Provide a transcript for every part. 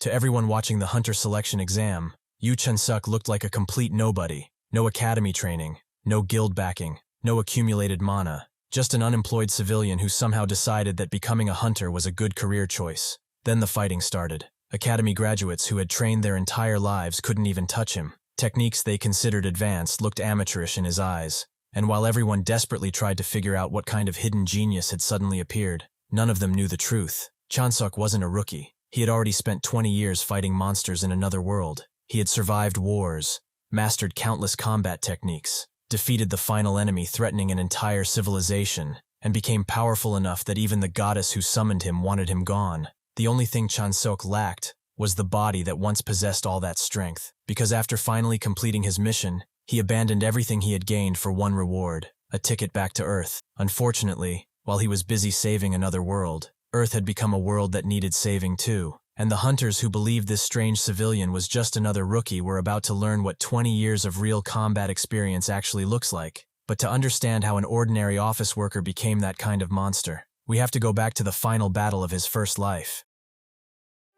To everyone watching the hunter selection exam, Chanseok looked like a complete nobody. No academy training, no guild backing, no accumulated mana, just an unemployed civilian who somehow decided that becoming a hunter was a good career choice. Then the fighting started. Academy graduates who had trained their entire lives couldn't even touch him. Techniques they considered advanced looked amateurish in his eyes. And while everyone desperately tried to figure out what kind of hidden genius had suddenly appeared, none of them knew the truth. Chanseok wasn't a rookie. He had already spent 20 years fighting monsters in another world. He had survived wars, mastered countless combat techniques, defeated the final enemy threatening an entire civilization, and became powerful enough that even the goddess who summoned him wanted him gone. The only thing Chanseok lacked was the body that once possessed all that strength, because after finally completing his mission, he abandoned everything he had gained for one reward, a ticket back to Earth. Unfortunately, while he was busy saving another world, Earth had become a world that needed saving too, and the hunters who believed this strange civilian was just another rookie were about to learn what 20 years of real combat experience actually looks like. But to understand how an ordinary office worker became that kind of monster, we have to go back to the final battle of his first life.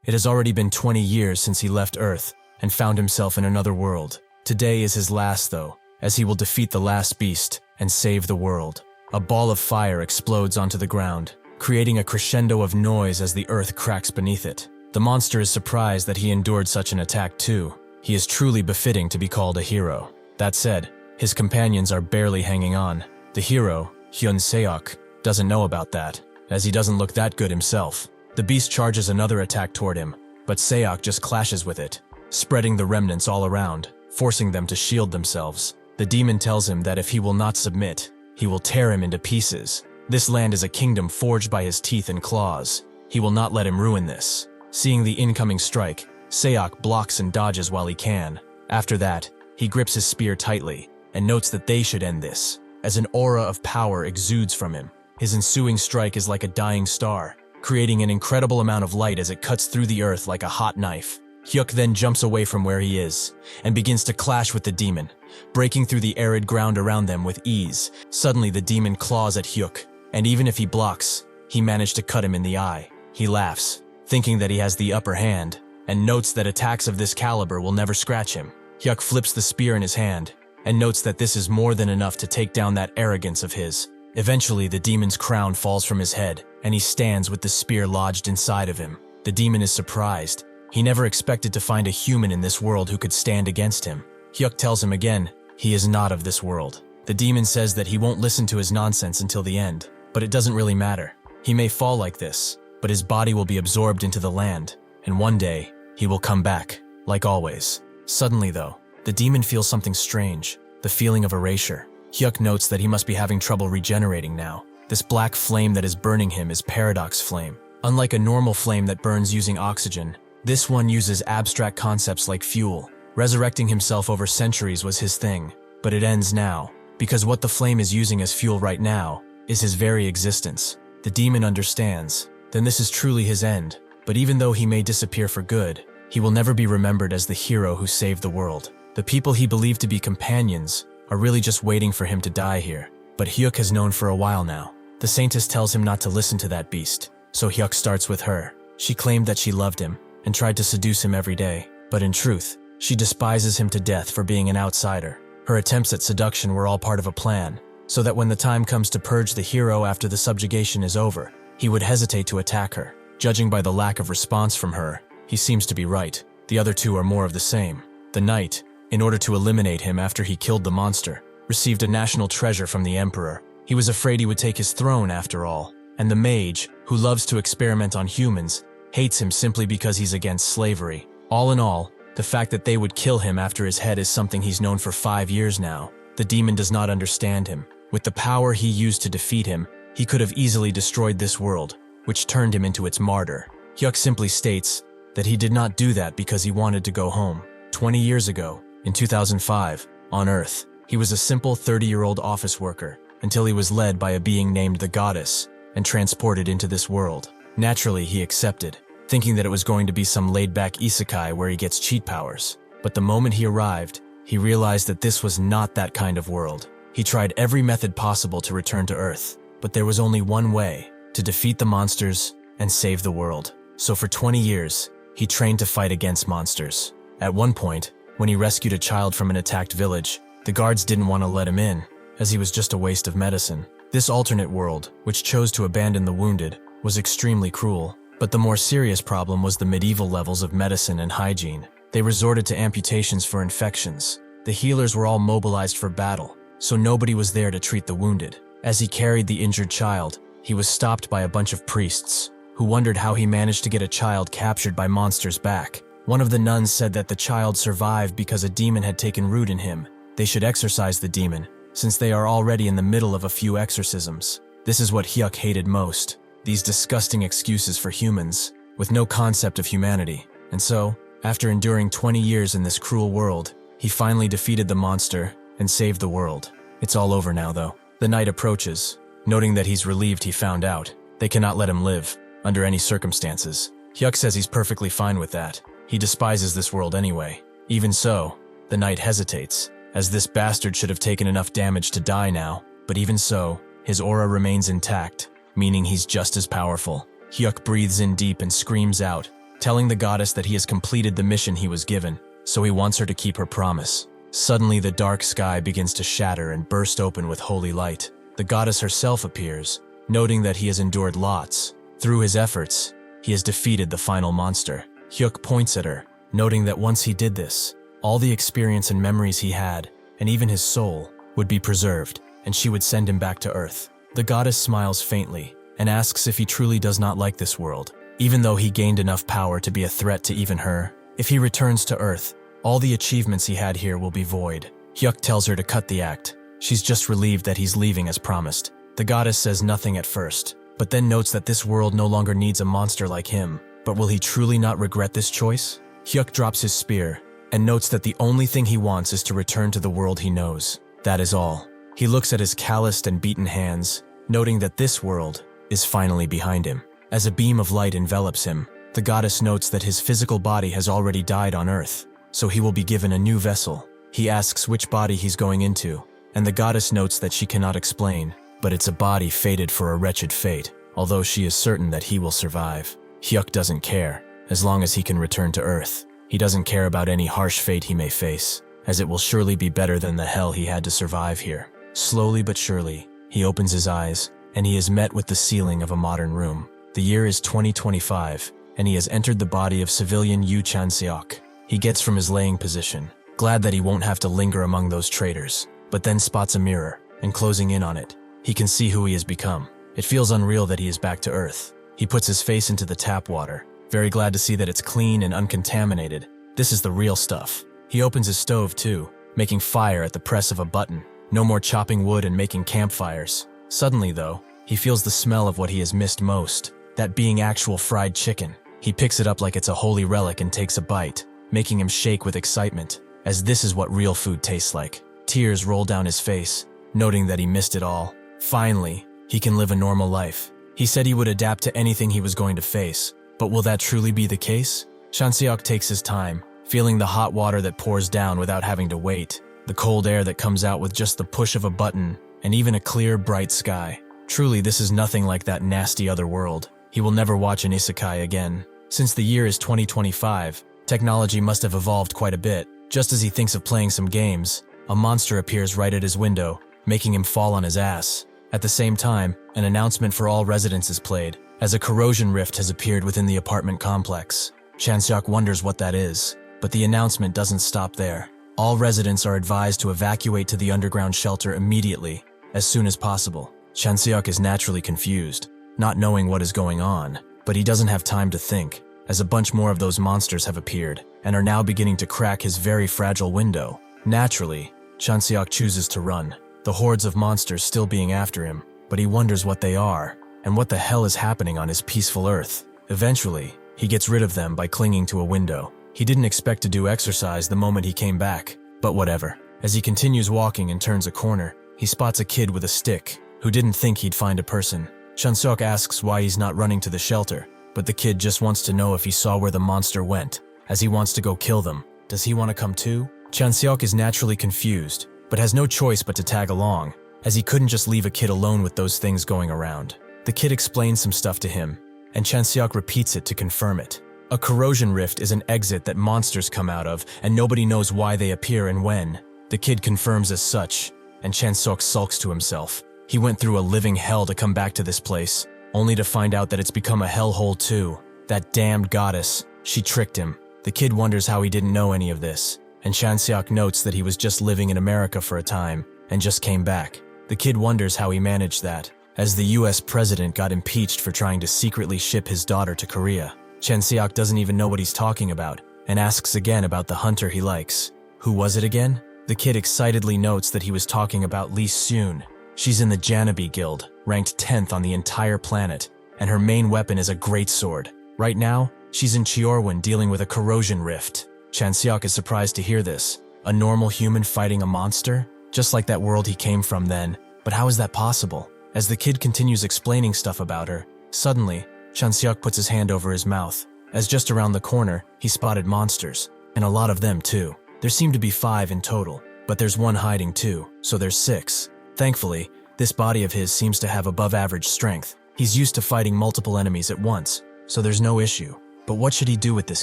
It has already been 20 years since he left Earth and found himself in another world. Today is his last though, as he will defeat the last beast and save the world. A ball of fire explodes onto the ground, creating a crescendo of noise as the earth cracks beneath it. The monster is surprised that he endured such an attack too. He is truly befitting to be called a hero. That said, his companions are barely hanging on. The hero, Chanseok, doesn't know about that, as he doesn't look that good himself. The beast charges another attack toward him, but Seok just clashes with it, spreading the remnants all around, forcing them to shield themselves. The demon tells him that if he will not submit, he will tear him into pieces. This land is a kingdom forged by his teeth and claws. He will not let him ruin this. Seeing the incoming strike, Seok blocks and dodges while he can. After that, he grips his spear tightly and notes that they should end this, as an aura of power exudes from him. His ensuing strike is like a dying star, creating an incredible amount of light as it cuts through the earth like a hot knife. Hyuk then jumps away from where he is and begins to clash with the demon, breaking through the arid ground around them with ease. Suddenly the demon claws at Hyuk, and even if he blocks, he managed to cut him in the eye. He laughs, thinking that he has the upper hand, and notes that attacks of this caliber will never scratch him. Hyuk flips the spear in his hand, and notes that this is more than enough to take down that arrogance of his. Eventually, the demon's crown falls from his head, and he stands with the spear lodged inside of him. The demon is surprised. He never expected to find a human in this world who could stand against him. Hyuk tells him again, he is not of this world. The demon says that he won't listen to his nonsense until the end, but it doesn't really matter. He may fall like this, but his body will be absorbed into the land, and one day, he will come back, like always. Suddenly though, the demon feels something strange, the feeling of erasure. Hyuk notes that he must be having trouble regenerating now. This black flame that is burning him is paradox flame. Unlike a normal flame that burns using oxygen, this one uses abstract concepts like fuel. Resurrecting himself over centuries was his thing, but it ends now, because what the flame is using as fuel right now is his very existence. The demon understands, then this is truly his end, but even though he may disappear for good, he will never be remembered as the hero who saved the world. The people he believed to be companions are really just waiting for him to die here, but Hyuk has known for a while now. The saintess tells him not to listen to that beast, so Hyuk starts with her. She claimed that she loved him and tried to seduce him every day, but in truth, she despises him to death for being an outsider. Her attempts at seduction were all part of a plan, so that when the time comes to purge the hero after the subjugation is over, he would hesitate to attack her. Judging by the lack of response from her, he seems to be right. The other two are more of the same. The knight, in order to eliminate him after he killed the monster, received a national treasure from the emperor. He was afraid he would take his throne after all. And the mage, who loves to experiment on humans, hates him simply because he's against slavery. All in all, the fact that they would kill him after his head is something he's known for 5 years now. The demon does not understand him. With the power he used to defeat him, he could have easily destroyed this world, which turned him into its martyr. Hyuk simply states that he did not do that because he wanted to go home. 20 years ago, in 2005, on Earth, he was a simple 30-year-old office worker until he was led by a being named the Goddess and transported into this world. Naturally, he accepted, thinking that it was going to be some laid-back isekai where he gets cheat powers. But the moment he arrived, he realized that this was not that kind of world. He tried every method possible to return to Earth, but there was only one way: to defeat the monsters and save the world. So for 20 years, he trained to fight against monsters. At one point, when he rescued a child from an attacked village, the guards didn't want to let him in, as he was just a waste of medicine. This alternate world, which chose to abandon the wounded, was extremely cruel. But the more serious problem was the medieval levels of medicine and hygiene. They resorted to amputations for infections. The healers were all mobilized for battle, so nobody was there to treat the wounded. As he carried the injured child, he was stopped by a bunch of priests, who wondered how he managed to get a child captured by monsters back. One of the nuns said that the child survived because a demon had taken root in him. They should exorcise the demon, since they are already in the middle of a few exorcisms. This is what Hyuk hated most. These disgusting excuses for humans, with no concept of humanity. And so, after enduring 20 years in this cruel world, he finally defeated the monster and saved the world. It's all over now, though. The night approaches. Noting that he's relieved he found out, they cannot let him live, under any circumstances. Hyuk says he's perfectly fine with that. He despises this world anyway. Even so, the knight hesitates, as this bastard should have taken enough damage to die now, but even so, his aura remains intact, meaning he's just as powerful. Hyuk breathes in deep and screams out, telling the goddess that he has completed the mission he was given, so he wants her to keep her promise. Suddenly, the dark sky begins to shatter and burst open with holy light. The goddess herself appears, noting that he has endured lots. Through his efforts, he has defeated the final monster. Hyuk points at her, noting that once he did this, all the experience and memories he had, and even his soul, would be preserved, and she would send him back to Earth. The goddess smiles faintly, and asks if he truly does not like this world, even though he gained enough power to be a threat to even her. If he returns to Earth, all the achievements he had here will be void. Hyuk tells her to cut the act. She's just relieved that he's leaving as promised. The goddess says nothing at first, but then notes that this world no longer needs a monster like him. But will he truly not regret this choice? Hyuk drops his spear, and notes that the only thing he wants is to return to the world he knows. That is all. He looks at his calloused and beaten hands, noting that this world is finally behind him. As a beam of light envelops him, the goddess notes that his physical body has already died on Earth, so he will be given a new vessel. He asks which body he's going into, and the goddess notes that she cannot explain, but it's a body fated for a wretched fate, although she is certain that he will survive. Hyuk doesn't care, as long as he can return to Earth. He doesn't care about any harsh fate he may face, as it will surely be better than the hell he had to survive here. Slowly but surely, he opens his eyes, and he is met with the ceiling of a modern room. The year is 2025, and he has entered the body of civilian Yu Chanseok. He gets from his laying position, glad that he won't have to linger among those traitors, but then spots a mirror, and closing in on it, he can see who he has become. It feels unreal that he is back to Earth. He puts his face into the tap water, very glad to see that it's clean and uncontaminated. This is the real stuff. He opens his stove too, making fire at the press of a button. No more chopping wood and making campfires. Suddenly though, he feels the smell of what he has missed most, that being actual fried chicken. He picks it up like it's a holy relic and takes a bite, making him shake with excitement, as this is what real food tastes like. Tears roll down his face, noting that he missed it all. Finally, he can live a normal life. He said he would adapt to anything he was going to face, but will that truly be the case? Chanseok takes his time, feeling the hot water that pours down without having to wait, the cold air that comes out with just the push of a button, and even a clear, bright sky. Truly, this is nothing like that nasty other world. He will never watch an isekai again. Since the year is 2025, technology must have evolved quite a bit. Just as he thinks of playing some games, a monster appears right at his window, making him fall on his ass. At the same time, an announcement for all residents is played, as a corrosion rift has appeared within the apartment complex. Chanseok wonders what that is, but the announcement doesn't stop there. All residents are advised to evacuate to the underground shelter immediately, as soon as possible. Chanseok is naturally confused, not knowing what is going on, but he doesn't have time to think, as a bunch more of those monsters have appeared, and are now beginning to crack his very fragile window. Naturally, Chanseok chooses to run, the hordes of monsters still being after him, but he wonders what they are, and what the hell is happening on his peaceful Earth. Eventually, he gets rid of them by clinging to a window. He didn't expect to do exercise the moment he came back, but whatever. As he continues walking and turns a corner, he spots a kid with a stick, who didn't think he'd find a person. Chanseok asks why he's not running to the shelter, but the kid just wants to know if he saw where the monster went, as he wants to go kill them. Does he want to come too? Chanseok is naturally confused, but has no choice but to tag along, as he couldn't just leave a kid alone with those things going around. The kid explains some stuff to him, and Chanseok repeats it to confirm it. A corrosion rift is an exit that monsters come out of, and nobody knows why they appear and when. The kid confirms as such, and Chanseok sulks to himself. He went through a living hell to come back to this place, only to find out that it's become a hellhole too. That damned goddess, she tricked him. The kid wonders how he didn't know any of this, and Chanseok notes that he was just living in America for a time, and just came back. The kid wonders how he managed that, as the US president got impeached for trying to secretly ship his daughter to Korea. Chanseok doesn't even know what he's talking about, and asks again about the hunter he likes. Who was it again? The kid excitedly notes that he was talking about Lee Soon. She's in the Janabi Guild, ranked 10th on the entire planet, and her main weapon is a greatsword. Right now, she's in Chiorwan dealing with a corrosion rift. Chanseok is surprised to hear this. A normal human fighting a monster? Just like that world he came from then. But how is that possible? As the kid continues explaining stuff about her, suddenly, Chanseok puts his hand over his mouth, as just around the corner, he spotted monsters, and a lot of them too. There seem to be 5 in total, but there's one hiding too, so there's 6. Thankfully, this body of his seems to have above average strength. He's used to fighting multiple enemies at once, so there's no issue. But what should he do with this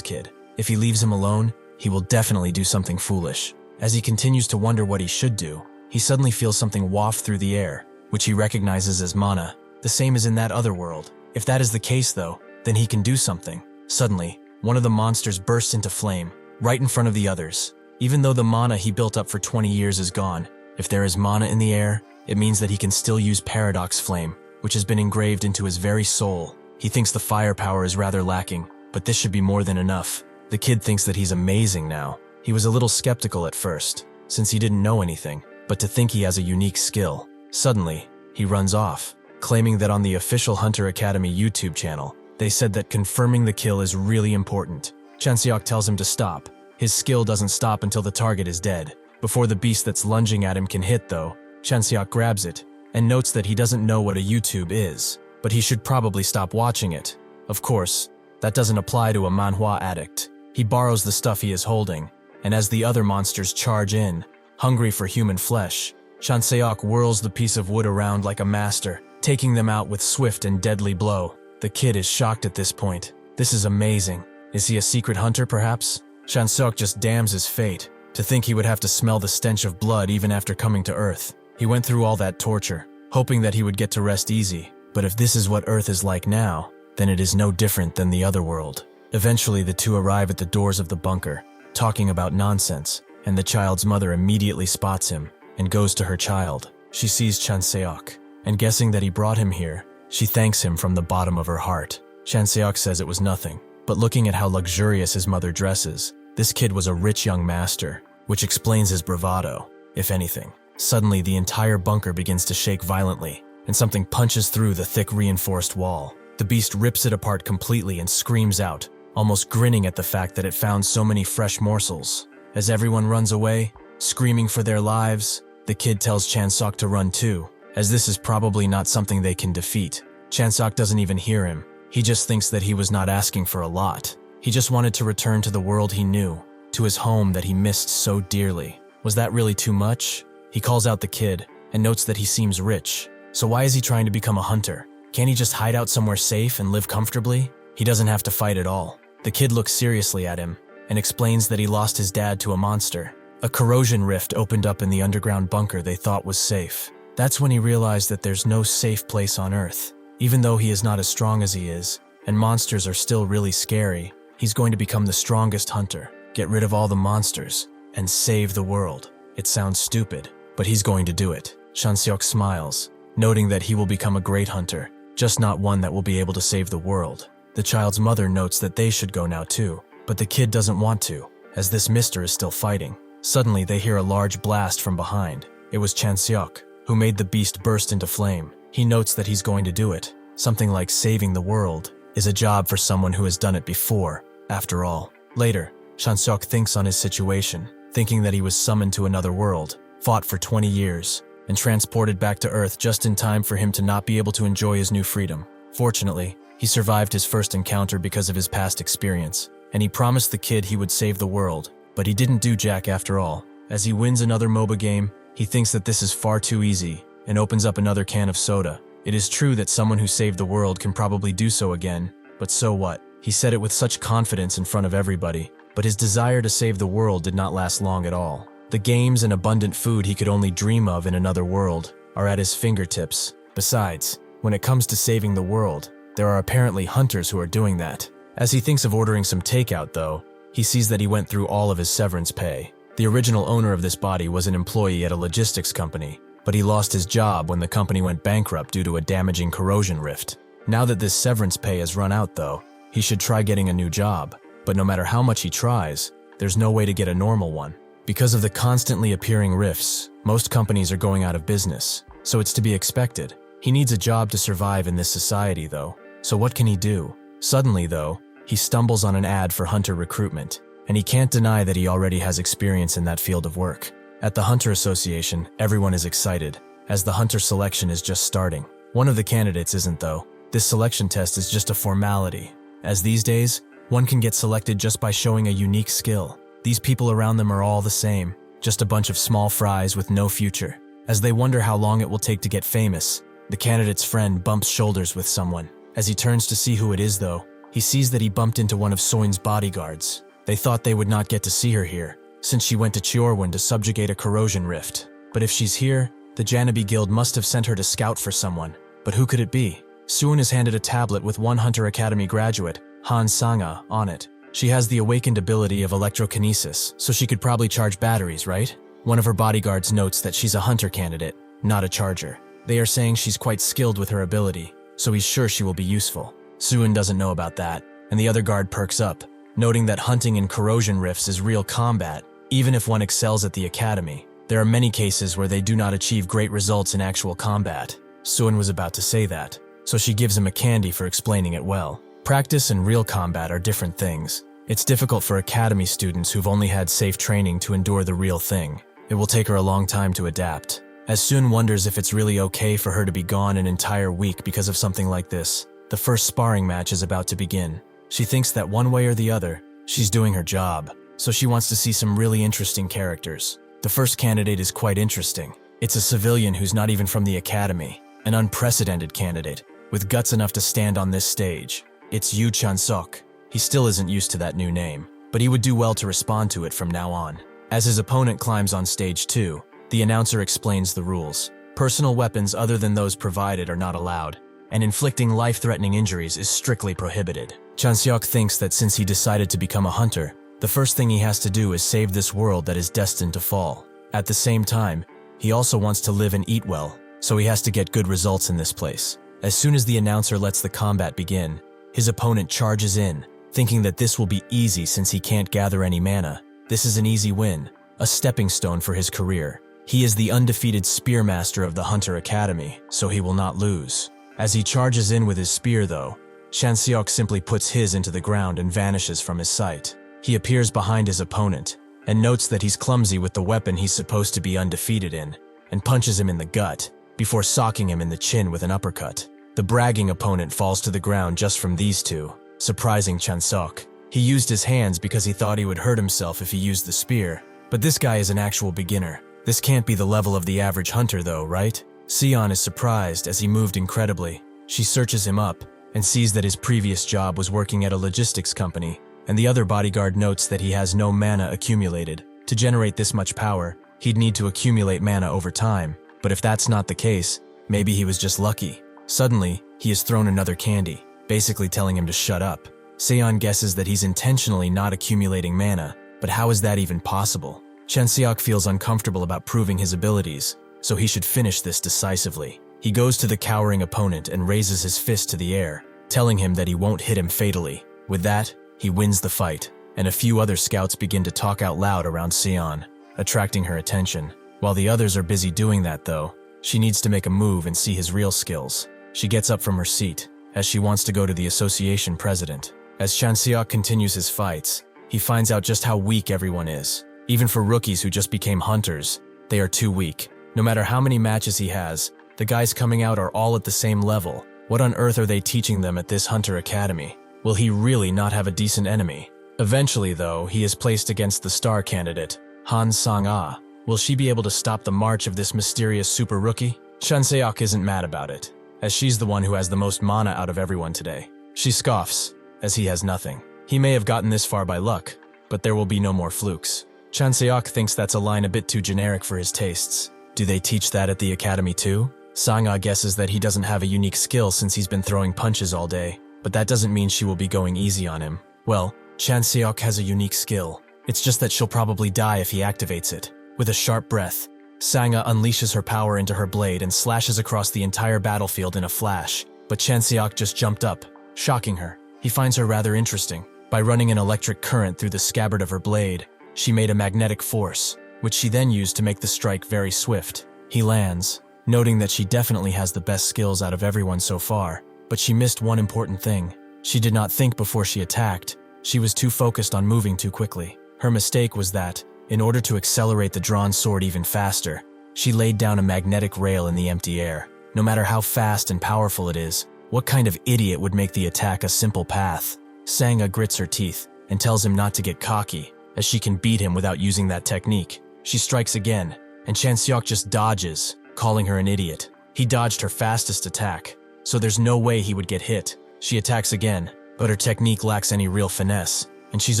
kid? If he leaves him alone, he will definitely do something foolish. As he continues to wonder what he should do, he suddenly feels something waft through the air, which he recognizes as mana, the same as in that other world. If that is the case though, then he can do something. Suddenly, one of the monsters bursts into flame, right in front of the others. Even though the mana he built up for 20 years is gone, if there is mana in the air, it means that he can still use Paradox Flame, which has been engraved into his very soul. He thinks the firepower is rather lacking, but this should be more than enough. The kid thinks that he's amazing now. He was a little skeptical at first, since he didn't know anything, but to think he has a unique skill. Suddenly, he runs off, claiming that on the official Hunter Academy YouTube channel, they said that confirming the kill is really important. Chanseok tells him to stop. His skill doesn't stop until the target is dead. Before the beast that's lunging at him can hit though, Chanseok grabs it, and notes that he doesn't know what a YouTube is, but he should probably stop watching it. Of course, that doesn't apply to a manhwa addict. He borrows the stuff he is holding, and as the other monsters charge in, hungry for human flesh, Chanseok whirls the piece of wood around like a master, taking them out with swift and deadly blow. The kid is shocked at this point. This is amazing. Is he a secret hunter, perhaps? Chanseok just damns his fate, to think he would have to smell the stench of blood even after coming to Earth. He went through all that torture, hoping that he would get to rest easy. But if this is what Earth is like now, then it is no different than the other world. Eventually, the two arrive at the doors of the bunker, talking about nonsense, and the child's mother immediately spots him and goes to her child. She sees Chanseok, and guessing that he brought him here, she thanks him from the bottom of her heart. Chanseok says it was nothing, but looking at how luxurious his mother dresses, this kid was a rich young master, which explains his bravado, if anything. Suddenly, the entire bunker begins to shake violently, and something punches through the thick reinforced wall. The beast rips it apart completely and screams out, almost grinning at the fact that it found so many fresh morsels. As everyone runs away, screaming for their lives, the kid tells Chanseok to run too, as this is probably not something they can defeat. Chanseok doesn't even hear him. He just thinks that he was not asking for a lot. He just wanted to return to the world he knew, to his home that he missed so dearly. Was that really too much? He calls out the kid, and notes that he seems rich. So why is he trying to become a hunter? Can't he just hide out somewhere safe and live comfortably? He doesn't have to fight at all. The kid looks seriously at him, and explains that he lost his dad to a monster. A corrosion rift opened up in the underground bunker they thought was safe. That's when he realized that there's no safe place on Earth. Even though he is not as strong as he is, and monsters are still really scary, he's going to become the strongest hunter, get rid of all the monsters, and save the world. It sounds stupid, but he's going to do it. Chanseok smiles, noting that he will become a great hunter, just not one that will be able to save the world. The child's mother notes that they should go now too, but the kid doesn't want to, as this mister is still fighting. Suddenly, they hear a large blast from behind. It was Chanseok, who made the beast burst into flame. He notes that he's going to do it. Something like saving the world is a job for someone who has done it before, after all. Later, Chanseok thinks on his situation, thinking that he was summoned to another world, fought for 20 years, and transported back to Earth just in time for him to not be able to enjoy his new freedom. Fortunately, he survived his first encounter because of his past experience, and he promised the kid he would save the world, but he didn't do jack after all. As he wins another MOBA game, he thinks that this is far too easy, and opens up another can of soda. It is true that someone who saved the world can probably do so again, but so what? He said it with such confidence in front of everybody, but his desire to save the world did not last long at all. The games and abundant food he could only dream of in another world are at his fingertips. Besides, when it comes to saving the world, there are apparently hunters who are doing that. As he thinks of ordering some takeout though, he sees that he went through all of his severance pay. The original owner of this body was an employee at a logistics company, but he lost his job when the company went bankrupt due to a damaging corrosion rift. Now that this severance pay has run out though, he should try getting a new job, but no matter how much he tries, there's no way to get a normal one. Because of the constantly appearing rifts, most companies are going out of business, so it's to be expected. He needs a job to survive in this society though, so what can he do? Suddenly though, he stumbles on an ad for hunter recruitment, and he can't deny that he already has experience in that field of work. At the Hunter Association, everyone is excited, as the hunter selection is just starting. One of the candidates isn't though. This selection test is just a formality, as these days, one can get selected just by showing a unique skill. These people around them are all the same, just a bunch of small fries with no future. As they wonder how long it will take to get famous, the candidate's friend bumps shoulders with someone. As he turns to see who it is though, he sees that he bumped into one of Soin's bodyguards. They thought they would not get to see her here, since she went to Chiorwan to subjugate a corrosion rift. But if she's here, the Janabi Guild must have sent her to scout for someone. But who could it be? Suin is handed a tablet with one Hunter Academy graduate, Han Sanga, on it. She has the awakened ability of electrokinesis, so she could probably charge batteries, right? One of her bodyguards notes that she's a hunter candidate, not a charger. They are saying she's quite skilled with her ability, so he's sure she will be useful. Suin doesn't know about that, and the other guard perks up, noting that hunting in corrosion rifts is real combat, even if one excels at the academy. There are many cases where they do not achieve great results in actual combat. Suin was about to say that, so she gives him a candy for explaining it well. Practice and real combat are different things. It's difficult for academy students who've only had safe training to endure the real thing. It will take her a long time to adapt. As Suin wonders if it's really okay for her to be gone an entire week because of something like this, the first sparring match is about to begin. She thinks that one way or the other, she's doing her job, so she wants to see some really interesting characters. The first candidate is quite interesting. It's a civilian who's not even from the academy, an unprecedented candidate, with guts enough to stand on this stage. It's Chanseok. He still isn't used to that new name, but he would do well to respond to it from now on. As his opponent climbs on stage 2, the announcer explains the rules. Personal weapons other than those provided are not allowed, and inflicting life-threatening injuries is strictly prohibited. Chanseok thinks that since he decided to become a hunter, the first thing he has to do is save this world that is destined to fall. At the same time, he also wants to live and eat well, so he has to get good results in this place. As soon as the announcer lets the combat begin, his opponent charges in, thinking that this will be easy since he can't gather any mana. This is an easy win, a stepping stone for his career. He is the undefeated spearmaster of the Hunter Academy, so he will not lose. As he charges in with his spear though, Chanseok simply puts his into the ground and vanishes from his sight. He appears behind his opponent, and notes that he's clumsy with the weapon he's supposed to be undefeated in, and punches him in the gut, before socking him in the chin with an uppercut. The bragging opponent falls to the ground just from these two, surprising Chanseok. He used his hands because he thought he would hurt himself if he used the spear, but this guy is an actual beginner. This can't be the level of the average hunter though, right? Sion is surprised as he moved incredibly. She searches him up, and sees that his previous job was working at a logistics company, and the other bodyguard notes that he has no mana accumulated. To generate this much power, he'd need to accumulate mana over time, but if that's not the case, maybe he was just lucky. Suddenly, he is thrown another candy, basically telling him to shut up. Sion guesses that he's intentionally not accumulating mana, but how is that even possible? Chanseok feels uncomfortable about proving his abilities, so he should finish this decisively. He goes to the cowering opponent and raises his fist to the air, telling him that he won't hit him fatally. With that, he wins the fight, and a few other scouts begin to talk out loud around Sion, attracting her attention. While the others are busy doing that though, she needs to make a move and see his real skills. She gets up from her seat, as she wants to go to the association president. As Chanseok continues his fights, he finds out just how weak everyone is. Even for rookies who just became hunters, they are too weak. No matter how many matches he has, the guys coming out are all at the same level. What on earth are they teaching them at this Hunter Academy? Will he really not have a decent enemy? Eventually though, he is placed against the star candidate, Han Sang-ah. Will she be able to stop the march of this mysterious super rookie? Chanseok isn't mad about it, as she's the one who has the most mana out of everyone today. She scoffs, as he has nothing. He may have gotten this far by luck, but there will be no more flukes. Chanseok thinks that's a line a bit too generic for his tastes. Do they teach that at the academy too? Sanga guesses that he doesn't have a unique skill since he's been throwing punches all day, but that doesn't mean she will be going easy on him. Well, Chanseok has a unique skill. It's just that she'll probably die if he activates it. With a sharp breath, Sanga unleashes her power into her blade and slashes across the entire battlefield in a flash, but Chanseok just jumped up, shocking her. He finds her rather interesting. By running an electric current through the scabbard of her blade, she made a magnetic force, which she then used to make the strike very swift. He lands, noting that she definitely has the best skills out of everyone so far, but she missed one important thing. She did not think before she attacked. She was too focused on moving too quickly. Her mistake was that, in order to accelerate the drawn sword even faster, she laid down a magnetic rail in the empty air. No matter how fast and powerful it is, what kind of idiot would make the attack a simple path? Sanga grits her teeth and tells him not to get cocky, as she can beat him without using that technique. She strikes again, and Chanseok just dodges, calling her an idiot. He dodged her fastest attack, so there's no way he would get hit. She attacks again, but her technique lacks any real finesse, and she's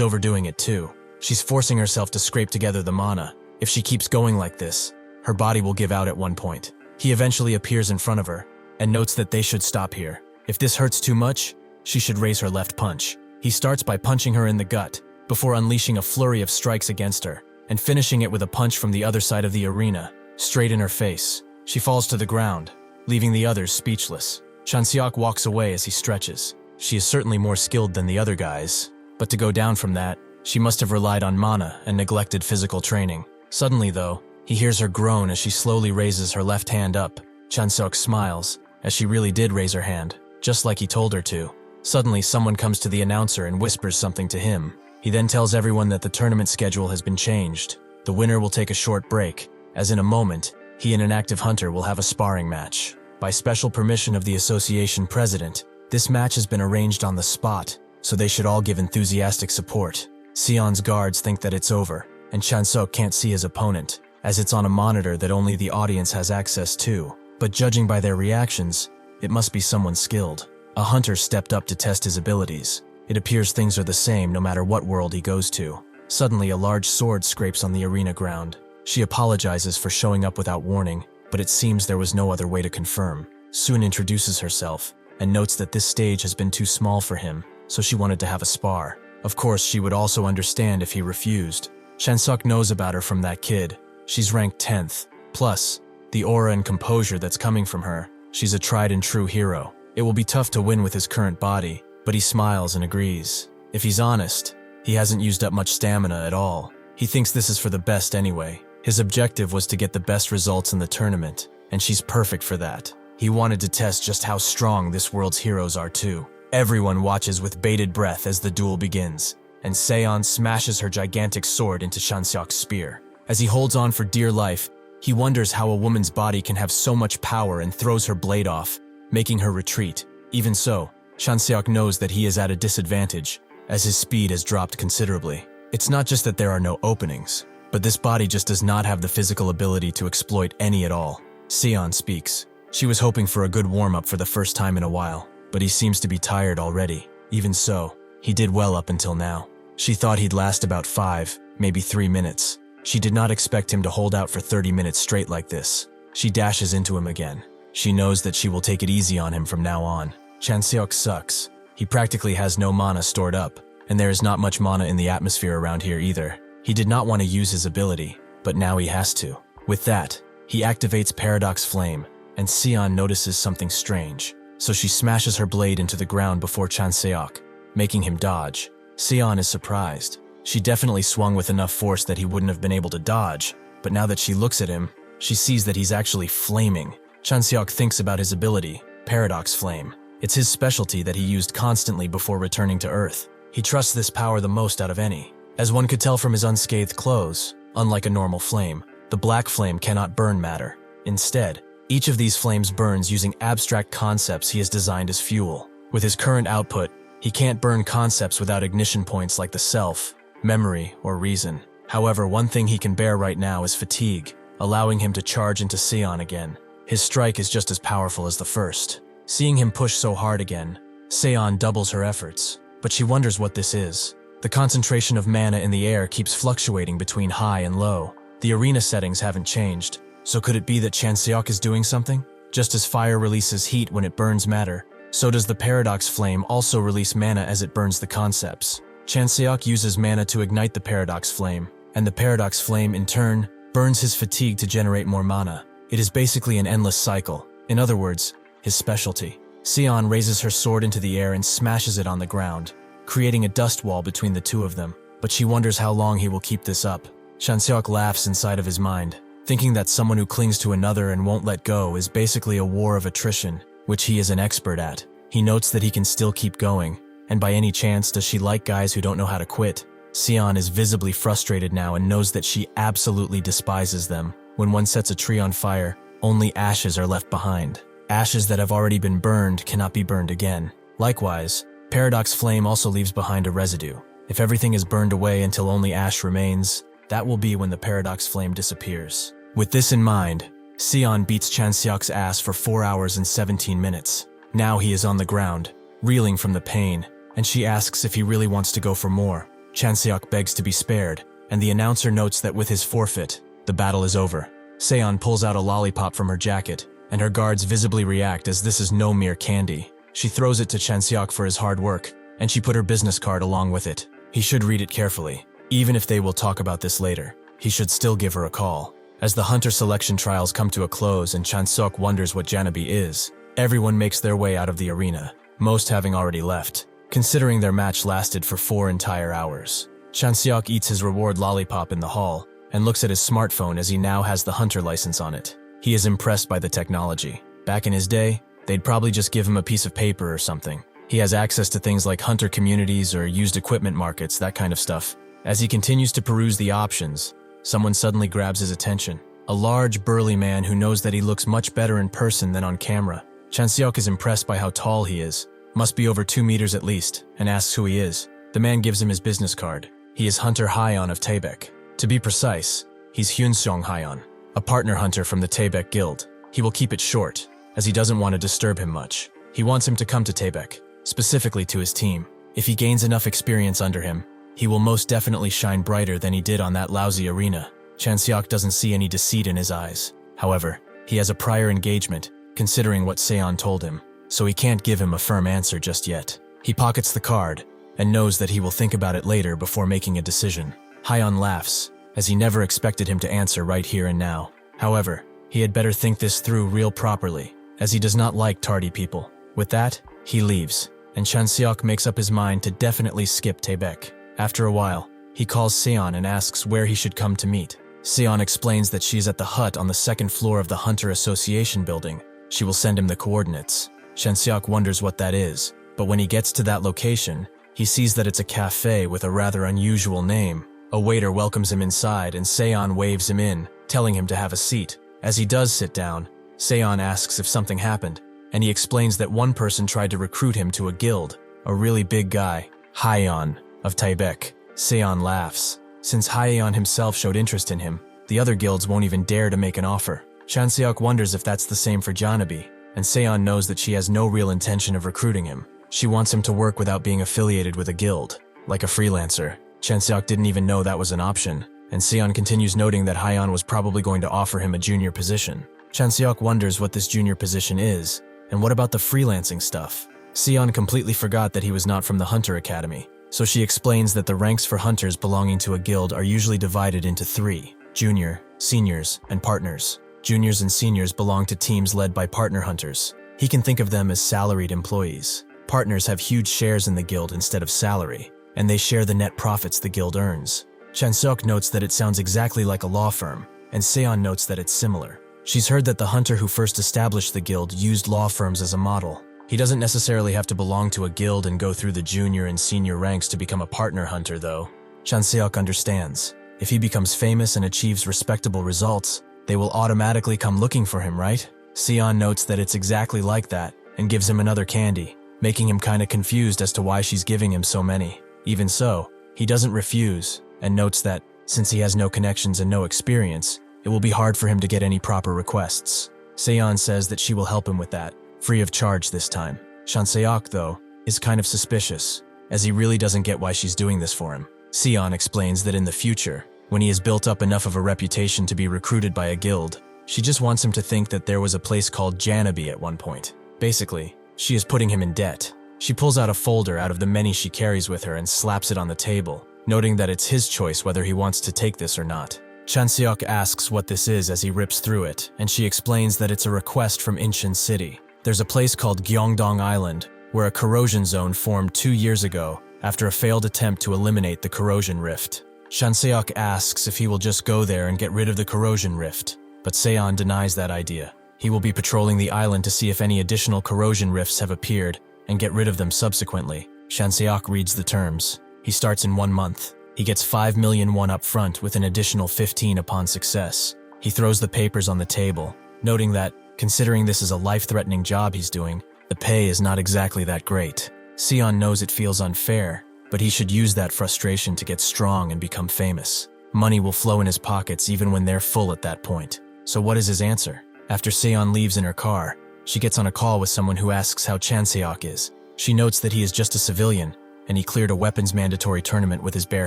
overdoing it too. She's forcing herself to scrape together the mana. If she keeps going like this, her body will give out at one point. He eventually appears in front of her, and notes that they should stop here. If this hurts too much, she should raise her left punch. He starts by punching her in the gut, before unleashing a flurry of strikes against her, and finishing it with a punch from the other side of the arena, straight in her face. She falls to the ground, leaving the others speechless. Chanseok walks away as he stretches. She is certainly more skilled than the other guys, but to go down from that, she must have relied on mana and neglected physical training. Suddenly though, he hears her groan as she slowly raises her left hand up. Chanseok smiles, as she really did raise her hand, just like he told her to. Suddenly someone comes to the announcer and whispers something to him. He then tells everyone that the tournament schedule has been changed. The winner will take a short break, as in a moment, he and an active hunter will have a sparring match. By special permission of the association president, this match has been arranged on the spot, so they should all give enthusiastic support. Sion's guards think that it's over, and Chanseok can't see his opponent, as it's on a monitor that only the audience has access to. But judging by their reactions, it must be someone skilled. A hunter stepped up to test his abilities. It appears things are the same no matter what world he goes to. Suddenly, a large sword scrapes on the arena ground. She apologizes for showing up without warning, but it seems there was no other way to confirm. Soon introduces herself, and notes that this stage has been too small for him, so she wanted to have a spar. Of course, she would also understand if he refused. Chanseok knows about her from that kid. She's ranked 10th. Plus, the aura and composure that's coming from her. She's a tried and true hero. It will be tough to win with his current body, but he smiles and agrees. If he's honest, he hasn't used up much stamina at all. He thinks this is for the best anyway. His objective was to get the best results in the tournament, and she's perfect for that. He wanted to test just how strong this world's heroes are too. Everyone watches with bated breath as the duel begins, and Seon smashes her gigantic sword into Chanseok's spear. As he holds on for dear life, he wonders how a woman's body can have so much power and throws her blade off, making her retreat. Even so, Chanseok knows that he is at a disadvantage, as his speed has dropped considerably. It's not just that there are no openings, but this body just does not have the physical ability to exploit any at all. Seon speaks. She was hoping for a good warm-up for the first time in a while, but he seems to be tired already. Even so, he did well up until now. She thought he'd last about 5, maybe 3 minutes. She did not expect him to hold out for 30 minutes straight like this. She dashes into him again. She knows that she will take it easy on him from now on. Chanseok sucks. He practically has no mana stored up, and there is not much mana in the atmosphere around here either. He did not want to use his ability, but now he has to. With that, he activates Paradox Flame, and Seon notices something strange. So she smashes her blade into the ground before Chanseok, making him dodge. Seon is surprised. She definitely swung with enough force that he wouldn't have been able to dodge, but now that she looks at him, she sees that he's actually flaming. Chanseok thinks about his ability, Paradox Flame. It's his specialty that he used constantly before returning to Earth. He trusts this power the most out of any. As one could tell from his unscathed clothes, unlike a normal flame, the black flame cannot burn matter. Instead, each of these flames burns using abstract concepts he has designed as fuel. With his current output, he can't burn concepts without ignition points like the self, memory, or reason. However, one thing he can bear right now is fatigue, allowing him to charge into Seon again. His strike is just as powerful as the first. Seeing him push so hard again, Seon doubles her efforts. but she wonders what this is. The concentration of mana in the air keeps fluctuating between high and low. The arena settings haven't changed, so could it be that Chanseok is doing something? Just as fire releases heat when it burns matter, so does the paradox flame also release mana as it burns the concepts. Chanseok uses mana to ignite the paradox flame, and the paradox flame, in turn, burns his fatigue to generate more mana. It is basically an endless cycle. In other words, his specialty. Seon raises her sword into the air and smashes it on the ground, creating a dust wall between the two of them, but she wonders how long he will keep this up. Chanseok laughs inside of his mind, thinking that someone who clings to another and won't let go is basically a war of attrition, which he is an expert at. He notes that he can still keep going, and by any chance does she like guys who don't know how to quit. Seon is visibly frustrated now and knows that she absolutely despises them. When one sets a tree on fire, only ashes are left behind. Ashes that have already been burned cannot be burned again. Likewise, paradox flame also leaves behind a residue. If everything is burned away until only ash remains, that will be when the paradox flame disappears. With this in mind, Seon beats Chanseok's ass for 4 hours and 17 minutes. Now he is on the ground, reeling from the pain, and she asks if he really wants to go for more. Chanseok begs to be spared, and the announcer notes that with his forfeit, the battle is over. Seon pulls out a lollipop from her jacket, and her guards visibly react as this is no mere candy. She throws it to Chanseok for his hard work, and she put her business card along with it. He should read it carefully. Even if they will talk about this later, he should still give her a call. As the hunter selection trials come to a close and Chanseok wonders what Janabi is, everyone makes their way out of the arena, most having already left, considering their match lasted for 4 entire hours. Chanseok eats his reward lollipop in the hall and looks at his smartphone as he now has the hunter license on it. He is impressed by the technology. Back in his day, they'd probably just give him a piece of paper or something. He has access to things like hunter communities or used equipment markets, that kind of stuff. As he continues to peruse the options, someone suddenly grabs his attention. A large, burly man who knows that he looks much better in person than on camera. Chanseok is impressed by how tall he is, must be over 2 meters at least, and asks who he is. The man gives him his business card. He is Hunter Hyeon of Taebaek. To be precise, he's Hyunseong Hyeon, a partner hunter from the Taebaek Guild. He will keep it short, as he doesn't want to disturb him much. He wants him to come to Taebaek, specifically to his team. If he gains enough experience under him, he will most definitely shine brighter than he did on that lousy arena. Chanseok doesn't see any deceit in his eyes. However, he has a prior engagement, considering what Seon told him, so he can't give him a firm answer just yet. He pockets the card, and knows that he will think about it later before making a decision. Hyeon laughs, as he never expected him to answer right here and now. However, he had better think this through real properly, as he does not like tardy people. With that, he leaves, and Chanseok makes up his mind to definitely skip Taebaek. After a while, he calls Seon and asks where he should come to meet. Seon explains that she is at the hut on the 2nd floor of the Hunter Association building. She will send him the coordinates. Chanseok wonders what that is, but when he gets to that location, he sees that it's a cafe with a rather unusual name. A waiter welcomes him inside and Seon waves him in, telling him to have a seat. As he does sit down, Seon asks if something happened, and he explains that one person tried to recruit him to a guild, a really big guy, Hyeon of Taebaek. Seon laughs. Since Hyeon himself showed interest in him, the other guilds won't even dare to make an offer. Chanseok wonders if that's the same for Janabi, and Seon knows that she has no real intention of recruiting him. She wants him to work without being affiliated with a guild, like a freelancer. Chanseok didn't even know that was an option, and Seon continues noting that Hyeon was probably going to offer him a junior position. Chanseok wonders what this junior position is, and what about the freelancing stuff? Seon completely forgot that he was not from the Hunter Academy, so she explains that the ranks for hunters belonging to a guild are usually divided into 3: junior, seniors, and partners. Juniors and seniors belong to teams led by partner hunters. He can think of them as salaried employees. Partners have huge shares in the guild instead of salary, and they share the net profits the guild earns. Chanseok notes that it sounds exactly like a law firm, and Seon notes that it's similar. She's heard that the hunter who first established the guild used law firms as a model. He doesn't necessarily have to belong to a guild and go through the junior and senior ranks to become a partner hunter, though. Chanseok understands. If he becomes famous and achieves respectable results, they will automatically come looking for him, right? Seon notes that it's exactly like that, and gives him another candy, making him kinda confused as to why she's giving him so many. Even so, he doesn't refuse, and notes that, since he has no connections and no experience, it will be hard for him to get any proper requests. Seon says that she will help him with that, free of charge this time. Chanseok, though, is kind of suspicious. as he really doesn't get why she's doing this for him. Seon explains that in the future, when he has built up enough of a reputation to be recruited by a guild, she just wants him to think that there was a place called Janabi at one point. Basically, she is putting him in debt. She pulls out a folder out of the many she carries with her and slaps it on the table, noting that it's his choice whether he wants to take this or not. Chanseok asks what this is as he rips through it, and she explains that it's a request from Incheon City. There's a place called Gyeongdong Island, where a corrosion zone formed 2 years ago after a failed attempt to eliminate the corrosion rift. Chanseok asks if he will just go there and get rid of the corrosion rift, but Seon denies that idea. He will be patrolling the island to see if any additional corrosion rifts have appeared and get rid of them subsequently. Chanseok reads the terms. He starts in 1 month. He gets 5 million won up front with an additional 15 upon success. He throws the papers on the table, noting that, considering this is a life-threatening job he's doing, the pay is not exactly that great. Seon knows it feels unfair, but he should use that frustration to get strong and become famous. Money will flow in his pockets even when they're full at that point. So what is his answer? After Seon leaves in her car, she gets on a call with someone who asks how Chanseok is. She notes that he is just a civilian, and he cleared a weapons mandatory tournament with his bare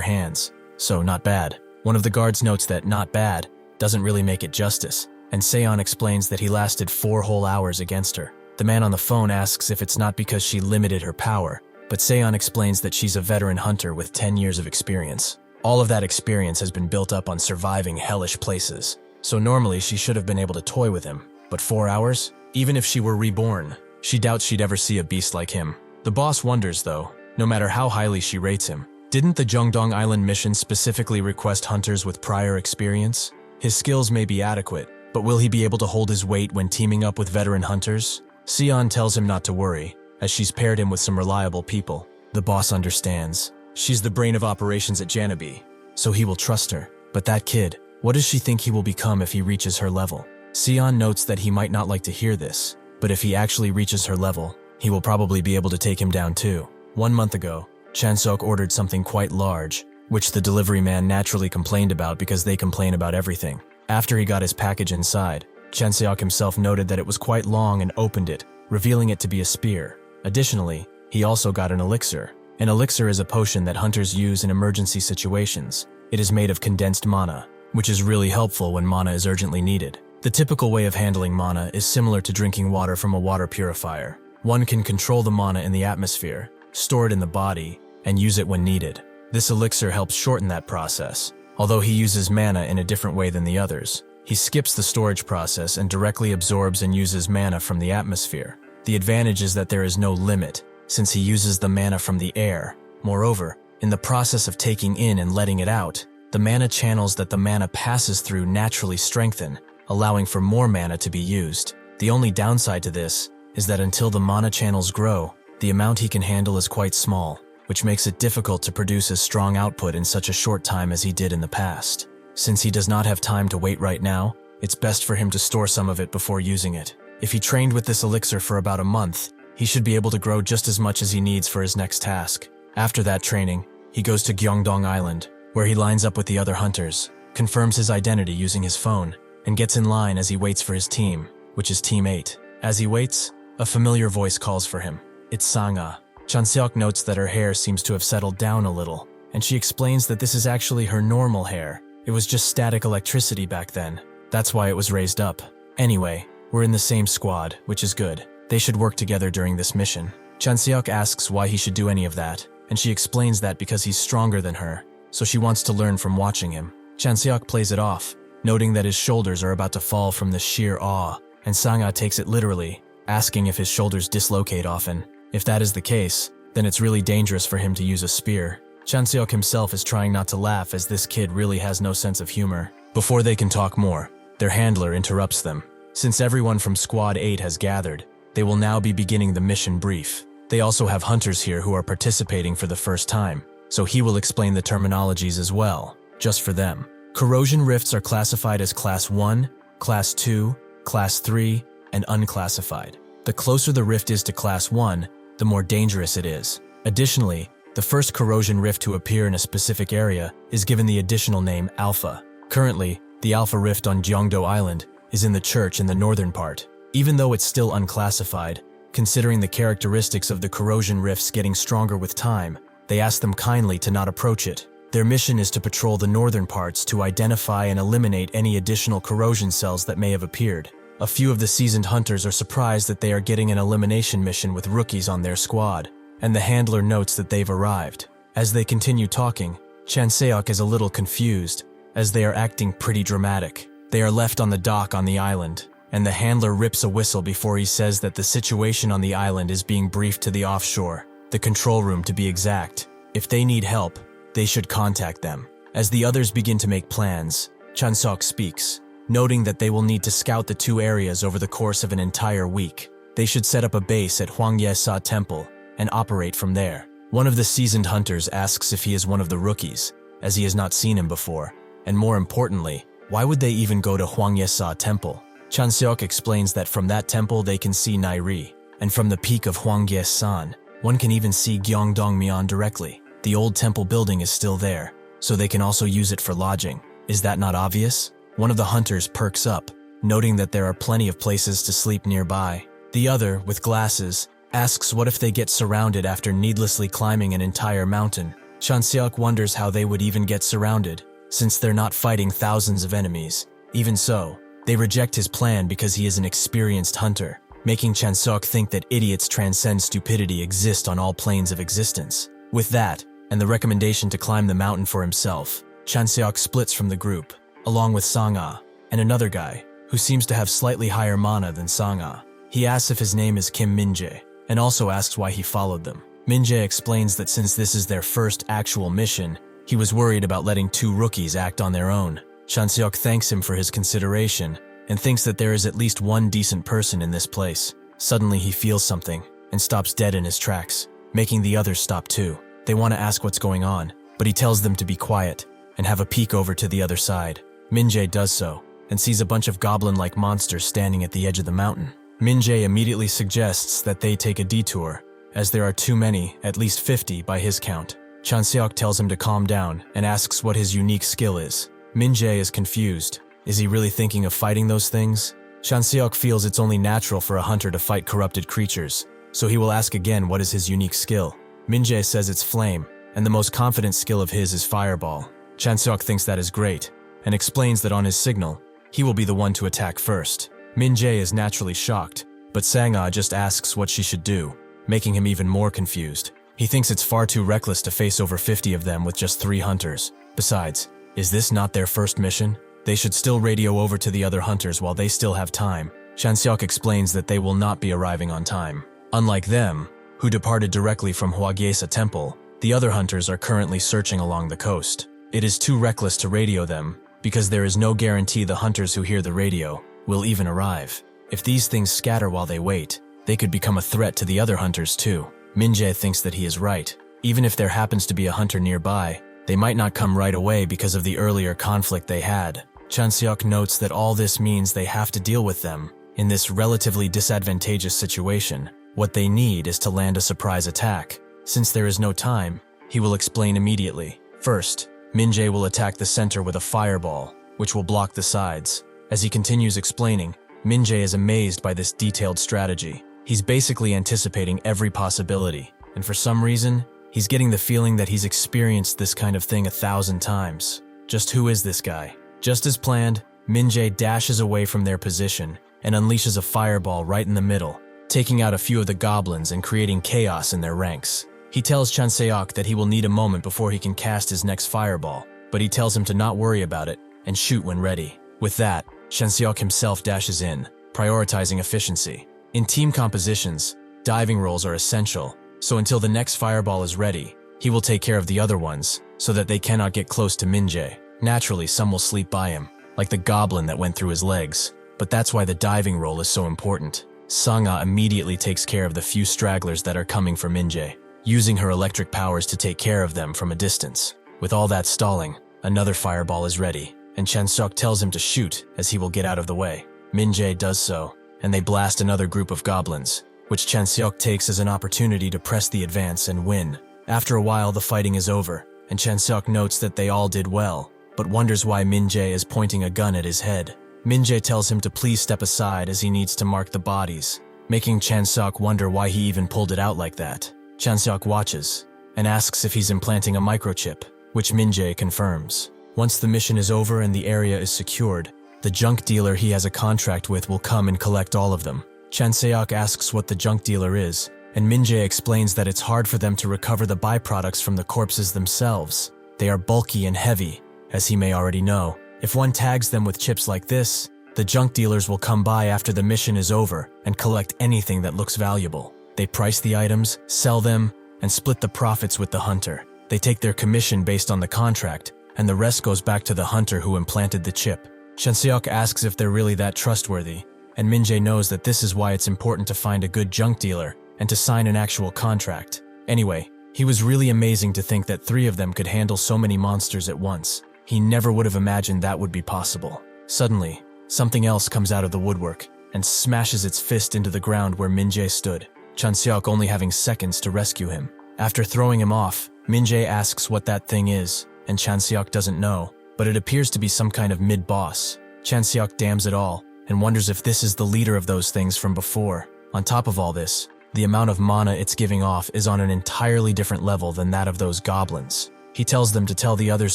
hands. So not bad. One of the guards notes that not bad doesn't really make it justice, and Seon explains that he lasted 4 whole hours against her. The man on the phone asks if it's not because she limited her power, but Seon explains that she's a veteran hunter with 10 years of experience. All of that experience has been built up on surviving hellish places. So normally she should have been able to toy with him, but 4 hours? Even if she were reborn, she doubts she'd ever see a beast like him. The boss wonders though, no matter how highly she rates him, didn't the Gyeongdong Island mission specifically request hunters with prior experience? His skills may be adequate, but will he be able to hold his weight when teaming up with veteran hunters? Seon tells him not to worry, as she's paired him with some reliable people. The boss understands. She's the brain of operations at Janabi, so he will trust her. But that kid, what does she think he will become if he reaches her level? Seon notes that he might not like to hear this, but if he actually reaches her level, he will probably be able to take him down too. 1 month ago, Chanseok ordered something quite large, which the delivery man naturally complained about because they complain about everything. After he got his package inside, Chanseok himself noted that it was quite long and opened it, revealing it to be a spear. Additionally, he also got an elixir. An elixir is a potion that hunters use in emergency situations. It is made of condensed mana, which is really helpful when mana is urgently needed. The typical way of handling mana is similar to drinking water from a water purifier. One can control the mana in the atmosphere, store it in the body, and use it when needed. This elixir helps shorten that process, although he uses mana in a different way than the others. He skips the storage process and directly absorbs and uses mana from the atmosphere. The advantage is that there is no limit, since he uses the mana from the air. Moreover, in the process of taking in and letting it out, the mana channels that the mana passes through naturally strengthen, allowing for more mana to be used. The only downside to this is that until the mana channels grow, the amount he can handle is quite small, which makes it difficult to produce a strong output in such a short time as he did in the past. Since he does not have time to wait right now, it's best for him to store some of it before using it. If he trained with this elixir for about a month, he should be able to grow just as much as he needs for his next task. After that training, he goes to Gyeongdong Island, where he lines up with the other hunters, confirms his identity using his phone, and gets in line as he waits for his team, which is Team 8. As he waits, a familiar voice calls for him. It's Sanga. Chanseok notes that her hair seems to have settled down a little, and she explains that this is actually her normal hair. It was just static electricity back then. That's why it was raised up. Anyway, we're in the same squad, which is good. They should work together during this mission. Chanseok asks why he should do any of that, and she explains that because he's stronger than her, so she wants to learn from watching him. Chanseok plays it off, noting that his shoulders are about to fall from the sheer awe, and Sanga takes it literally, asking if his shoulders dislocate often. If that is the case, then it's really dangerous for him to use a spear. Chanseok himself is trying not to laugh as this kid really has no sense of humor. Before they can talk more, their handler interrupts them. Since everyone from Squad 8 has gathered, they will now be beginning the mission brief. They also have hunters here who are participating for the first time, so he will explain the terminologies as well, just for them. Corrosion rifts are classified as Class 1, Class 2, Class 3, and unclassified. The closer the rift is to Class 1, the more dangerous it is. Additionally, the first corrosion rift to appear in a specific area is given the additional name Alpha. Currently, the Alpha rift on Gyeongdo Island is in the church in the northern part. Even though it's still unclassified, considering the characteristics of the corrosion rifts getting stronger with time, They ask them kindly to not approach it. Their mission is to patrol the northern parts to identify and eliminate any additional corrosion cells that may have appeared. A few of the seasoned hunters are surprised that they are getting an elimination mission with rookies on their squad, and the handler notes that they've arrived. As they continue talking, Chanseok is a little confused, as they are acting pretty dramatic. They are left on the dock on the island, and the handler rips a whistle before he says that the situation on the island is being briefed to the offshore, the control room to be exact. If they need help, they should contact them. As the others begin to make plans, Chanseok speaks, noting that they will need to scout the two areas over the course of an entire week. They should set up a base at Hwangyesa Temple and operate from there. One of the seasoned hunters asks if he is one of the rookies, as he has not seen him before, and more importantly, why would they even go to Hwangyesa Temple? Chanseok explains that from that temple they can see Nairi, and from the peak of Hwangyesan, one can even see Gyeongdongmyeon directly. The old temple building is still there, so they can also use it for lodging. Is that not obvious? One of the hunters perks up, noting that there are plenty of places to sleep nearby. The other, with glasses, asks what if they get surrounded after needlessly climbing an entire mountain. Chanseok wonders how they would even get surrounded, since they're not fighting thousands of enemies. Even so, they reject his plan because he is an experienced hunter, making Chanseok think that idiots transcend stupidity exist on all planes of existence. With that, and the recommendation to climb the mountain for himself, Chanseok splits from the group, along with Sang-ah, and another guy, who seems to have slightly higher mana than Sang-ah. He asks if his name is Kim Min-jae, and also asks why he followed them. Min-jae explains that since this is their first actual mission, he was worried about letting two rookies act on their own. Chanseok thanks him for his consideration, and thinks that there is at least one decent person in this place. Suddenly he feels something, and stops dead in his tracks, making the others stop too. They want to ask what's going on, but he tells them to be quiet and have a peek over to the other side. Min-jae does so, and sees a bunch of goblin-like monsters standing at the edge of the mountain. Min-jae immediately suggests that they take a detour, as there are too many, at least 50 by his count. Chanseok tells him to calm down and asks what his unique skill is. Min-jae is confused. Is he really thinking of fighting those things? Chanseok feels it's only natural for a hunter to fight corrupted creatures, so he will ask again what is his unique skill. Min-jae says it's flame, and the most confident skill of his is fireball. Chanseok thinks that is great, and explains that on his signal, he will be the one to attack first. Min-jae is naturally shocked, but Sang-ah just asks what she should do, making him even more confused. He thinks it's far too reckless to face over 50 of them with just 3 hunters. Besides, is this not their first mission? They should still radio over to the other hunters while they still have time. Chanseok explains that they will not be arriving on time. Unlike them, who departed directly from Hwangyesa Temple, the other hunters are currently searching along the coast. It is too reckless to radio them, because there is no guarantee the hunters who hear the radio will even arrive. If these things scatter while they wait, they could become a threat to the other hunters too. Min-jae thinks that he is right. Even if there happens to be a hunter nearby, they might not come right away because of the earlier conflict they had. Chanseok notes that all this means they have to deal with them in this relatively disadvantageous situation. What they need is to land a surprise attack. Since there is no time, he will explain immediately. First, Min-jae will attack the center with a fireball, which will block the sides. As he continues explaining, Min-jae is amazed by this detailed strategy. He's basically anticipating every possibility, and for some reason, he's getting the feeling that he's experienced this kind of thing 1,000 times. Just who is this guy? Just as planned, Min-jae dashes away from their position and unleashes a fireball right in the middle, taking out a few of the goblins and creating chaos in their ranks. He tells Chanseok that he will need a moment before he can cast his next fireball, but he tells him to not worry about it and shoot when ready. With that, Chanseok himself dashes in, prioritizing efficiency. In team compositions, diving rolls are essential, so until the next fireball is ready, he will take care of the other ones so that they cannot get close to Min-jae. Naturally, some will sleep by him, like the goblin that went through his legs, but that's why the diving roll is so important. Sang-ah immediately takes care of the few stragglers that are coming for Min-jae, using her electric powers to take care of them from a distance. With all that stalling, another fireball is ready, and Chanseok tells him to shoot as he will get out of the way. Min-jae does so, and they blast another group of goblins, which Chanseok takes as an opportunity to press the advance and win. After a while, the fighting is over, and Chanseok notes that they all did well, but wonders why Min-jae is pointing a gun at his head. Min-jae tells him to please step aside as he needs to mark the bodies, making Chanseok wonder why he even pulled it out like that. Chanseok watches, and asks if he's implanting a microchip, which Min-jae confirms. Once the mission is over and the area is secured, the junk dealer he has a contract with will come and collect all of them. Chanseok asks what the junk dealer is, and Min-jae explains that it's hard for them to recover the byproducts from the corpses themselves. They are bulky and heavy, as he may already know. If one tags them with chips like this, the junk dealers will come by after the mission is over and collect anything that looks valuable. They price the items, sell them, and split the profits with the hunter. They take their commission based on the contract, and the rest goes back to the hunter who implanted the chip. Chanseok asks if they're really that trustworthy, and Min-jae knows that this is why it's important to find a good junk dealer and to sign an actual contract. Anyway, he was really amazing to think that 3 of them could handle so many monsters at once. He never would have imagined that would be possible. Suddenly, something else comes out of the woodwork and smashes its fist into the ground where Min-jae stood, Chanseok only having seconds to rescue him. After throwing him off, Min-jae asks what that thing is, and Chanseok doesn't know, but it appears to be some kind of mid-boss. Chanseok damns it all and wonders if this is the leader of those things from before. On top of all this, the amount of mana it's giving off is on an entirely different level than that of those goblins. He tells them to tell the others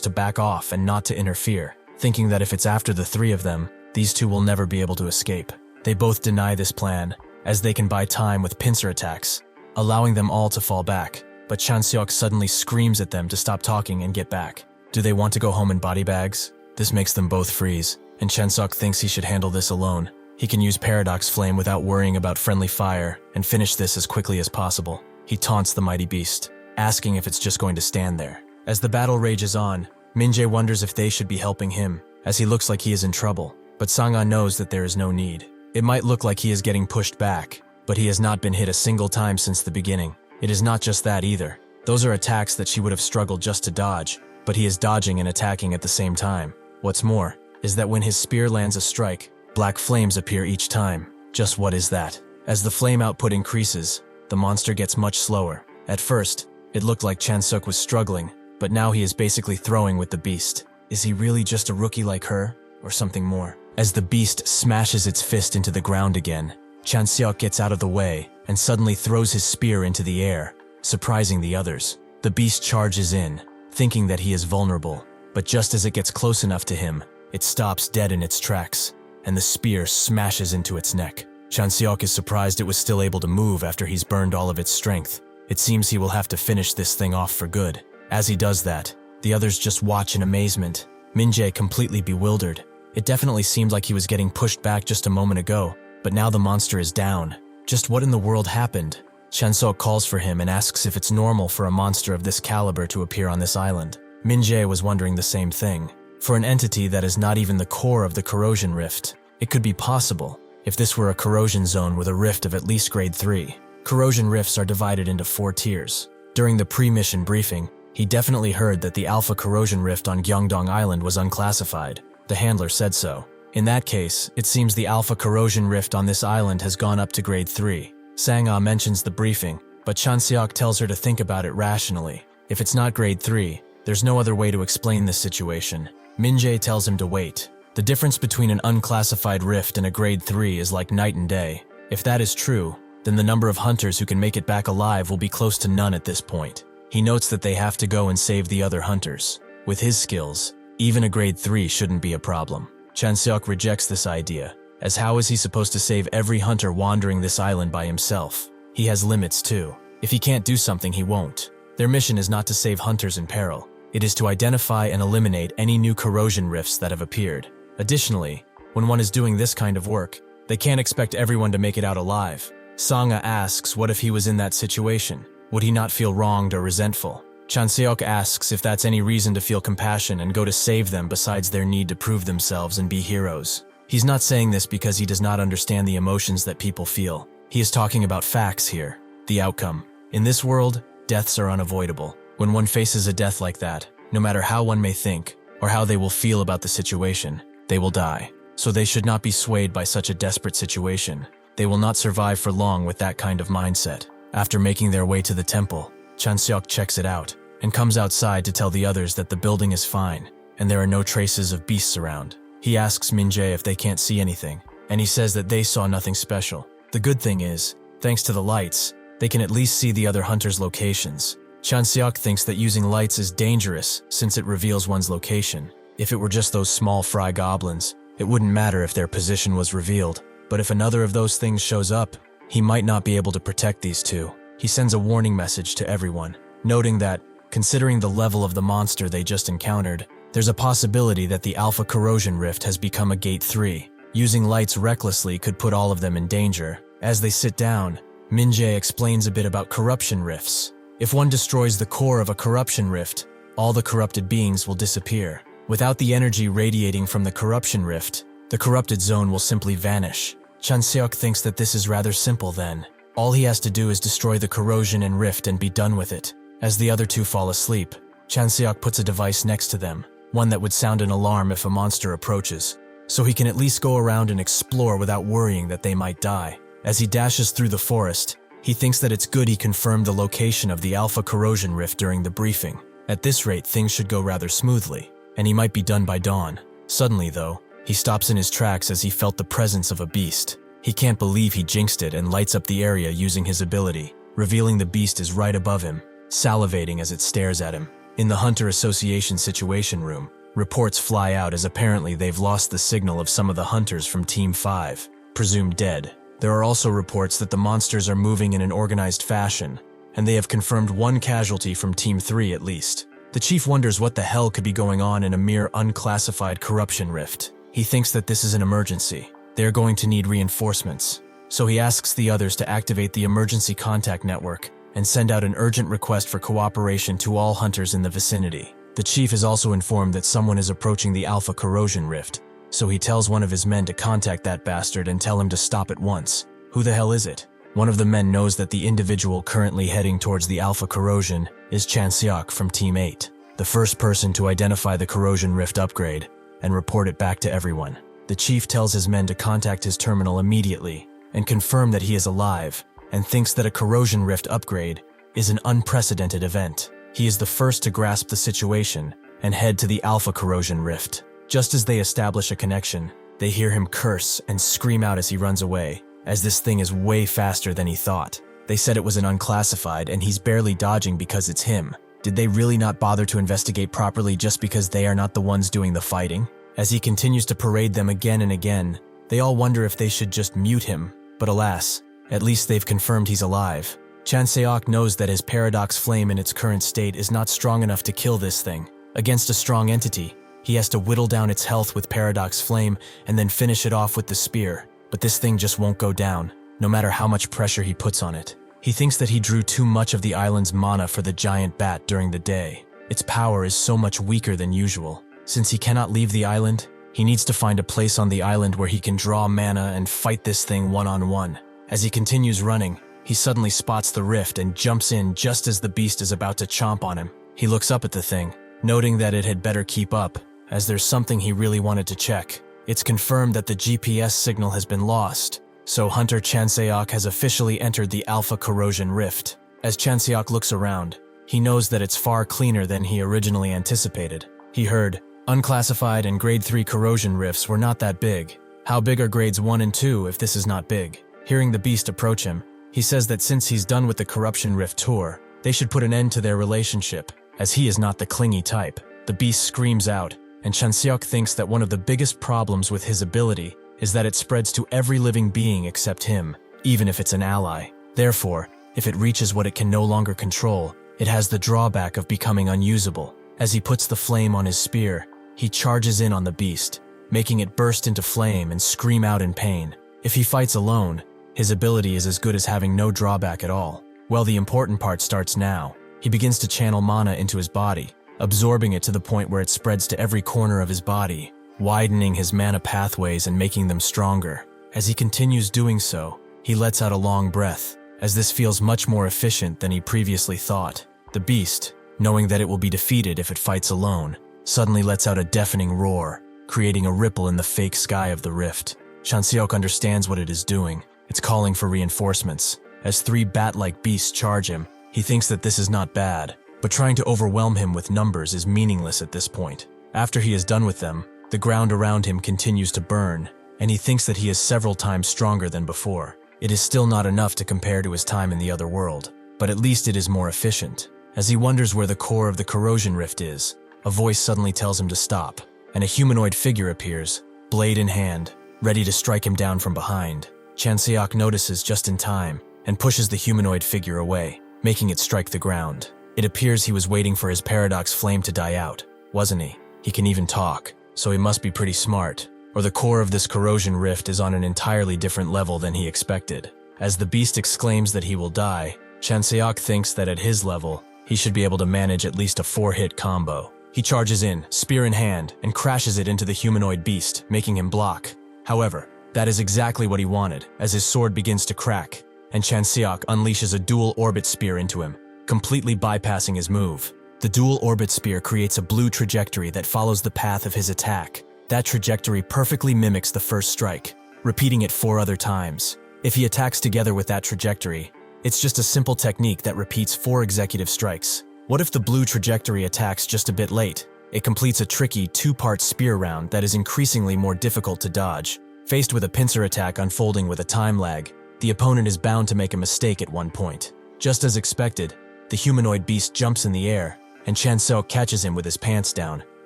to back off and not to interfere, thinking that if it's after the 3 of them, these 2 will never be able to escape. They both deny this plan, as they can buy time with pincer attacks, allowing them all to fall back. But Chanseok suddenly screams at them to stop talking and get back. Do they want to go home in body bags? This makes them both freeze, and Chanseok thinks he should handle this alone. He can use Paradox Flame without worrying about friendly fire and finish this as quickly as possible. He taunts the mighty beast, asking if it's just going to stand there. As the battle rages on, Min-jae wonders if they should be helping him, as he looks like he is in trouble. But Sang-ah knows that there is no need. It might look like he is getting pushed back, but he has not been hit a single time since the beginning. It is not just that either. Those are attacks that she would have struggled just to dodge, but he is dodging and attacking at the same time. What's more, is that when his spear lands a strike, black flames appear each time. Just what is that? As the flame output increases, the monster gets much slower. At first, it looked like Chanseok was struggling, but now he is basically throwing with the beast. Is he really just a rookie like her, or something more? As the beast smashes its fist into the ground again, Chanseok gets out of the way and suddenly throws his spear into the air, surprising the others. The beast charges in, thinking that he is vulnerable, but just as it gets close enough to him, it stops dead in its tracks, and the spear smashes into its neck. Chanseok is surprised it was still able to move after he's burned all of its strength. It seems he will have to finish this thing off for good. As he does that, the others just watch in amazement, Min-jae completely bewildered. It definitely seemed like he was getting pushed back just a moment ago, but now the monster is down. Just what in the world happened? Chanseok calls for him and asks if it's normal for a monster of this caliber to appear on this island. Min-jae was wondering the same thing. For an entity that is not even the core of the corrosion rift, it could be possible if this were a corrosion zone with a rift of at least grade 3. Corrosion rifts are divided into 4 tiers. During the pre-mission briefing, he definitely heard that the Alpha Corrosion Rift on Gyeongdong Island was unclassified. The handler said so. In that case, it seems the Alpha Corrosion Rift on this island has gone up to grade 3. Sang-ah mentions the briefing, but Chanseok tells her to think about it rationally. If it's not grade 3, there's no other way to explain this situation. Min-jae tells him to wait. The difference between an unclassified rift and a grade 3 is like night and day. If that is true, then the number of hunters who can make it back alive will be close to none at this point. He notes that they have to go and save the other hunters. With his skills, even a grade 3 shouldn't be a problem. Chanseok rejects this idea, as how is he supposed to save every hunter wandering this island by himself? He has limits too. If he can't do something, he won't. Their mission is not to save hunters in peril. It is to identify and eliminate any new corrosion rifts that have appeared. Additionally, when one is doing this kind of work, they can't expect everyone to make it out alive. Sang-ah asks what if he was in that situation? Would he not feel wronged or resentful? Chanseok asks if that's any reason to feel compassion and go to save them besides their need to prove themselves and be heroes. He's not saying this because he does not understand the emotions that people feel. He is talking about facts here, the outcome. In this world, deaths are unavoidable. When one faces a death like that, no matter how one may think or how they will feel about the situation, they will die. So they should not be swayed by such a desperate situation. They will not survive for long with that kind of mindset. After making their way to the temple, Chanseok checks it out and comes outside to tell the others that the building is fine and there are no traces of beasts around. He asks Min-jae if they can't see anything, and he says that they saw nothing special. The good thing is, thanks to the lights, they can at least see the other hunters' locations. Chanseok thinks that using lights is dangerous since it reveals one's location. If it were just those small fry goblins, it wouldn't matter if their position was revealed. But if another of those things shows up, he might not be able to protect these two. He sends a warning message to everyone, noting that, considering the level of the monster they just encountered, there's a possibility that the Alpha Corrosion Rift has become a Gate 3. Using lights recklessly could put all of them in danger. As they sit down, Minjae explains a bit about corruption rifts. If one destroys the core of a corruption rift, all the corrupted beings will disappear. Without the energy radiating from the corruption rift, the corrupted zone will simply vanish. Chanseok thinks that this is rather simple then. All he has to do is destroy the corrosion and rift and be done with it. As the other two fall asleep, Chanseok puts a device next to them, one that would sound an alarm if a monster approaches, so he can at least go around and explore without worrying that they might die. As he dashes through the forest, he thinks that it's good he confirmed the location of the Alpha Corrosion Rift during the briefing. At this rate, things should go rather smoothly, and he might be done by dawn. Suddenly, though, he stops in his tracks as he felt the presence of a beast. He can't believe he jinxed it and lights up the area using his ability, revealing the beast is right above him, salivating as it stares at him. In the Hunter Association Situation Room, reports fly out as apparently they've lost the signal of some of the hunters from Team 5, presumed dead. There are also reports that the monsters are moving in an organized fashion, and they have confirmed one casualty from Team 3 at least. The chief wonders what the hell could be going on in a mere unclassified corruption rift. He thinks that this is an emergency. They are going to need reinforcements. So he asks the others to activate the emergency contact network and send out an urgent request for cooperation to all hunters in the vicinity. The chief is also informed that someone is approaching the Alpha Corrosion Rift, so he tells one of his men to contact that bastard and tell him to stop at once. Who the hell is it? One of the men knows that the individual currently heading towards the Alpha Corrosion is Chanseok from Team 8, the first person to identify the Corrosion Rift upgrade and report it back to everyone. The chief tells his men to contact his terminal immediately and confirm that he is alive, and thinks that a Corrosion Rift upgrade is an unprecedented event. He is the first to grasp the situation and head to the Alpha Corrosion Rift. Just as they establish a connection, they hear him curse and scream out as he runs away, as this thing is way faster than he thought. They said it was an unclassified and he's barely dodging because it's him. Did they really not bother to investigate properly just because they are not the ones doing the fighting? As he continues to parade them again and again, they all wonder if they should just mute him, but alas, at least they've confirmed he's alive. Chanseok knows that his paradox flame in its current state is not strong enough to kill this thing. Against a strong entity, he has to whittle down its health with paradox flame and then finish it off with the spear. But this thing just won't go down, no matter how much pressure he puts on it. He thinks that he drew too much of the island's mana for the giant bat during the day. Its power is so much weaker than usual. Since he cannot leave the island, he needs to find a place on the island where he can draw mana and fight this thing one-on-one. As he continues running, he suddenly spots the rift and jumps in just as the beast is about to chomp on him. He looks up at the thing, noting that it had better keep up, as there's something he really wanted to check. It's confirmed that the GPS signal has been lost, so Hunter Chanseok has officially entered the Alpha Corrosion Rift. As Chanseok looks around, he knows that it's far cleaner than he originally anticipated. He heard, unclassified and Grade 3 corrosion rifts were not that big. How big are Grades 1 and 2 if this is not big? Hearing the beast approach him, he says that since he's done with the Corruption Rift tour, they should put an end to their relationship, as he is not the clingy type. The beast screams out, and Chanseok thinks that one of the biggest problems with his ability is that it spreads to every living being except him, even if it's an ally. Therefore, if it reaches what it can no longer control, it has the drawback of becoming unusable. As he puts the flame on his spear, he charges in on the beast, making it burst into flame and scream out in pain. If he fights alone, his ability is as good as having no drawback at all. Well, the important part starts now. He begins to channel mana into his body, absorbing it to the point where it spreads to every corner of his body, widening his mana pathways and making them stronger. As he continues doing so, he lets out a long breath, as this feels much more efficient than he previously thought. The beast, knowing that it will be defeated if it fights alone, suddenly lets out a deafening roar, creating a ripple in the fake sky of the rift. Chanseok understands what it is doing. It's calling for reinforcements. As 3 bat-like beasts charge him, he thinks that this is not bad, but trying to overwhelm him with numbers is meaningless at this point. After he is done with them, the ground around him continues to burn, and he thinks that he is several times stronger than before. It is still not enough to compare to his time in the other world, but at least it is more efficient. As he wonders where the core of the corrosion rift is, a voice suddenly tells him to stop, and a humanoid figure appears, blade in hand, ready to strike him down from behind. Chanseok notices just in time and pushes the humanoid figure away, making it strike the ground. It appears he was waiting for his paradox flame to die out, wasn't he? He can even talk, so he must be pretty smart, or the core of this corrosion rift is on an entirely different level than he expected. As the beast exclaims that he will die, Chanseok thinks that at his level, he should be able to manage at least a 4-hit combo. He charges in, spear in hand, and crashes it into the humanoid beast, making him block. However, that is exactly what he wanted, as his sword begins to crack, and Chanseok unleashes a dual orbit spear into him, completely bypassing his move. The dual orbit spear creates a blue trajectory that follows the path of his attack. That trajectory perfectly mimics the first strike, repeating it 4 other times. If he attacks together with that trajectory, it's just a simple technique that repeats 4 executive strikes. What if the blue trajectory attacks just a bit late? It completes a tricky 2-part spear round that is increasingly more difficult to dodge. Faced with a pincer attack unfolding with a time lag, the opponent is bound to make a mistake at one point. Just as expected, the humanoid beast jumps in the air, and Chanseok catches him with his pants down,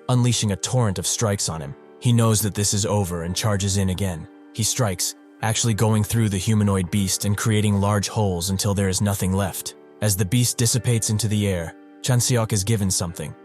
unleashing a torrent of strikes on him. He knows that this is over and charges in again. He strikes, actually going through the humanoid beast and creating large holes until there is nothing left. As the beast dissipates into the air, Chanseok is given something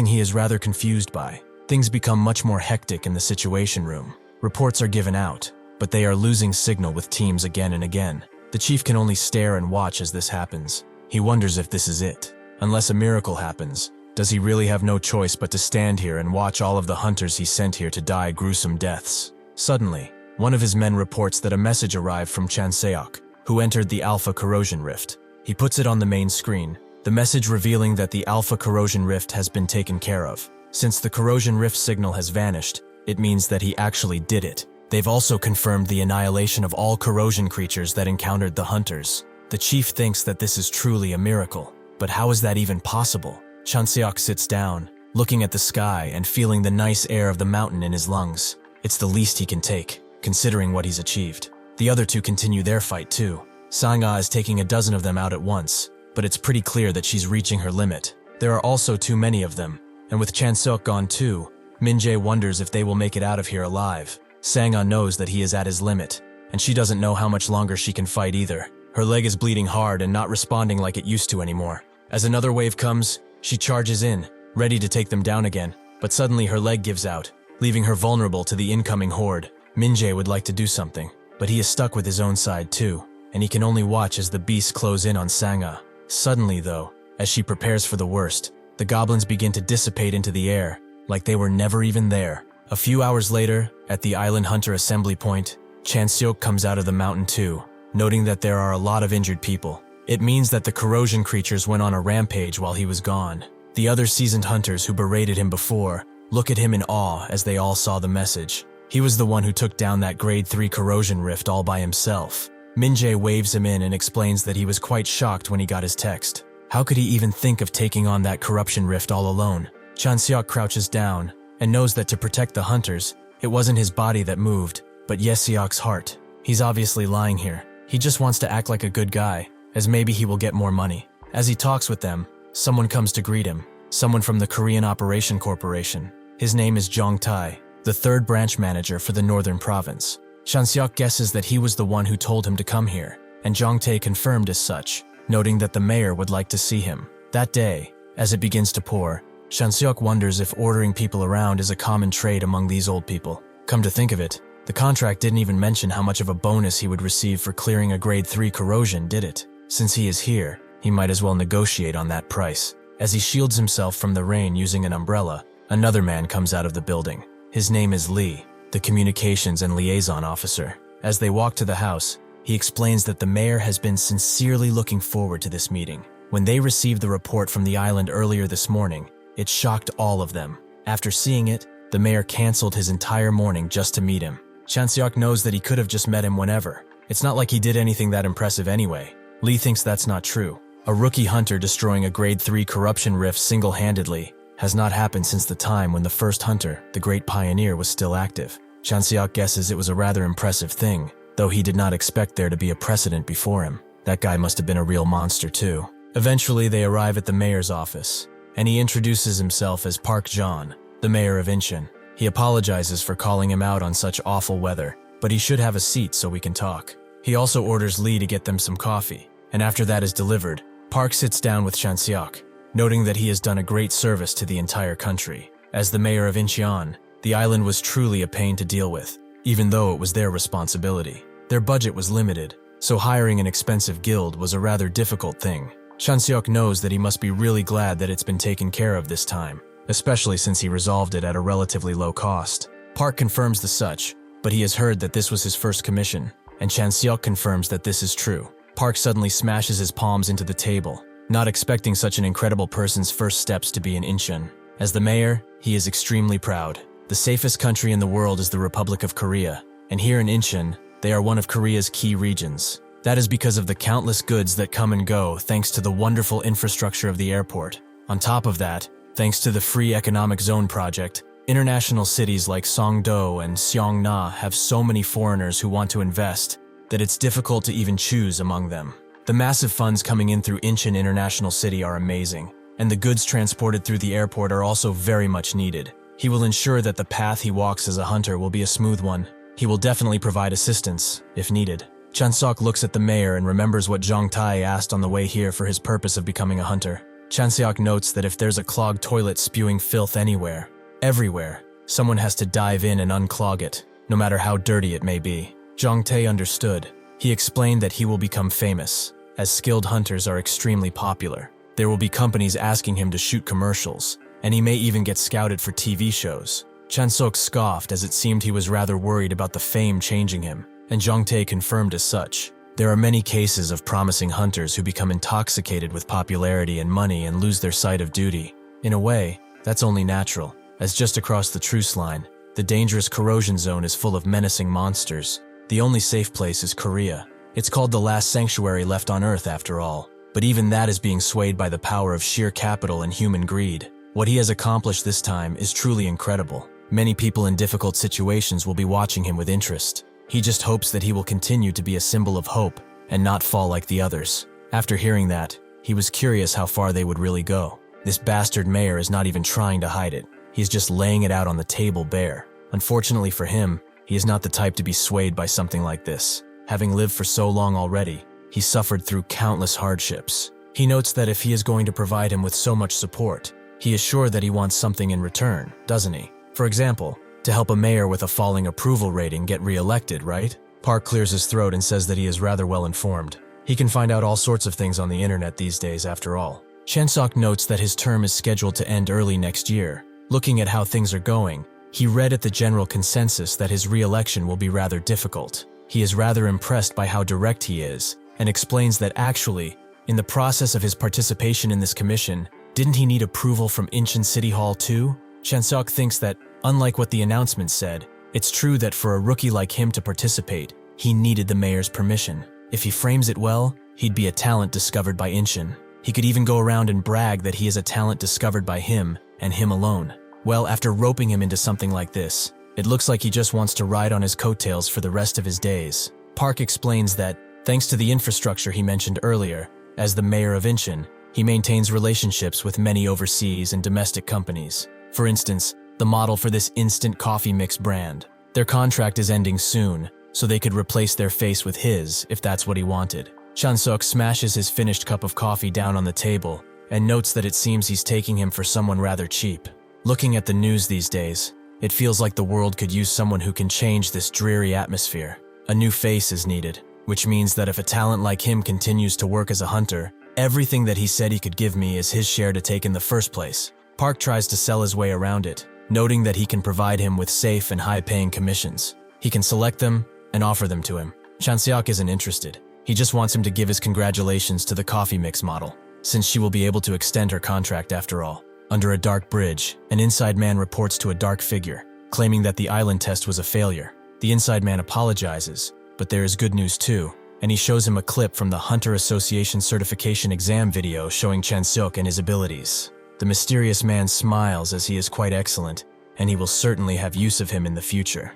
he is rather confused by. Things become much more hectic in the situation room. Reports are given out, but they are losing signal with teams again and again. The chief can only stare and watch as this happens. He wonders if this is it. Unless a miracle happens, does he really have no choice but to stand here and watch all of the hunters he sent here to die gruesome deaths? Suddenly, one of his men reports that a message arrived from Chanseok, who entered the Alpha Corrosion Rift. He puts it on the main screen, the message revealing that the Alpha Corrosion Rift has been taken care of. Since the Corrosion Rift signal has vanished, it means that he actually did it. They've also confirmed the annihilation of all corrosion creatures that encountered the hunters. The chief thinks that this is truly a miracle. But how is that even possible? Chanseok sits down, looking at the sky and feeling the nice air of the mountain in his lungs. It's the least he can take, considering what he's achieved. The other 2 continue their fight too. Sanga is taking a dozen of them out at once, but it's pretty clear that she's reaching her limit. There are also too many of them, and with Chanseok gone too, Minjae wonders if they will make it out of here alive. Sanga knows that he is at his limit, and she doesn't know how much longer she can fight either. Her leg is bleeding hard and not responding like it used to anymore. As another wave comes, she charges in, ready to take them down again, but suddenly her leg gives out, leaving her vulnerable to the incoming horde. Minjae would like to do something, but he is stuck with his own side too, and he can only watch as the beasts close in on Sanga. Suddenly though, as she prepares for the worst, the goblins begin to dissipate into the air, like they were never even there. A few hours later, at the Island Hunter Assembly Point, Chanseok comes out of the mountain too, noting that there are a lot of injured people. It means that the corrosion creatures went on a rampage while he was gone. The other seasoned hunters who berated him before look at him in awe as they all saw the message. He was the one who took down that grade 3 corrosion rift all by himself. Minjae waves him in and explains that he was quite shocked when he got his text. How could he even think of taking on that corruption rift all alone? Chanseok crouches down and knows that to protect the hunters, it wasn't his body that moved, but Yeseok's heart. He's obviously lying here. He just wants to act like a good guy, as maybe he will get more money. As he talks with them, someone comes to greet him. Someone from the Korean Operation Corporation. His name is Jong Tai, the 3rd branch manager for the northern province. Chanseok guesses that he was the one who told him to come here, and Jong Tai confirmed as such, noting that the mayor would like to see him. That day, as it begins to pour, Chanseok wonders if ordering people around is a common trait among these old people. Come to think of it, the contract didn't even mention how much of a bonus he would receive for clearing a grade 3 corrosion, did it? Since he is here, he might as well negotiate on that price. As he shields himself from the rain using an umbrella, another man comes out of the building. His name is Lee, the communications and liaison officer. As they walk to the house, he explains that the mayor has been sincerely looking forward to this meeting. When they received the report from the island earlier this morning, it shocked all of them. After seeing it, the mayor canceled his entire morning just to meet him. Chanseok knows that he could have just met him whenever. It's not like he did anything that impressive anyway. Lee thinks that's not true. A rookie hunter destroying a grade 3 corruption rift single-handedly has not happened since the time when the first hunter, the Great Pioneer, was still active. Chanseok guesses it was a rather impressive thing, though he did not expect there to be a precedent before him. That guy must have been a real monster too. Eventually, they arrive at the mayor's office, and he introduces himself as Park John, the mayor of Incheon. He apologizes for calling him out on such awful weather, but he should have a seat so we can talk. He also orders Lee to get them some coffee, and after that is delivered, Park sits down with Chanseok, noting that he has done a great service to the entire country. As the mayor of Incheon, the island was truly a pain to deal with, even though it was their responsibility. Their budget was limited, so hiring an expensive guild was a rather difficult thing. Chanseok knows that he must be really glad that it's been taken care of this time, especially since he resolved it at a relatively low cost. Park confirms the such, but he has heard that this was his first commission, and Chanseok confirms that this is true. Park suddenly smashes his palms into the table, not expecting such an incredible person's first steps to be in Incheon. As the mayor, he is extremely proud. The safest country in the world is the Republic of Korea, and here in Incheon, they are one of Korea's key regions. That is because of the countless goods that come and go thanks to the wonderful infrastructure of the airport. On top of that, thanks to the Free Economic Zone project, international cities like Songdo and Seongna have so many foreigners who want to invest that it's difficult to even choose among them. The massive funds coming in through Incheon International City are amazing, and the goods transported through the airport are also very much needed. He will ensure that the path he walks as a hunter will be a smooth one. He will definitely provide assistance, if needed. Chanseok looks at the mayor and remembers what Jong Tae asked on the way here for his purpose of becoming a hunter. Chanseok notes that if there's a clogged toilet spewing filth anywhere, everywhere, someone has to dive in and unclog it, no matter how dirty it may be. Jong Tae understood. He explained that he will become famous, as skilled hunters are extremely popular. There will be companies asking him to shoot commercials, and he may even get scouted for TV shows. Chanseok scoffed as it seemed he was rather worried about the fame changing him, and Jong Tae confirmed as such. There are many cases of promising hunters who become intoxicated with popularity and money and lose their sight of duty. In a way, that's only natural, as just across the truce line, the dangerous corrosion zone is full of menacing monsters. The only safe place is Korea. It's called the last sanctuary left on Earth after all, but even that is being swayed by the power of sheer capital and human greed. What he has accomplished this time is truly incredible. Many people in difficult situations will be watching him with interest. He just hopes that he will continue to be a symbol of hope and not fall like the others. After hearing that, he was curious how far they would really go. This bastard mayor is not even trying to hide it. He is just laying it out on the table bare. Unfortunately for him, he is not the type to be swayed by something like this. Having lived for so long already, he suffered through countless hardships. He notes that if he is going to provide him with so much support, he is sure that he wants something in return, doesn't he? For example, to help a mayor with a falling approval rating get re-elected, right? Park clears his throat and says that he is rather well informed. He can find out all sorts of things on the internet these days after all. Chanseok notes that his term is scheduled to end early next year. Looking at how things are going, he read at the general consensus that his re-election will be rather difficult. He is rather impressed by how direct he is, and explains that actually, in the process of his participation in this commission, didn't he need approval from Incheon City Hall too? Chanseok thinks that, unlike what the announcement said, it's true that for a rookie like him to participate, he needed the mayor's permission. If he frames it well, he'd be a talent discovered by Incheon. He could even go around and brag that he is a talent discovered by him, and him alone. Well, after roping him into something like this, it looks like he just wants to ride on his coattails for the rest of his days. Park explains that, thanks to the infrastructure he mentioned earlier, as the mayor of Incheon, he maintains relationships with many overseas and domestic companies. For instance, the model for this instant coffee mix brand. Their contract is ending soon, so they could replace their face with his if that's what he wanted. Chanseok smashes his finished cup of coffee down on the table and notes that it seems he's taking him for someone rather cheap. Looking at the news these days, it feels like the world could use someone who can change this dreary atmosphere. A new face is needed, which means that if a talent like him continues to work as a hunter, everything that he said he could give me is his share to take in the first place. Park tries to sell his way around it, noting that he can provide him with safe and high-paying commissions. He can select them and offer them to him. Chanseok isn't interested. He just wants him to give his congratulations to the coffee mix model, since she will be able to extend her contract after all. Under a dark bridge, an inside man reports to a dark figure, claiming that the island test was a failure. The inside man apologizes, but there is good news too, and he shows him a clip from the Hunter Association certification exam video showing Chanseok and his abilities. The mysterious man smiles as he is quite excellent, and he will certainly have use of him in the future.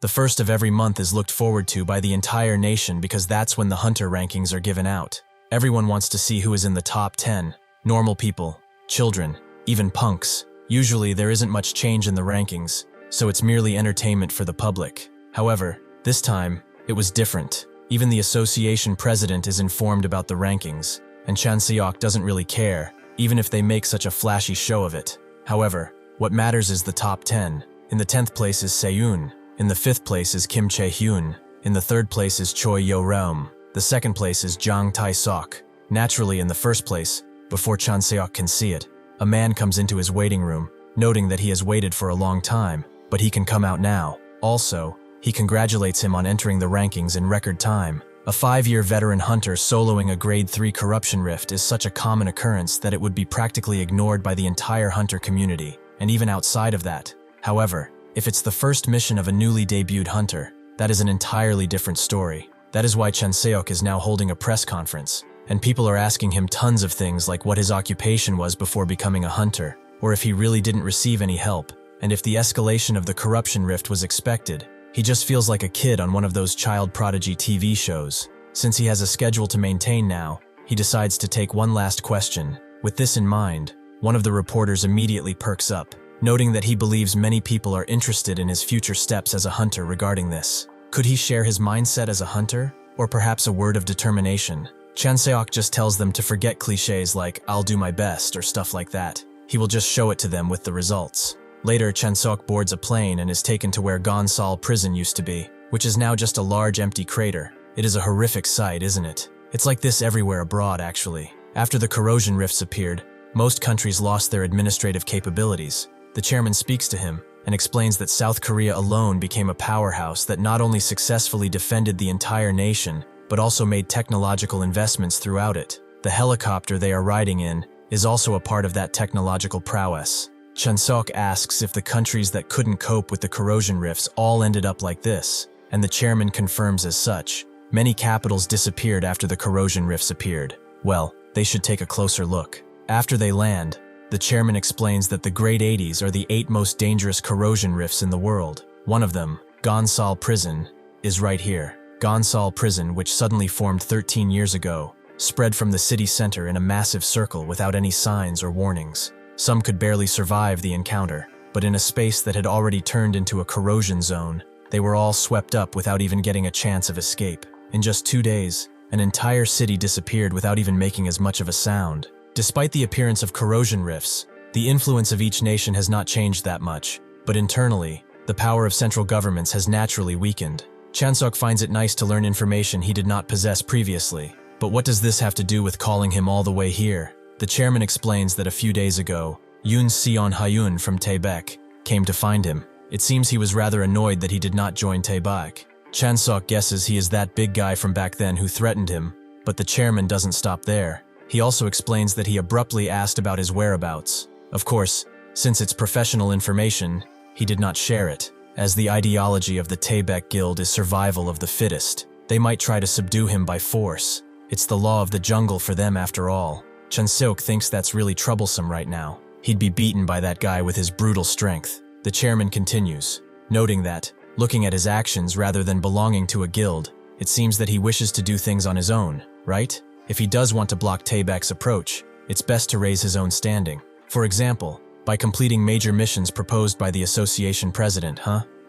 The first of every month is looked forward to by the entire nation because that's when the hunter rankings are given out. Everyone wants to see who is in the top 10. Normal people, children, even punks. Usually there isn't much change in the rankings, so it's merely entertainment for the public. However, this time, it was different. Even the association president is informed about the rankings, and Chanseok doesn't really care, even if they make such a flashy show of it. However, what matters is the top 10. In the 10th place is Seyoon. In the 5th place is Kim Chae-hyun. In the 3rd place is Choi Yo-reum. The 2nd place is Jang Tae-sok. Naturally, in the 1st place, before Chanseok can see it, a man comes into his waiting room, noting that he has waited for a long time, but he can come out now. Also, he congratulates him on entering the rankings in record time. A 5-year veteran hunter soloing a grade 3 corruption rift is such a common occurrence that it would be practically ignored by the entire hunter community, and even outside of that. However, if it's the first mission of a newly debuted hunter, that is an entirely different story. That is why Chanseok is now holding a press conference, and people are asking him tons of things like what his occupation was before becoming a hunter, or if he really didn't receive any help, and if the escalation of the corruption rift was expected. He just feels like a kid on one of those child prodigy TV shows. Since he has a schedule to maintain now, he decides to take one last question. With this in mind, one of the reporters immediately perks up, noting that he believes many people are interested in his future steps as a hunter regarding this. Could he share his mindset as a hunter, or perhaps a word of determination? Chanseok just tells them to forget cliches like, "I'll do my best," or stuff like that. He will just show it to them with the results. Later, Chanseok boards a plane and is taken to where Gonsal prison used to be, which is now just a large empty crater. It is a horrific sight, isn't it? It's like this everywhere abroad, actually. After the corrosion rifts appeared, most countries lost their administrative capabilities. The chairman speaks to him and explains that South Korea alone became a powerhouse that not only successfully defended the entire nation, but also made technological investments throughout it. The helicopter they are riding in is also a part of that technological prowess. Chanseok asks if the countries that couldn't cope with the corrosion rifts all ended up like this, and the chairman confirms as such. Many capitals disappeared after the corrosion rifts appeared. Well, they should take a closer look. After they land, the chairman explains that the Grade 80s are the 8 most dangerous corrosion rifts in the world. One of them, Gonsal Prison, is right here. Gonsal Prison, which suddenly formed 13 years ago, spread from the city center in a massive circle without any signs or warnings. Some could barely survive the encounter, but in a space that had already turned into a corrosion zone, they were all swept up without even getting a chance of escape. In just 2 days, an entire city disappeared without even making as much of a sound. Despite the appearance of corrosion rifts, the influence of each nation has not changed that much, but internally, the power of central governments has naturally weakened. Chanseok finds it nice to learn information he did not possess previously. But what does this have to do with calling him all the way here? The chairman explains that a few days ago, Yoon Seon-hyun from Taebaek came to find him. It seems he was rather annoyed that he did not join Taebaek. Chanseok guesses he is that big guy from back then who threatened him, but the chairman doesn't stop there. He also explains that he abruptly asked about his whereabouts. Of course, since it's professional information, he did not share it, as the ideology of the Taebaek Guild is survival of the fittest. They might try to subdue him by force. It's the law of the jungle for them after all. Chanseok thinks that's really troublesome right now. He'd be beaten by that guy with his brutal strength. The chairman continues, noting that, looking at his actions rather than belonging to a guild, it seems that he wishes to do things on his own, right? If he does want to block Taebaek's approach, it's best to raise his own standing. For example, by completing major missions proposed by the association president,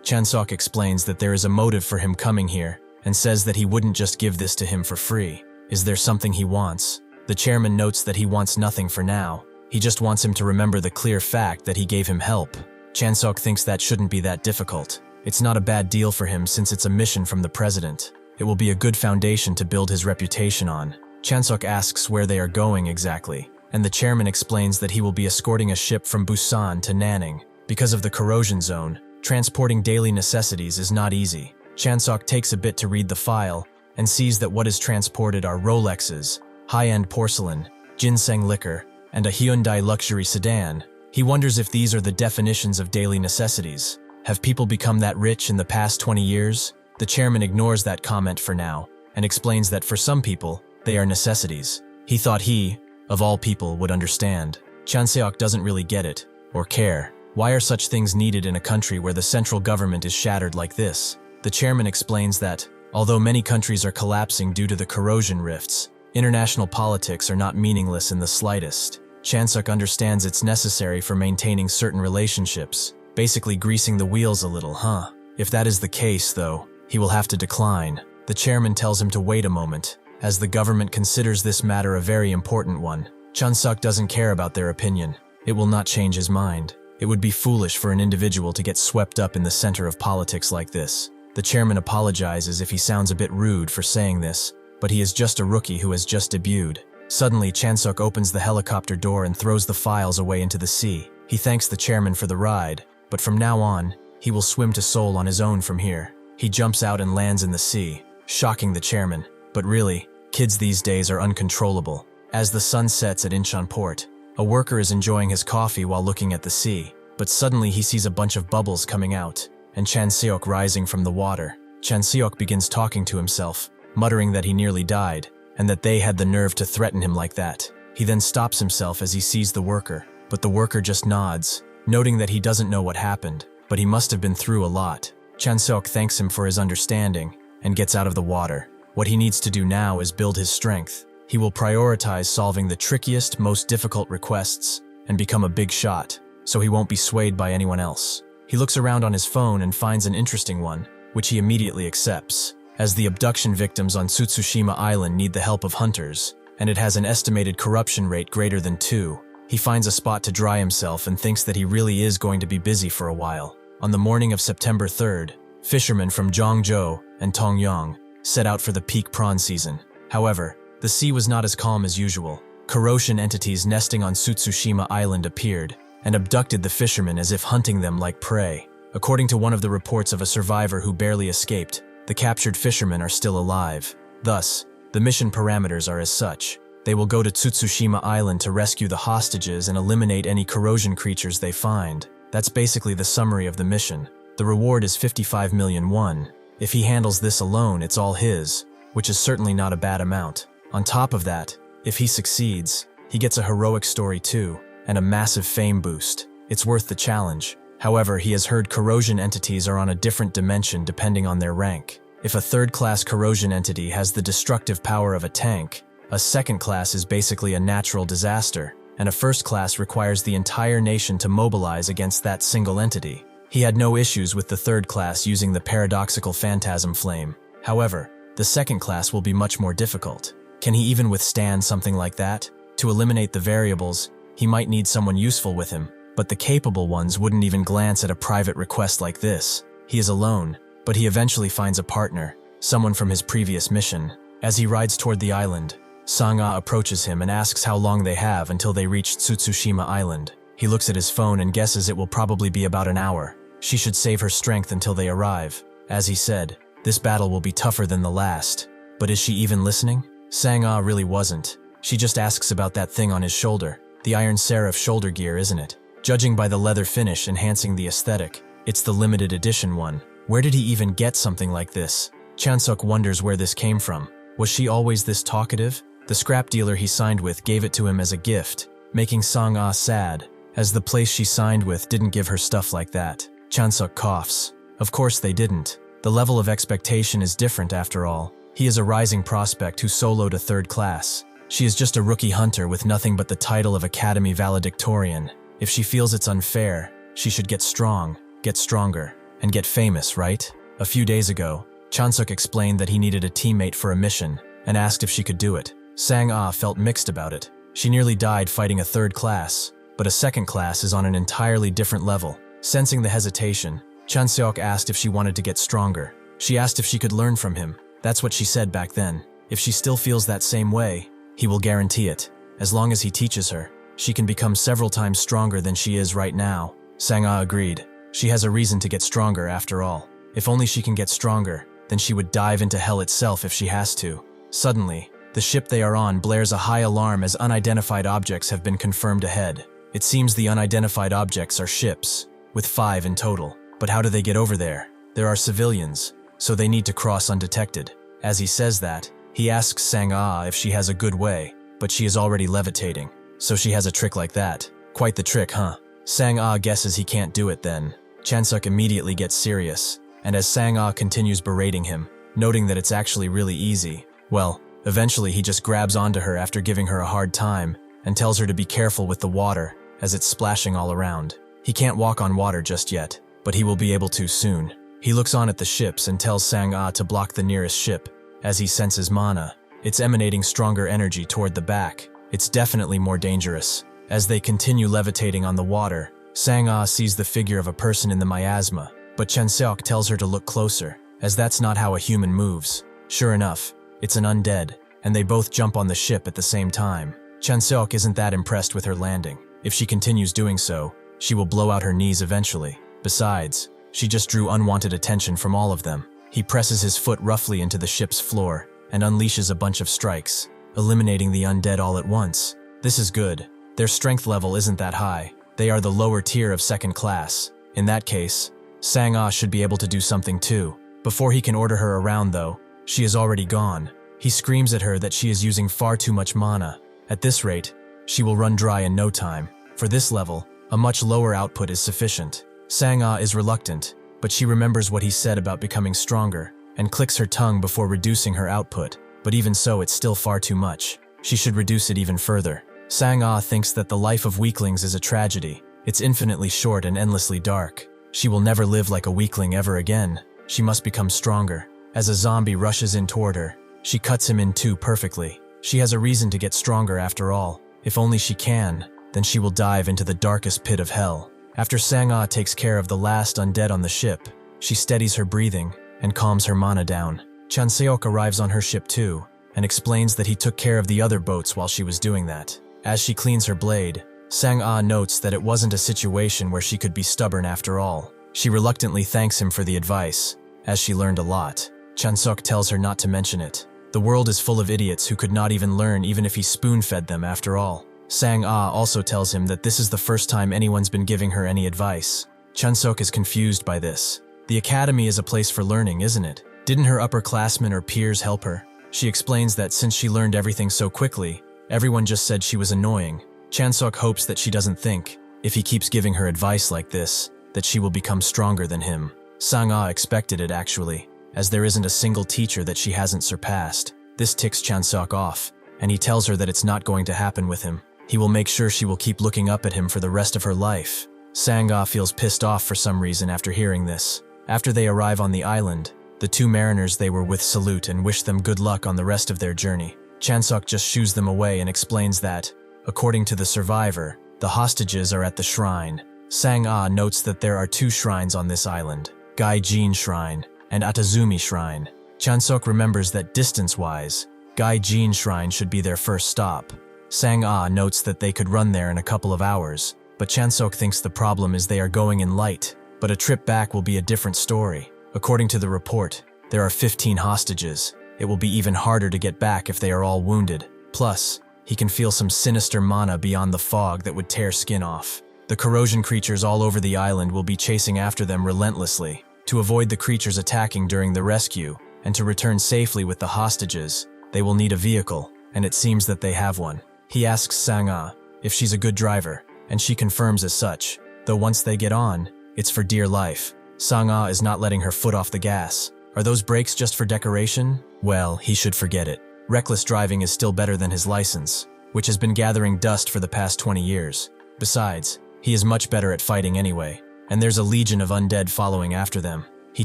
Chanseok explains that there is a motive for him coming here, and says that he wouldn't just give this to him for free. Is there something he wants? The chairman notes that he wants nothing for now. He just wants him to remember the clear fact that he gave him help. Chanseok thinks that shouldn't be that difficult. It's not a bad deal for him since it's a mission from the president. It will be a good foundation to build his reputation on. Chanseok asks where they are going exactly, and the chairman explains that he will be escorting a ship from Busan to Nanning. Because of the corrosion zone, transporting daily necessities is not easy. Chanseok takes a bit to read the file, and sees that what is transported are Rolexes, high-end porcelain, ginseng liquor, and a Hyundai luxury sedan. He wonders if these are the definitions of daily necessities. Have people become that rich in the past 20 years? The chairman ignores that comment for now, and explains that for some people, they are necessities. He thought he, of all people, would understand. Chanseok doesn't really get it, or care. Why are such things needed in a country where the central government is shattered like this? The chairman explains that, although many countries are collapsing due to the corrosion rifts, International politics are not meaningless in the slightest. Chanseok understands it's necessary for maintaining certain relationships, basically greasing the wheels a little, huh? If that is the case, though, he will have to decline. The chairman tells him to wait a moment, as the government considers this matter a very important one. Chanseok doesn't care about their opinion. It will not change his mind. It would be foolish for an individual to get swept up in the center of politics like this. The chairman apologizes if he sounds a bit rude for saying this, but he is just a rookie who has just debuted. Suddenly, Chanseok opens the helicopter door and throws the files away into the sea. He thanks the chairman for the ride, but from now on, he will swim to Seoul on his own from here. He jumps out and lands in the sea, shocking the chairman. But really, kids these days are uncontrollable. As the sun sets at Incheon port, a worker is enjoying his coffee while looking at the sea, but suddenly he sees a bunch of bubbles coming out, and Chanseok rising from the water. Chanseok begins talking to himself, muttering that he nearly died, and that they had the nerve to threaten him like that. He then stops himself as he sees the worker, but the worker just nods, noting that he doesn't know what happened, but he must have been through a lot. Chanseok thanks him for his understanding, and gets out of the water. What he needs to do now is build his strength. He will prioritize solving the trickiest, most difficult requests, and become a big shot, so he won't be swayed by anyone else. He looks around on his phone and finds an interesting one, which he immediately accepts, as the abduction victims on Tsutsushima Island need the help of hunters, and it has an estimated corruption rate greater than 2. He finds a spot to dry himself and thinks that he really is going to be busy for a while. On the morning of September 3rd, fishermen from Zhongzhou and Tongyang set out for the peak prawn season. However, the sea was not as calm as usual. Corrosion entities nesting on Tsutsushima Island appeared and abducted the fishermen as if hunting them like prey. According to one of the reports of a survivor who barely escaped, the captured fishermen are still alive. Thus, the mission parameters are as such. They will go to Tsutsushima Island to rescue the hostages and eliminate any corrosion creatures they find. That's basically the summary of the mission. The reward is 55 million won. If he handles this alone, it's all his, which is certainly not a bad amount. On top of that, if he succeeds, he gets a heroic story too, and a massive fame boost. It's worth the challenge. However, he has heard corrosion entities are on a different dimension depending on their rank. If a third-class corrosion entity has the destructive power of a tank, a second class is basically a natural disaster, and a first class requires the entire nation to mobilize against that single entity. He had no issues with the third class using the paradoxical phantasm flame. However, the second class will be much more difficult. Can he even withstand something like that? To eliminate the variables, he might need someone useful with him, but the capable ones wouldn't even glance at a private request like this. He is alone, but he eventually finds a partner, someone from his previous mission. As he rides toward the island, Sang-ah approaches him and asks how long they have until they reach Tsutsushima Island. He looks at his phone and guesses it will probably be about an hour. She should save her strength until they arrive. As he said, this battle will be tougher than the last. But is she even listening? Sang-ah really wasn't. She just asks about that thing on his shoulder. The Iron Seraph shoulder gear, isn't it? Judging by the leather finish enhancing the aesthetic, it's the limited edition one. Where did he even get something like this? Chanseok wonders where this came from. Was she always this talkative? The scrap dealer he signed with gave it to him as a gift, making Sang-ah sad, as the place she signed with didn't give her stuff like that. Chanseok coughs. Of course they didn't. The level of expectation is different after all. He is a rising prospect who soloed a third class. She is just a rookie hunter with nothing but the title of Academy Valedictorian. If she feels it's unfair, she should get strong, get stronger, and get famous, right? A few days ago, Chanseok explained that he needed a teammate for a mission, and asked if she could do it. Sang-ah felt mixed about it. She nearly died fighting a third class, but a second class is on an entirely different level. Sensing the hesitation, Chanseok asked if she wanted to get stronger. She asked if she could learn from him. That's what she said back then. If she still feels that same way, he will guarantee it. As long as he teaches her, she can become several times stronger than she is right now. Sang-ah agreed. She has a reason to get stronger after all. If only she can get stronger, then she would dive into hell itself if she has to. Suddenly, the ship they are on blares a high alarm as unidentified objects have been confirmed ahead. It seems the unidentified objects are ships, with 5 in total. But how do they get over there? There are civilians, so they need to cross undetected. As he says that, he asks Sang-ah if she has a good way, but she is already levitating. So she has a trick like that. Quite the trick, huh? Sang-ah guesses he can't do it then. Chanseok immediately gets serious, and as Sang-ah continues berating him, noting that it's actually really easy, well, Eventually, he just grabs onto her after giving her a hard time and tells her to be careful with the water as it's splashing all around. He can't walk on water just yet, but he will be able to soon. He looks on at the ships and tells Sang-ah to block the nearest ship as he senses mana. It's emanating stronger energy toward the back. It's definitely more dangerous. As they continue levitating on the water, Sang-ah sees the figure of a person in the miasma, but Chanseok tells her to look closer, as that's not how a human moves. Sure enough, it's an undead, and they both jump on the ship at the same time. Chanseok isn't that impressed with her landing. If she continues doing so, she will blow out her knees eventually. Besides, she just drew unwanted attention from all of them. He presses his foot roughly into the ship's floor and unleashes a bunch of strikes, eliminating the undead all at once. This is good. Their strength level isn't that high. They are the lower tier of second class. In that case, Sang-ah should be able to do something too. Before he can order her around though, she is already gone. He screams at her that she is using far too much mana. At this rate, she will run dry in no time. For this level, a much lower output is sufficient. Sang-ah is reluctant, but she remembers what he said about becoming stronger and clicks her tongue before reducing her output. But even so, it's still far too much. She should reduce it even further. Sang-ah thinks that the life of weaklings is a tragedy. It's infinitely short and endlessly dark. She will never live like a weakling ever again. She must become stronger. As a zombie rushes in toward her, she cuts him in two perfectly. She has a reason to get stronger after all. If only she can, then she will dive into the darkest pit of hell. After Sang-ah takes care of the last undead on the ship, she steadies her breathing and calms her mana down. Chanseok arrives on her ship too, and explains that he took care of the other boats while she was doing that. As she cleans her blade, Sang-ah notes that it wasn't a situation where she could be stubborn after all. She reluctantly thanks him for the advice, as she learned a lot. Chanseok tells her not to mention it. The world is full of idiots who could not even learn even if he spoon-fed them after all. Sang-ah also tells him that this is the first time anyone's been giving her any advice. Chanseok is confused by this. The academy is a place for learning, isn't it? Didn't her upperclassmen or peers help her? She explains that since she learned everything so quickly, everyone just said she was annoying. Chanseok hopes that she doesn't think, if he keeps giving her advice like this, that she will become stronger than him. Sang-ah expected it actually, as there isn't a single teacher that she hasn't surpassed. This ticks Chanseok off, and he tells her that it's not going to happen with him. He will make sure she will keep looking up at him for the rest of her life. Sang-ah feels pissed off for some reason after hearing this. After they arrive on the island, the two mariners they were with salute and wish them good luck on the rest of their journey. Chanseok just shoos them away and explains that, according to the survivor, the hostages are at the shrine. Sang-ah notes that there are two shrines on this island, Gaijin Shrine and Atazumi Shrine. Chanseok remembers that distance-wise, Gaijin Shrine should be their first stop. Sang-ah notes that they could run there in a couple of hours, but Chanseok thinks the problem is they are going in light, but a trip back will be a different story. According to the report, there are 15 hostages. It will be even harder to get back if they are all wounded. Plus, he can feel some sinister mana beyond the fog that would tear skin off. The corrosion creatures all over the island will be chasing after them relentlessly. To avoid the creatures attacking during the rescue, and to return safely with the hostages, they will need a vehicle, and it seems that they have one. He asks Sang-ah if she's a good driver, and she confirms as such, though once they get on, it's for dear life. Sang-ah is not letting her foot off the gas. Are those brakes just for decoration? Well, he should forget it. Reckless driving is still better than his license, which has been gathering dust for the past 20 years. Besides, he is much better at fighting anyway, and there's a legion of undead following after them. He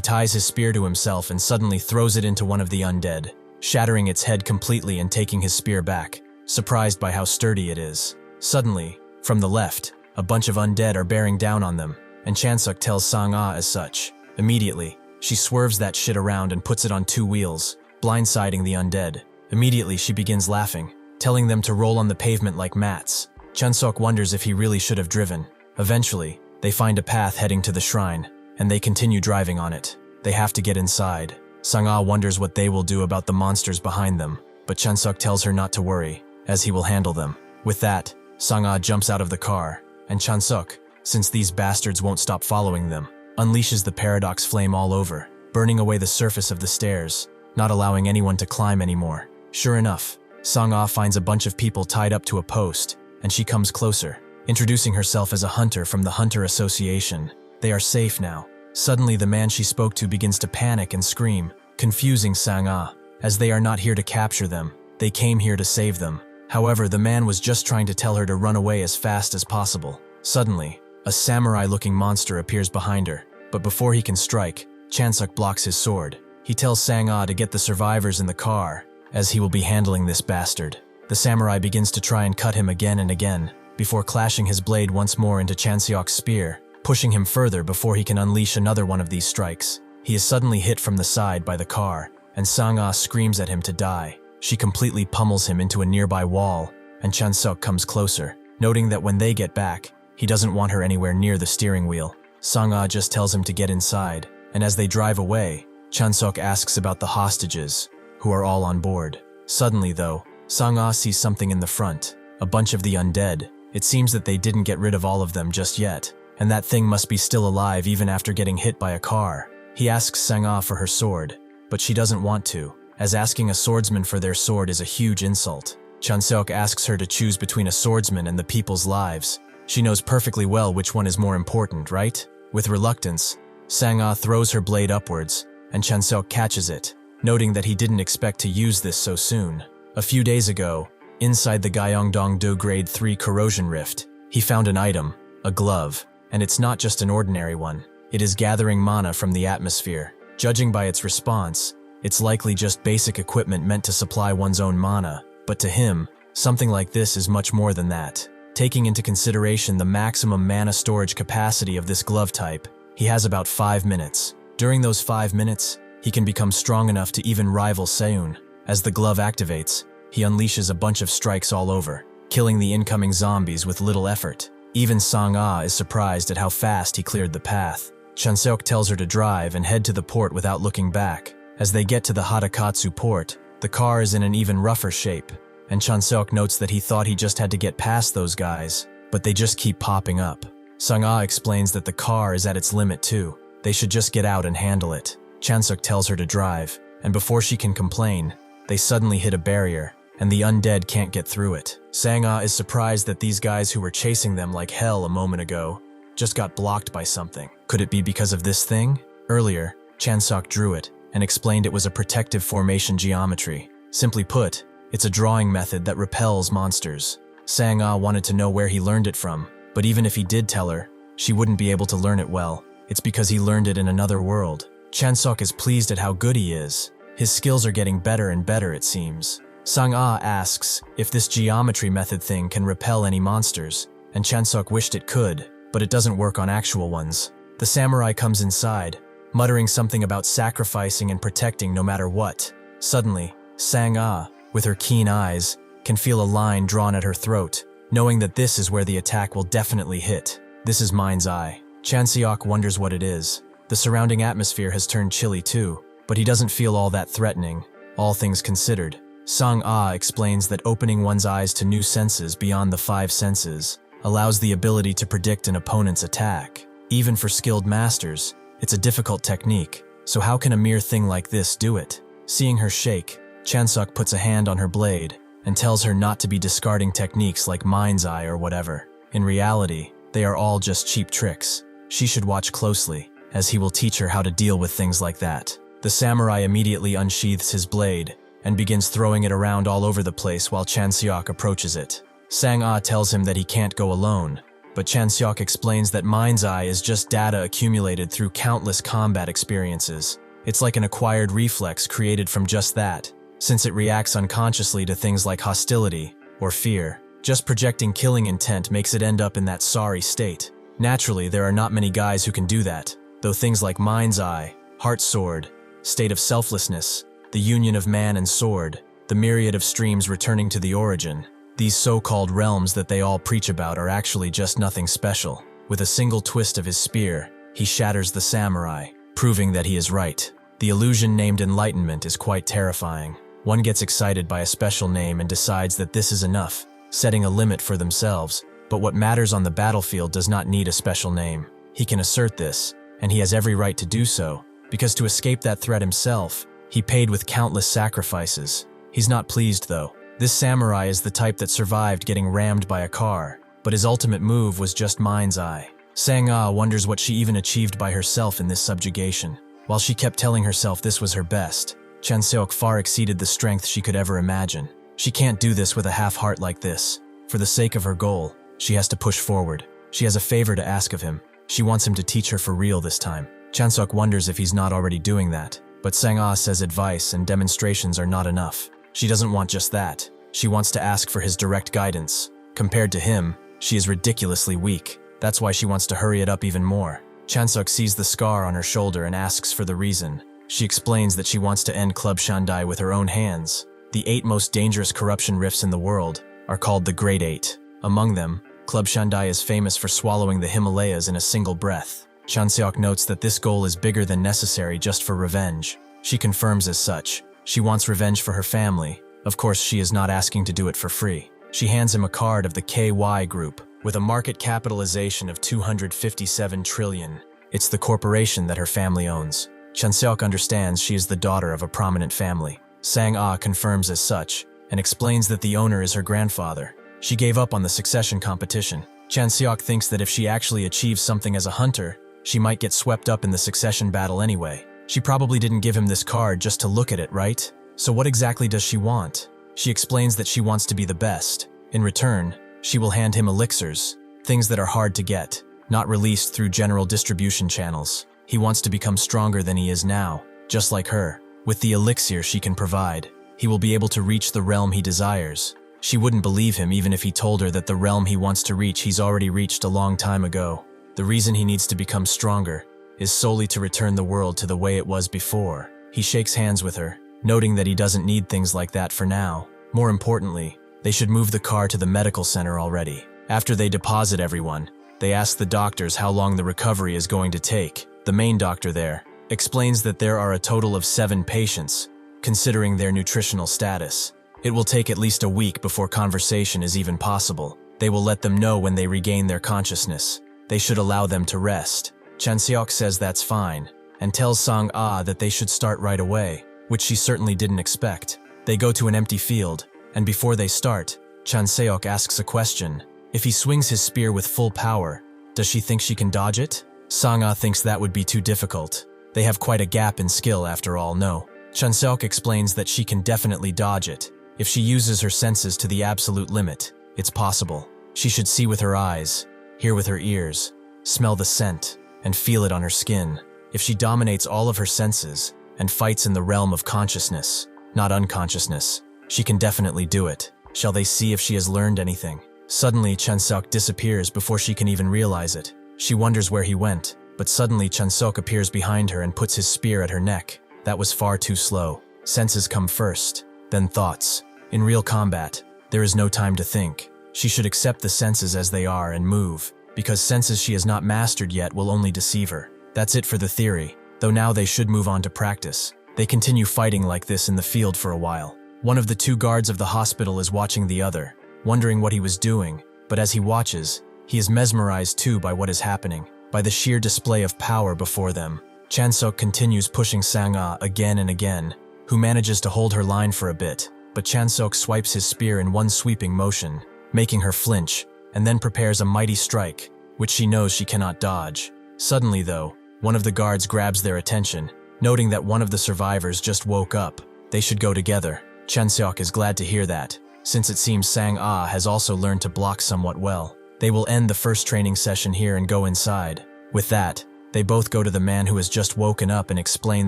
ties his spear to himself and suddenly throws it into one of the undead, shattering its head completely and taking his spear back, surprised by how sturdy it is. Suddenly, from the left, a bunch of undead are bearing down on them, and Chanseok tells Sang-ah as such. Immediately, she swerves that shit around and puts it on 2 wheels, blindsiding the undead. Immediately, she begins laughing, telling them to roll on the pavement like mats. Chanseok wonders if he really should have driven. Eventually, they find a path heading to the shrine, and they continue driving on it. They have to get inside. Sang-ah wonders what they will do about the monsters behind them, but Chanseok tells her not to worry, as he will handle them. With that, Sang-ah jumps out of the car, and Chanseok, since these bastards won't stop following them, unleashes the paradox flame all over, burning away the surface of the stairs, not allowing anyone to climb anymore. Sure enough, Sang-ah finds a bunch of people tied up to a post, and she comes closer, introducing herself as a hunter from the Hunter Association. They are safe now. Suddenly, the man she spoke to begins to panic and scream, confusing Sang-ah. As they are not here to capture them, They came here to save them. However, the man was just trying to tell her to run away as fast as possible. Suddenly, a samurai-looking monster appears behind her, but before he can strike, Chanseok blocks his sword. He tells Sang-ah to get the survivors in the car, as he will be handling this bastard. The samurai begins to try and cut him again and again, before clashing his blade once more into Chanseok's spear, pushing him further before he can unleash another one of these strikes. He is suddenly hit from the side by the car, and Sang-ah screams at him to die. She completely pummels him into a nearby wall, and Chanseok comes closer, noting that when they get back, he doesn't want her anywhere near the steering wheel. Sang-ah just tells him to get inside, and as they drive away, Chanseok asks about the hostages, who are all on board. Suddenly though, Sang-ah sees something in the front, a bunch of the undead. It seems that they didn't get rid of all of them just yet, and that thing must be still alive even after getting hit by a car. He asks Sang-ah for her sword, but she doesn't want to, as asking a swordsman for their sword is a huge insult. Chanseok asks her to choose between a swordsman and the people's lives. She knows perfectly well which one is more important, right? With reluctance, Sang-ah throws her blade upwards, and Chanseok catches it, noting that he didn't expect to use this so soon. A few days ago, inside the Gyeongdong-do Grade 3 corrosion rift, he found an item, a glove, and it's not just an ordinary one. It is gathering mana from the atmosphere. Judging by its response, it's likely just basic equipment meant to supply one's own mana, but to him, something like this is much more than that. Taking into consideration the maximum mana storage capacity of this glove type, he has about 5 minutes. During those 5 minutes, he can become strong enough to even rival Seun. As the glove activates, he unleashes a bunch of strikes all over, killing the incoming zombies with little effort. Even Sang-ah is surprised at how fast he cleared the path. Chanseok tells her to drive and head to the port without looking back. As they get to the Hadakatsu port, the car is in an even rougher shape, and Chanseok notes that he thought he just had to get past those guys, but they just keep popping up. Sang-ah explains that the car is at its limit too. They should just get out and handle it. Chanseok tells her to drive, and before she can complain, they suddenly hit a barrier, and the undead can't get through it. Sang-ah is surprised that these guys who were chasing them like hell a moment ago just got blocked by something. Could it be because of this thing? Earlier, Chanseok drew it and explained it was a protective formation geometry. Simply put, it's a drawing method that repels monsters. Sang-ah wanted to know where he learned it from, but even if he did tell her, she wouldn't be able to learn it well. It's because he learned it in another world. Chanseok is pleased at how good he is. His skills are getting better and better, it seems. Sang-ah asks if this geometry method thing can repel any monsters, and Chanseok wished it could, but it doesn't work on actual ones. The samurai comes inside, muttering something about sacrificing and protecting no matter what. Suddenly, Sang-ah, with her keen eyes, can feel a line drawn at her throat, knowing that this is where the attack will definitely hit. This is Mind's Eye. Chanseok wonders what it is. The surrounding atmosphere has turned chilly too, but he doesn't feel all that threatening, all things considered. Sang-ah explains that opening one's eyes to new senses beyond the 5 senses allows the ability to predict an opponent's attack. Even for skilled masters, it's a difficult technique, so how can a mere thing like this do it? Seeing her shake, Chanseok puts a hand on her blade and tells her not to be discarding techniques like Mind's Eye or whatever. In reality, they are all just cheap tricks. She should watch closely, as he will teach her how to deal with things like that. The samurai immediately unsheathes his blade and begins throwing it around all over the place while Chanseok approaches it. Sang-ah tells him that he can't go alone, but Chanseok explains that Mind's Eye is just data accumulated through countless combat experiences. It's like an acquired reflex created from just that, since it reacts unconsciously to things like hostility or fear. Just projecting killing intent makes it end up in that sorry state. Naturally, there are not many guys who can do that, though things like Mind's Eye, Heart Sword, State of Selflessness, the union of man and sword, the myriad of streams returning to the origin. These so-called realms that they all preach about are actually just nothing special. With a single twist of his spear, he shatters the samurai, proving that he is right. The illusion named enlightenment is quite terrifying. One gets excited by a special name and decides that this is enough, setting a limit for themselves. But what matters on the battlefield does not need a special name. He can assert this, and he has every right to do so, because to escape that threat himself, he paid with countless sacrifices. He's not pleased though. This samurai is the type that survived getting rammed by a car, but his ultimate move was just Mind's Eye. Sang-ah wonders what she even achieved by herself in this subjugation. While she kept telling herself this was her best, Chanseok far exceeded the strength she could ever imagine. She can't do this with a half heart like this. For the sake of her goal, she has to push forward. She has a favor to ask of him. She wants him to teach her for real this time. Chanseok wonders if he's not already doing that, but Sang-ah says advice and demonstrations are not enough. She doesn't want just that. She wants to ask for his direct guidance. Compared to him, she is ridiculously weak. That's why she wants to hurry it up even more. Chanseok sees the scar on her shoulder and asks for the reason. She explains that she wants to end Club Shandai with her own hands. The 8 most dangerous corruption rifts in the world are called the Great 8. Among them, Club Shandai is famous for swallowing the Himalayas in a single breath. Chanseok notes that this goal is bigger than necessary just for revenge. She confirms as such. She wants revenge for her family. Of course, she is not asking to do it for free. She hands him a card of the KY Group with a market capitalization of 257 trillion. It's the corporation that her family owns. Chanseok understands she is the daughter of a prominent family. Sang-ah confirms as such and explains that the owner is her grandfather. She gave up on the succession competition. Chanseok thinks that if she actually achieves something as a hunter, she might get swept up in the succession battle anyway. She probably didn't give him this card just to look at it, right? So what exactly does she want? She explains that she wants to be the best. In return, she will hand him elixirs, things that are hard to get, not released through general distribution channels. He wants to become stronger than he is now, just like her. With the elixir she can provide, he will be able to reach the realm he desires. She wouldn't believe him even if he told her that the realm he wants to reach he's already reached a long time ago. The reason he needs to become stronger is solely to return the world to the way it was before. He shakes hands with her, noting that he doesn't need things like that for now. More importantly, they should move the car to the medical center already. After they deposit everyone, they ask the doctors how long the recovery is going to take. The main doctor there explains that there are a total of 7 patients, considering their nutritional status. It will take at least a week before conversation is even possible. They will let them know when they regain their consciousness. They should allow them to rest. Chanseok says that's fine, and tells Sang-ah that they should start right away, which she certainly didn't expect. They go to an empty field, and before they start, Chanseok asks a question. If he swings his spear with full power, does she think she can dodge it? Sang-ah thinks that would be too difficult. They have quite a gap in skill after all, no. Chanseok explains that she can definitely dodge it. If she uses her senses to the absolute limit, it's possible. She should see with her eyes, hear with her ears, smell the scent, and feel it on her skin. If she dominates all of her senses and fights in the realm of consciousness, not unconsciousness, she can definitely do it. Shall they see if she has learned anything? Suddenly, Chanseok disappears before she can even realize it. She wonders where he went, but suddenly Chanseok appears behind her and puts his spear at her neck. That was far too slow. Senses come first, then thoughts. In real combat, there is no time to think. She should accept the senses as they are and move, because senses she has not mastered yet will only deceive her. That's it for the theory, though now they should move on to practice. They continue fighting like this in the field for a while. One of the 2 guards of the hospital is watching the other, wondering what he was doing, but as he watches, he is mesmerized too by what is happening, by the sheer display of power before them. Chanseok continues pushing Sang-ah again and again, who manages to hold her line for a bit, but Chanseok swipes his spear in one sweeping motion, making her flinch, and then prepares a mighty strike, which she knows she cannot dodge. Suddenly though, one of the guards grabs their attention, noting that one of the survivors just woke up. They should go together. Chanseok is glad to hear that, since it seems Sang-ah has also learned to block somewhat well. They will end the first training session here and go inside. With that, they both go to the man who has just woken up and explain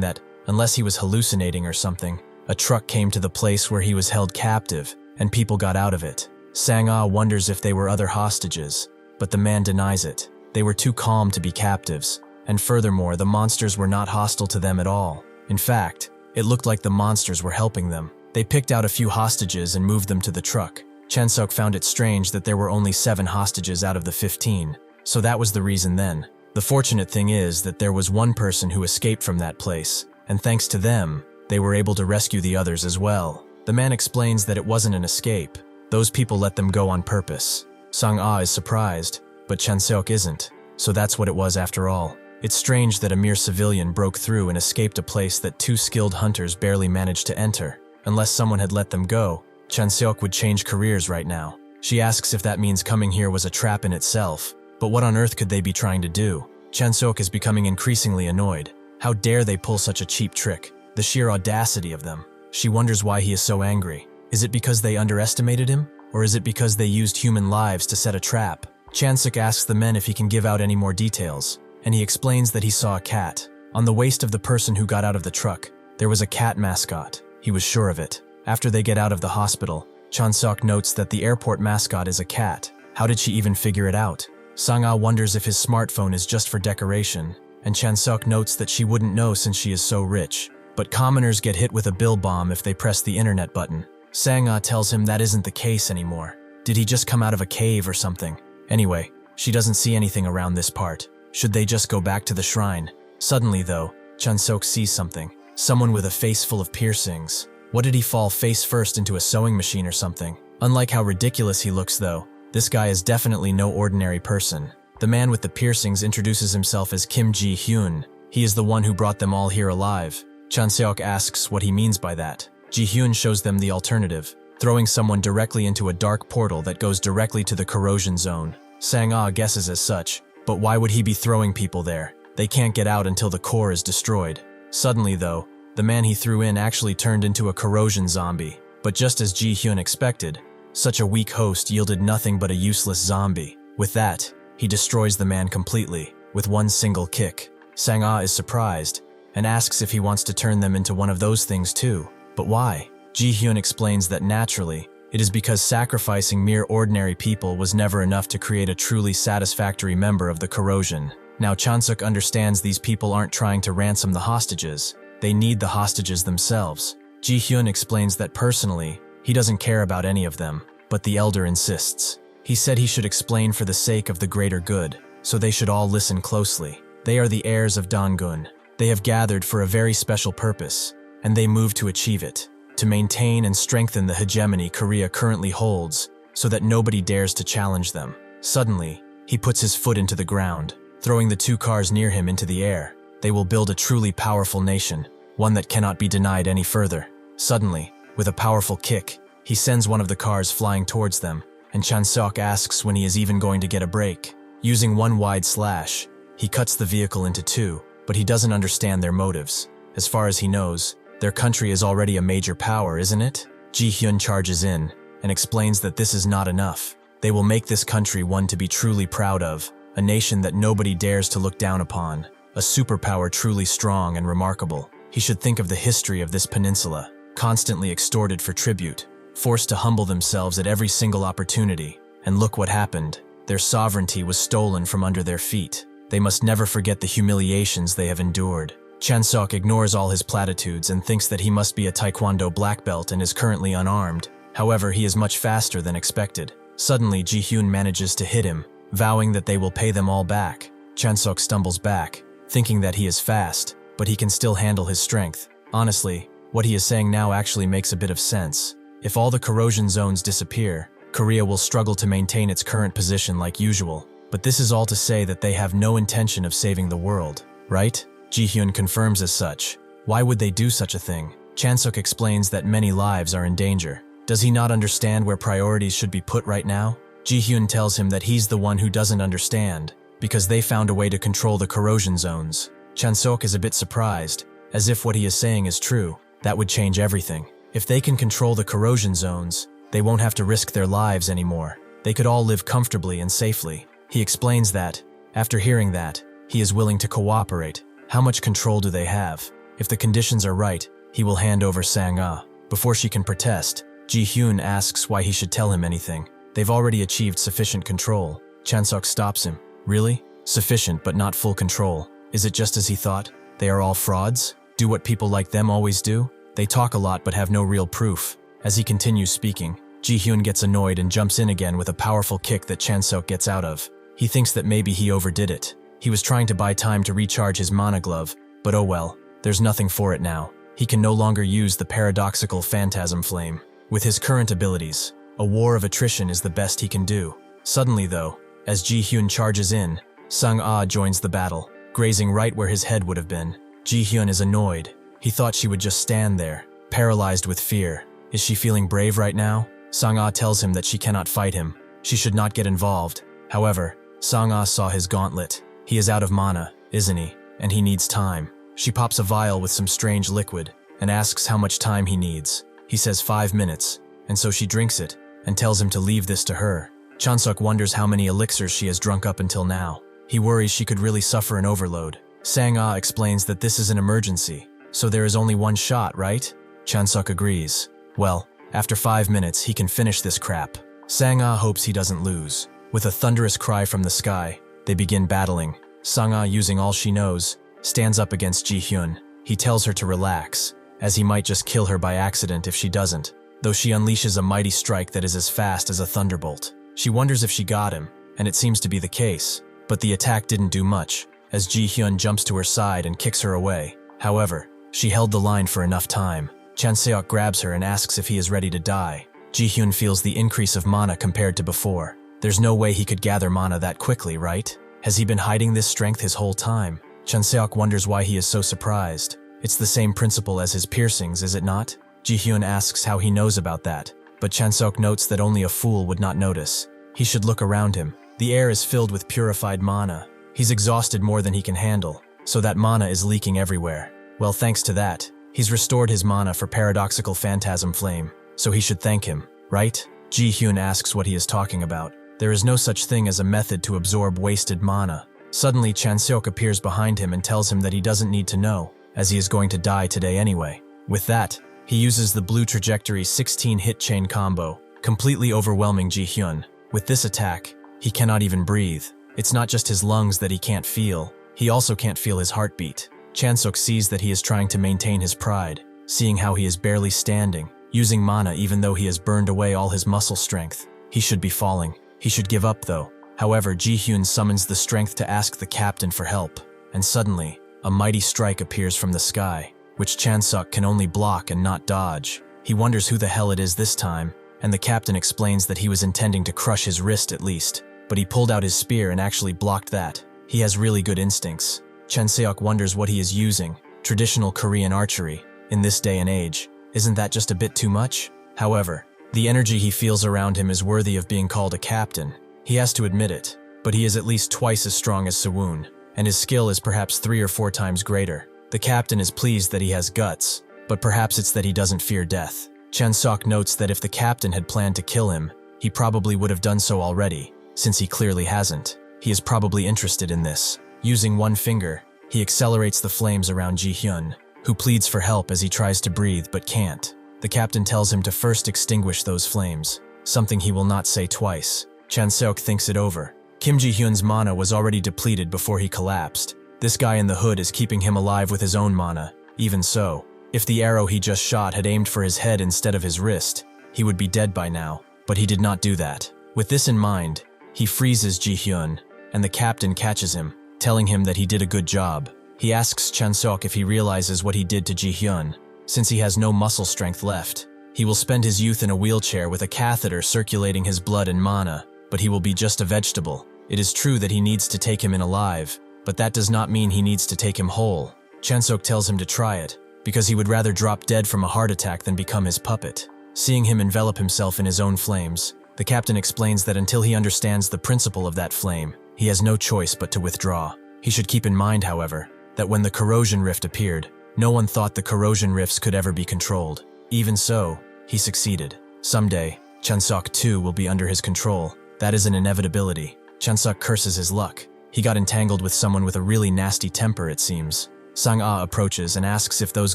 that, unless he was hallucinating or something, a truck came to the place where he was held captive, and people got out of it. Sang-ah wonders if they were other hostages, but the man denies it. They were too calm to be captives, and furthermore, the monsters were not hostile to them at all. In fact, it looked like the monsters were helping them. They picked out a few hostages and moved them to the truck. Chanseok found it strange that there were only 7 hostages out of the 15, so that was the reason then. The fortunate thing is that there was one person who escaped from that place, and thanks to them, they were able to rescue the others as well. The man explains that it wasn't an escape. Those people let them go on purpose. Sang-ah is surprised, but Chanseok isn't, so that's what it was after all. It's strange that a mere civilian broke through and escaped a place that 2 skilled hunters barely managed to enter. Unless someone had let them go, Chanseok would change careers right now. She asks if that means coming here was a trap in itself, but what on earth could they be trying to do? Chanseok is becoming increasingly annoyed. How dare they pull such a cheap trick? The sheer audacity of them. She wonders why he is so angry. Is it because they underestimated him? Or is it because they used human lives to set a trap? Chanseok asks the men if he can give out any more details, and he explains that he saw a cat. On the waist of the person who got out of the truck, there was a cat mascot. He was sure of it. After they get out of the hospital, Chanseok notes that the airport mascot is a cat. How did she even figure it out? Sang-ah wonders if his smartphone is just for decoration, and Chanseok notes that she wouldn't know since she is so rich. But commoners get hit with a bill bomb if they press the internet button. Sang-ah tells him that isn't the case anymore. Did he just come out of a cave or something? Anyway, she doesn't see anything around this part. Should they just go back to the shrine? Suddenly though, Chanseok sees something. Someone with a face full of piercings. What did he fall face first into a sewing machine or something? Unlike how ridiculous he looks though, this guy is definitely no ordinary person. The man with the piercings introduces himself as Kim Ji-hyun. He is the one who brought them all here alive. Chanseok asks what he means by that. Ji-hyun shows them the alternative, throwing someone directly into a dark portal that goes directly to the corrosion zone. Sang-ah guesses as such, but why would he be throwing people there? They can't get out until the core is destroyed. Suddenly though, the man he threw in actually turned into a corrosion zombie. But just as Ji-hyun expected, such a weak host yielded nothing but a useless zombie. With that, he destroys the man completely, with one single kick. Sang-ah is surprised, and asks if he wants to turn them into one of those things too. But why? Ji-hyun explains that naturally, it is because sacrificing mere ordinary people was never enough to create a truly satisfactory member of the corrosion. Now Chanseok understands these people aren't trying to ransom the hostages. They need the hostages themselves. Ji-hyun explains that personally, he doesn't care about any of them, but the elder insists. He said he should explain for the sake of the greater good, so they should all listen closely. They are the heirs of Dangun. They have gathered for a very special purpose, and they move to achieve it, to maintain and strengthen the hegemony Korea currently holds, so that nobody dares to challenge them. Suddenly, he puts his foot into the ground, throwing the two cars near him into the air. They will build a truly powerful nation, one that cannot be denied any further. Suddenly, with a powerful kick, he sends one of the cars flying towards them, and Chanseok asks when he is even going to get a break. Using one wide slash, he cuts the vehicle into two, but he doesn't understand their motives. As far as he knows, their country is already a major power, isn't it? Ji-hyun charges in, and explains that this is not enough. They will make this country one to be truly proud of, a nation that nobody dares to look down upon, a superpower truly strong and remarkable. He should think of the history of this peninsula, constantly extorted for tribute, forced to humble themselves at every single opportunity. And look what happened. Their sovereignty was stolen from under their feet. They must never forget the humiliations they have endured. Chanseok ignores all his platitudes and thinks that he must be a taekwondo black belt and is currently unarmed. However, he is much faster than expected. Suddenly, Ji-hyun manages to hit him, vowing that they will pay them all back. Chanseok stumbles back, thinking that he is fast, but he can still handle his strength. Honestly, what he is saying now actually makes a bit of sense. If all the corrosion zones disappear, Korea will struggle to maintain its current position like usual. But this is all to say that they have no intention of saving the world, right? Ji-hyun confirms as such. Why would they do such a thing? Chanseok explains that many lives are in danger. Does he not understand where priorities should be put right now? Ji-hyun tells him that he's the one who doesn't understand, because they found a way to control the corrosion zones. Chanseok is a bit surprised, as if what he is saying is true. That would change everything. If they can control the corrosion zones, they won't have to risk their lives anymore. They could all live comfortably and safely. He explains that, after hearing that, he is willing to cooperate. How much control do they have? If the conditions are right, he will hand over Sang-ah. Before she can protest, Ji-hyun asks why he should tell him anything. They've already achieved sufficient control. Chanseok stops him. Really? Sufficient but not full control. Is it just as he thought? They are all frauds? Do what people like them always do? They talk a lot but have no real proof. As he continues speaking, Ji-hyun gets annoyed and jumps in again with a powerful kick that Chanseok gets out of. He thinks that maybe he overdid it. He was trying to buy time to recharge his mana glove, but oh well, there's nothing for it now. He can no longer use the paradoxical phantasm flame. With his current abilities, a war of attrition is the best he can do. Suddenly though, as Ji-hyun charges in, Sang-ah joins the battle, grazing right where his head would have been. Ji-hyun is annoyed. He thought she would just stand there, paralyzed with fear. Is she feeling brave right now? Sang-ah tells him that she cannot fight him. She should not get involved. However, Sang-ah saw his gauntlet. He is out of mana, isn't he? And he needs time. She pops a vial with some strange liquid and asks how much time he needs. He says 5 minutes. and so she drinks it, and tells him to leave this to her. Chanseok wonders how many elixirs she has drunk up until now. He worries she could really suffer an overload. Sang-ah explains that this is an emergency, so there is only one shot, right? Chanseok agrees. Well, after 5 minutes, he can finish this crap. Sang-ah hopes he doesn't lose. With a thunderous cry from the sky, they begin battling. Sang-ah, using all she knows, stands up against Ji-hyun. He tells her to relax, as he might just kill her by accident if she doesn't, though she unleashes a mighty strike that is as fast as a thunderbolt. She wonders if she got him, and it seems to be the case, but the attack didn't do much, as Ji-hyun jumps to her side and kicks her away. However, she held the line for enough time. Chanseok grabs her and asks if he is ready to die. Ji-hyun feels the increase of mana compared to before. There's no way he could gather mana that quickly, right? Has he been hiding this strength his whole time? Chanseok wonders why he is so surprised. It's the same principle as his piercings, is it not? Ji-hyun asks how he knows about that, but Chanseok notes that only a fool would not notice. He should look around him. The air is filled with purified mana. He's exhausted more than he can handle, so that mana is leaking everywhere. Well, thanks to that, he's restored his mana for paradoxical phantasm flame, so he should thank him, right? Ji-hyun asks what he is talking about. There is no such thing as a method to absorb wasted mana. Suddenly, Chanseok appears behind him and tells him that he doesn't need to know, as he is going to die today anyway. With that, he uses the blue trajectory 16 hit chain combo, completely overwhelming Ji-hyun. With this attack, he cannot even breathe. It's not just his lungs that he can't feel, he also can't feel his heartbeat. Chanseok sees that he is trying to maintain his pride, seeing how he is barely standing, using mana even though he has burned away all his muscle strength. He should be falling. He should give up though. However, Ji-hyun summons the strength to ask the captain for help, and suddenly, a mighty strike appears from the sky, which Chanseok can only block and not dodge. He wonders who the hell it is this time, and the captain explains that he was intending to crush his wrist at least, but he pulled out his spear and actually blocked that. He has really good instincts. Chanseok wonders what he is using, traditional Korean archery, in this day and age. Isn't that just a bit too much? However, the energy he feels around him is worthy of being called a captain. He has to admit it, but he is at least twice as strong as Sewon, and his skill is perhaps 3 or 4 times greater. The captain is pleased that he has guts, but perhaps it's that he doesn't fear death. Chanseok notes that if the captain had planned to kill him, he probably would have done so already, since he clearly hasn't. He is probably interested in this. Using one finger, he accelerates the flames around Ji-hyun, who pleads for help as he tries to breathe but can't. The captain tells him to first extinguish those flames, something he will not say twice. Chanseok thinks it over. Kim Ji-hyun's mana was already depleted before he collapsed. This guy in the hood is keeping him alive with his own mana. Even so, if the arrow he just shot had aimed for his head instead of his wrist, he would be dead by now, but he did not do that. With this in mind, he freezes Ji-hyun, and the captain catches him, telling him that he did a good job. He asks Chanseok if he realizes what he did to Ji-hyun. Since he has no muscle strength left, he will spend his youth in a wheelchair with a catheter circulating his blood and mana, but he will be just a vegetable. It is true that he needs to take him in alive, but that does not mean he needs to take him whole. Chanseok tells him to try it, because he would rather drop dead from a heart attack than become his puppet. Seeing him envelop himself in his own flames, the captain explains that until he understands the principle of that flame, he has no choice but to withdraw. He should keep in mind, however, that when the corrosion rift appeared, no one thought the corrosion rifts could ever be controlled. Even so, he succeeded. Someday, Chanseok too will be under his control. That is an inevitability. Chanseok curses his luck. He got entangled with someone with a really nasty temper, it seems. Sang-ah approaches and asks if those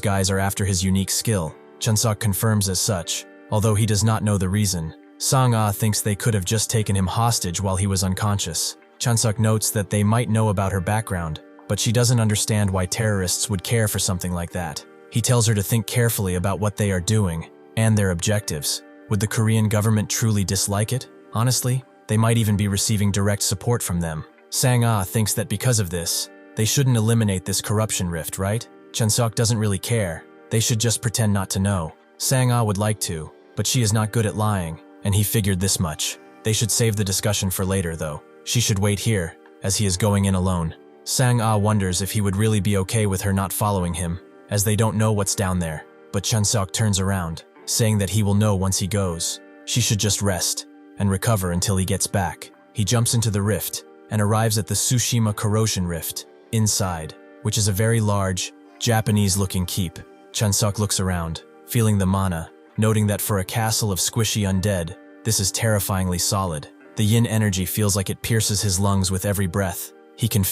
guys are after his unique skill. Chanseok confirms as such, although he does not know the reason. Sang-ah thinks they could have just taken him hostage while he was unconscious. Chanseok notes that they might know about her background, but she doesn't understand why terrorists would care for something like that. He tells her to think carefully about what they are doing, and their objectives. Would the Korean government truly dislike it? Honestly, they might even be receiving direct support from them. Sang-ah thinks that because of this, they shouldn't eliminate this corruption rift, right? Chanseok doesn't really care. They should just pretend not to know. Sang-ah would like to, but she is not good at lying, and he figured this much. They should save the discussion for later, though. She should wait here, as he is going in alone. Sang-ah wonders if he would really be okay with her not following him, as they don't know what's down there. But Chanseok turns around, saying that he will know once he goes. She should just rest, and recover until he gets back. He jumps into the rift, and arrives at the Tsushima Corrosion Rift, inside, which is a very large, Japanese-looking keep. Chanseok looks around, feeling the mana, noting that for a castle of squishy undead, this is terrifyingly solid. The yin energy feels like it pierces his lungs with every breath. He can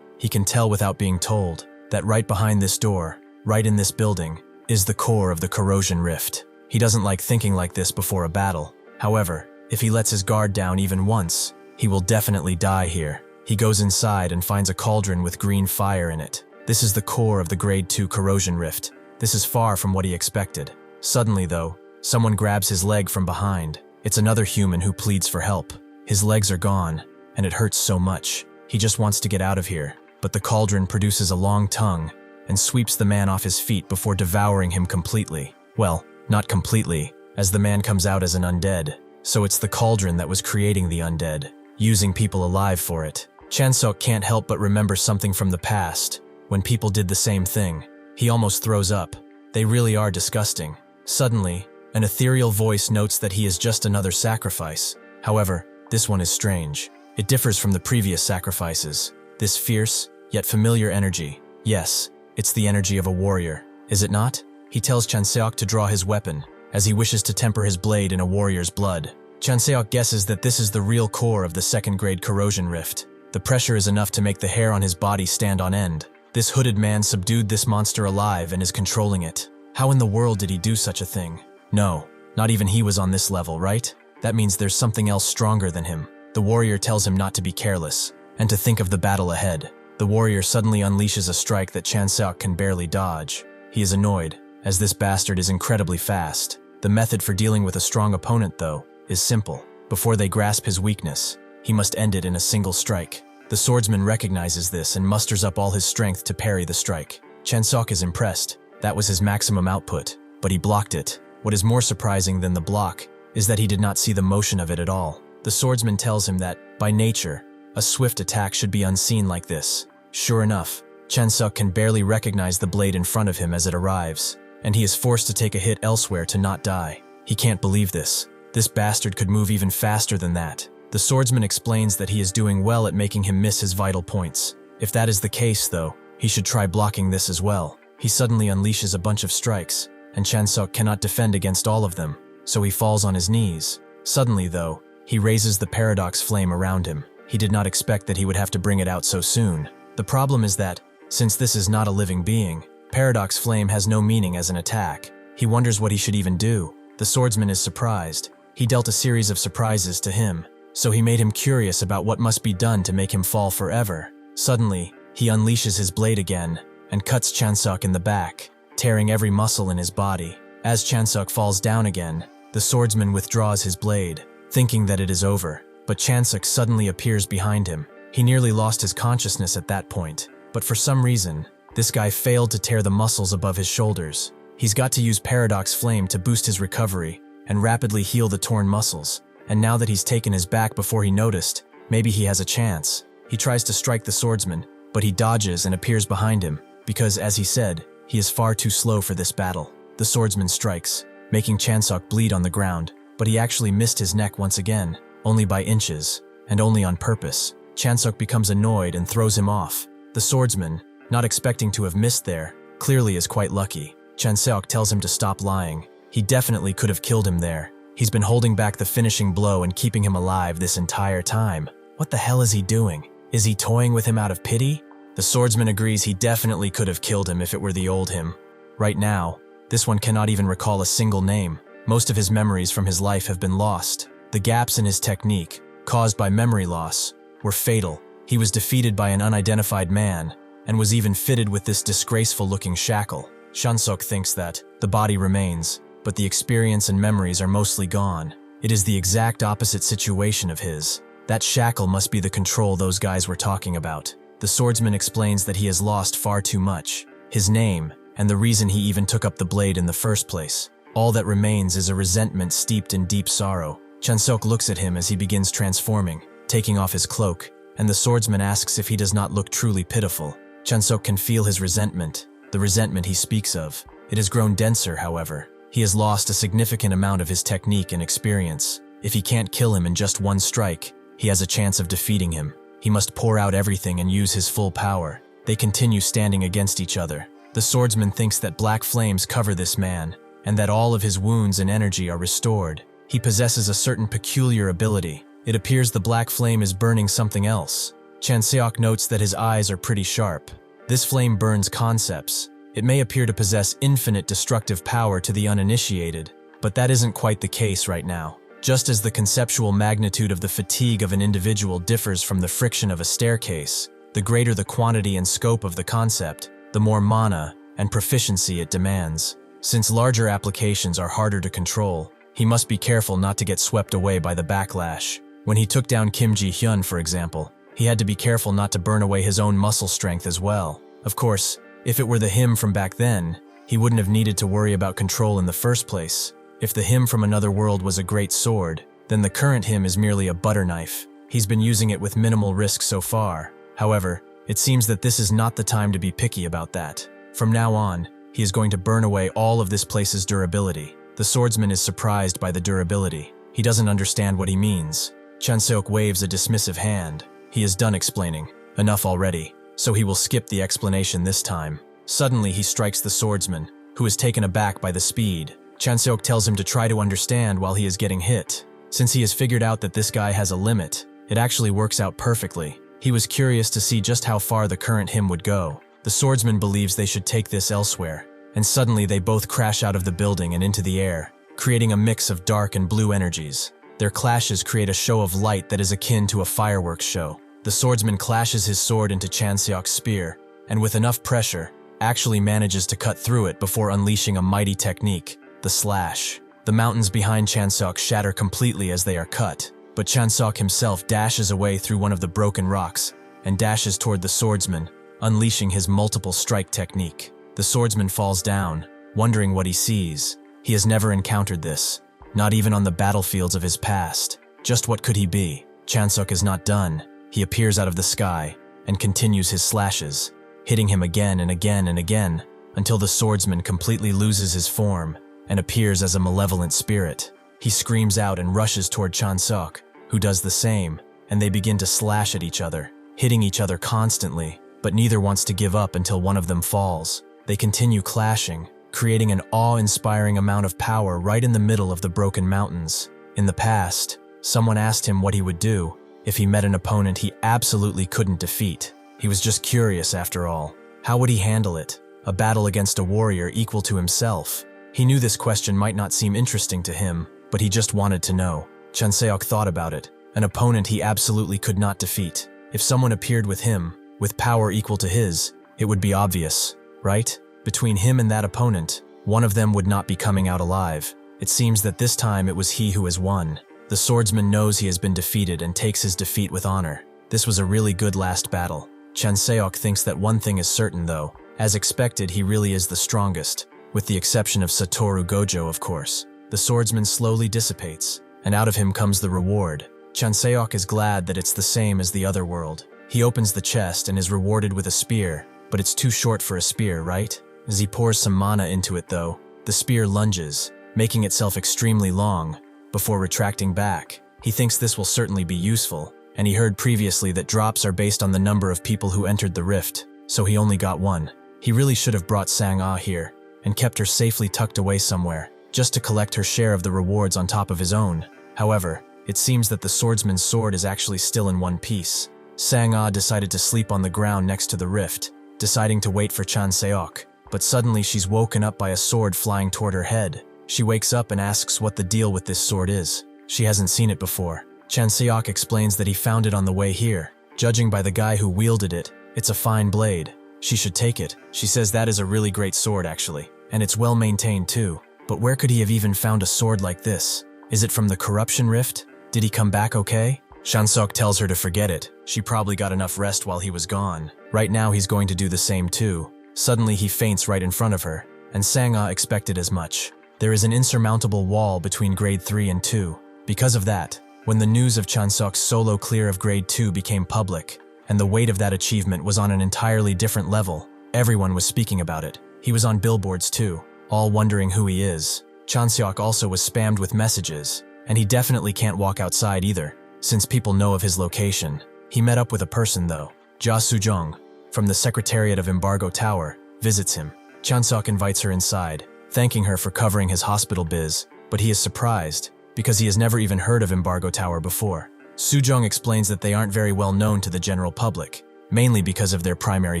tell without being told, that right behind this door, right in this building, is the core of the corrosion rift. He doesn't like thinking like this before a battle. However, if he lets his guard down even once, he will definitely die here. He goes inside and finds a cauldron with green fire in it. This is the core of the Grade 2 corrosion rift. This is far from what he expected. Suddenly, though, someone grabs his leg from behind. It's another human who pleads for help. His legs are gone, and it hurts so much. He just wants to get out of here, but the cauldron produces a long tongue and sweeps the man off his feet before devouring him completely. Well, not completely, as the man comes out as an undead. So it's the cauldron that was creating the undead, using people alive for it. Chanseok can't help but remember something from the past, when people did the same thing. He almost throws up. They really are disgusting. Suddenly, an ethereal voice notes that he is just another sacrifice. However, this one is strange. It differs from the previous sacrifices. This fierce, yet familiar energy. Yes, it's the energy of a warrior, is it not? He tells Chanseok to draw his weapon, as he wishes to temper his blade in a warrior's blood. Chanseok guesses that this is the real core of the second-grade corrosion rift. The pressure is enough to make the hair on his body stand on end. This hooded man subdued this monster alive and is controlling it. How in the world did he do such a thing? No, not even he was on this level, right? That means there's something else stronger than him. The warrior tells him not to be careless, and to think of the battle ahead. The warrior suddenly unleashes a strike that Chanseok can barely dodge. He is annoyed, as this bastard is incredibly fast. The method for dealing with a strong opponent, though, is simple. Before they grasp his weakness, he must end it in a single strike. The swordsman recognizes this and musters up all his strength to parry the strike. Chanseok is impressed. That was his maximum output, but he blocked it. What is more surprising than the block is that he did not see the motion of it at all. The swordsman tells him that, by nature, a swift attack should be unseen like this. Sure enough, Chanseok can barely recognize the blade in front of him as it arrives, and he is forced to take a hit elsewhere to not die. He can't believe this. This bastard could move even faster than that. The swordsman explains that he is doing well at making him miss his vital points. If that is the case, though, he should try blocking this as well. He suddenly unleashes a bunch of strikes, and Chanseok cannot defend against all of them, so he falls on his knees. Suddenly, though, he raises the paradox flame around him. He did not expect that he would have to bring it out so soon. The problem is that, since this is not a living being, paradox flame has no meaning as an attack. He wonders what he should even do. The swordsman is surprised. He dealt a series of surprises to him, so he made him curious about what must be done to make him fall forever. Suddenly, he unleashes his blade again, and cuts Chanseok in the back, tearing every muscle in his body. As Chanseok falls down again, the swordsman withdraws his blade, thinking that it is over, but Chanseok suddenly appears behind him. He nearly lost his consciousness at that point, but for some reason, this guy failed to tear the muscles above his shoulders. He's got to use Paradox Flame to boost his recovery and rapidly heal the torn muscles, and now that he's taken his back before he noticed, maybe he has a chance. He tries to strike the swordsman, but he dodges and appears behind him, because, as he said, he is far too slow for this battle. The swordsman strikes, making Chanseok bleed on the ground, but he actually missed his neck once again, only by inches, and only on purpose. Chanseok becomes annoyed and throws him off. The swordsman, not expecting to have missed there, clearly is quite lucky. Chanseok tells him to stop lying. He definitely could have killed him there. He's been holding back the finishing blow and keeping him alive this entire time. What the hell is he doing? Is he toying with him out of pity? The swordsman agrees he definitely could have killed him if it were the old him. Right now, this one cannot even recall a single name. Most of his memories from his life have been lost. The gaps in his technique, caused by memory loss, were fatal. He was defeated by an unidentified man, and was even fitted with this disgraceful-looking shackle. Chanseok thinks that the body remains, but the experience and memories are mostly gone. It is the exact opposite situation of his. That shackle must be the control those guys were talking about. The swordsman explains that he has lost far too much. His name, and the reason he even took up the blade in the first place. All that remains is a resentment steeped in deep sorrow. Chanseok looks at him as he begins transforming, taking off his cloak, and the swordsman asks if he does not look truly pitiful. Chanseok can feel his resentment, the resentment he speaks of. It has grown denser, however. He has lost a significant amount of his technique and experience. If he can't kill him in just one strike, he has a chance of defeating him. He must pour out everything and use his full power. They continue standing against each other. The swordsman thinks that black flames cover this man, and that all of his wounds and energy are restored. He possesses a certain peculiar ability. It appears the black flame is burning something else. Chanseok notes that his eyes are pretty sharp. This flame burns concepts. It may appear to possess infinite destructive power to the uninitiated, but that isn't quite the case right now. Just as the conceptual magnitude of the fatigue of an individual differs from the friction of a staircase, the greater the quantity and scope of the concept, the more mana and proficiency it demands. Since larger applications are harder to control, he must be careful not to get swept away by the backlash. When he took down Kim Ji-hyun, for example, he had to be careful not to burn away his own muscle strength as well. Of course, if it were the him from back then, he wouldn't have needed to worry about control in the first place. If the him from another world was a great sword, then the current him is merely a butter knife. He's been using it with minimal risk so far. However, it seems that this is not the time to be picky about that. From now on, he is going to burn away all of this place's durability. The swordsman is surprised by the durability. He doesn't understand what he means. Chanseok waves a dismissive hand. He is done explaining. Enough already, so he will skip the explanation this time. Suddenly he strikes the swordsman, who is taken aback by the speed. Chanseok tells him to try to understand while he is getting hit. Since he has figured out that this guy has a limit, it actually works out perfectly. He was curious to see just how far the current him would go. The swordsman believes they should take this elsewhere, and suddenly they both crash out of the building and into the air, creating a mix of dark and blue energies. Their clashes create a show of light that is akin to a fireworks show. The swordsman clashes his sword into Chanseok's spear, and with enough pressure, actually manages to cut through it before unleashing a mighty technique, the slash. The mountains behind Chanseok shatter completely as they are cut, but Chanseok himself dashes away through one of the broken rocks and dashes toward the swordsman, unleashing his multiple strike technique. The swordsman falls down, wondering what he sees. He has never encountered this, not even on the battlefields of his past. Just what could he be? Chanseok is not done. He appears out of the sky and continues his slashes, hitting him again and again and again, until the swordsman completely loses his form and appears as a malevolent spirit. He screams out and rushes toward Chanseok, who does the same, and they begin to slash at each other, hitting each other constantly, but neither wants to give up until one of them falls. They continue clashing, creating an awe-inspiring amount of power right in the middle of the broken mountains. In the past, someone asked him what he would do if he met an opponent he absolutely couldn't defeat. He was just curious after all. How would he handle it? A battle against a warrior equal to himself? He knew this question might not seem interesting to him, but he just wanted to know. Chanseok thought about it. An opponent he absolutely could not defeat. If someone appeared with him, with power equal to his, it would be obvious, right? Between him and that opponent, one of them would not be coming out alive. It seems that this time it was he who has won. The swordsman knows he has been defeated and takes his defeat with honor. This was a really good last battle. Chanseok thinks that one thing is certain though. As expected, he really is the strongest, with the exception of Satoru Gojo, of course. The swordsman slowly dissipates, and out of him comes the reward. Chanseok is glad that it's the same as the other world. He opens the chest and is rewarded with a spear, but it's too short for a spear, right? As he pours some mana into it though, the spear lunges, making itself extremely long, before retracting back. He thinks this will certainly be useful, and he heard previously that drops are based on the number of people who entered the rift, so he only got one. He really should have brought Sang-ah here, and kept her safely tucked away somewhere, just to collect her share of the rewards on top of his own. However, it seems that the swordsman's sword is actually still in one piece. Sang-ah decided to sleep on the ground next to the rift, deciding to wait for Chanseok, but suddenly she's woken up by a sword flying toward her head. She wakes up and asks what the deal with this sword is. She hasn't seen it before. Chanseok explains that he found it on the way here. Judging by the guy who wielded it, it's a fine blade. She should take it. She says that is a really great sword actually, and it's well maintained too. But where could he have even found a sword like this? Is it from the corruption rift? Did he come back okay? Chanseok tells her to forget it. She probably got enough rest while he was gone. Right now he's going to do the same too. Suddenly he faints right in front of her, and Sang-ah expected as much. There is an insurmountable wall between grade 3 and 2. Because of that, when the news of Chanseok's solo clear of grade 2 became public, and the weight of that achievement was on an entirely different level, everyone was speaking about it. He was on billboards too, all wondering who he is. Chanseok also was spammed with messages, and he definitely can't walk outside either, since people know of his location. He met up with a person though. Ja Sujong, from the Secretariat of Embargo Tower, visits him. Chanseok invites her inside, thanking her for covering his hospital biz, but he is surprised, because he has never even heard of Embargo Tower before. Soo-jong explains that they aren't very well known to the general public, mainly because of their primary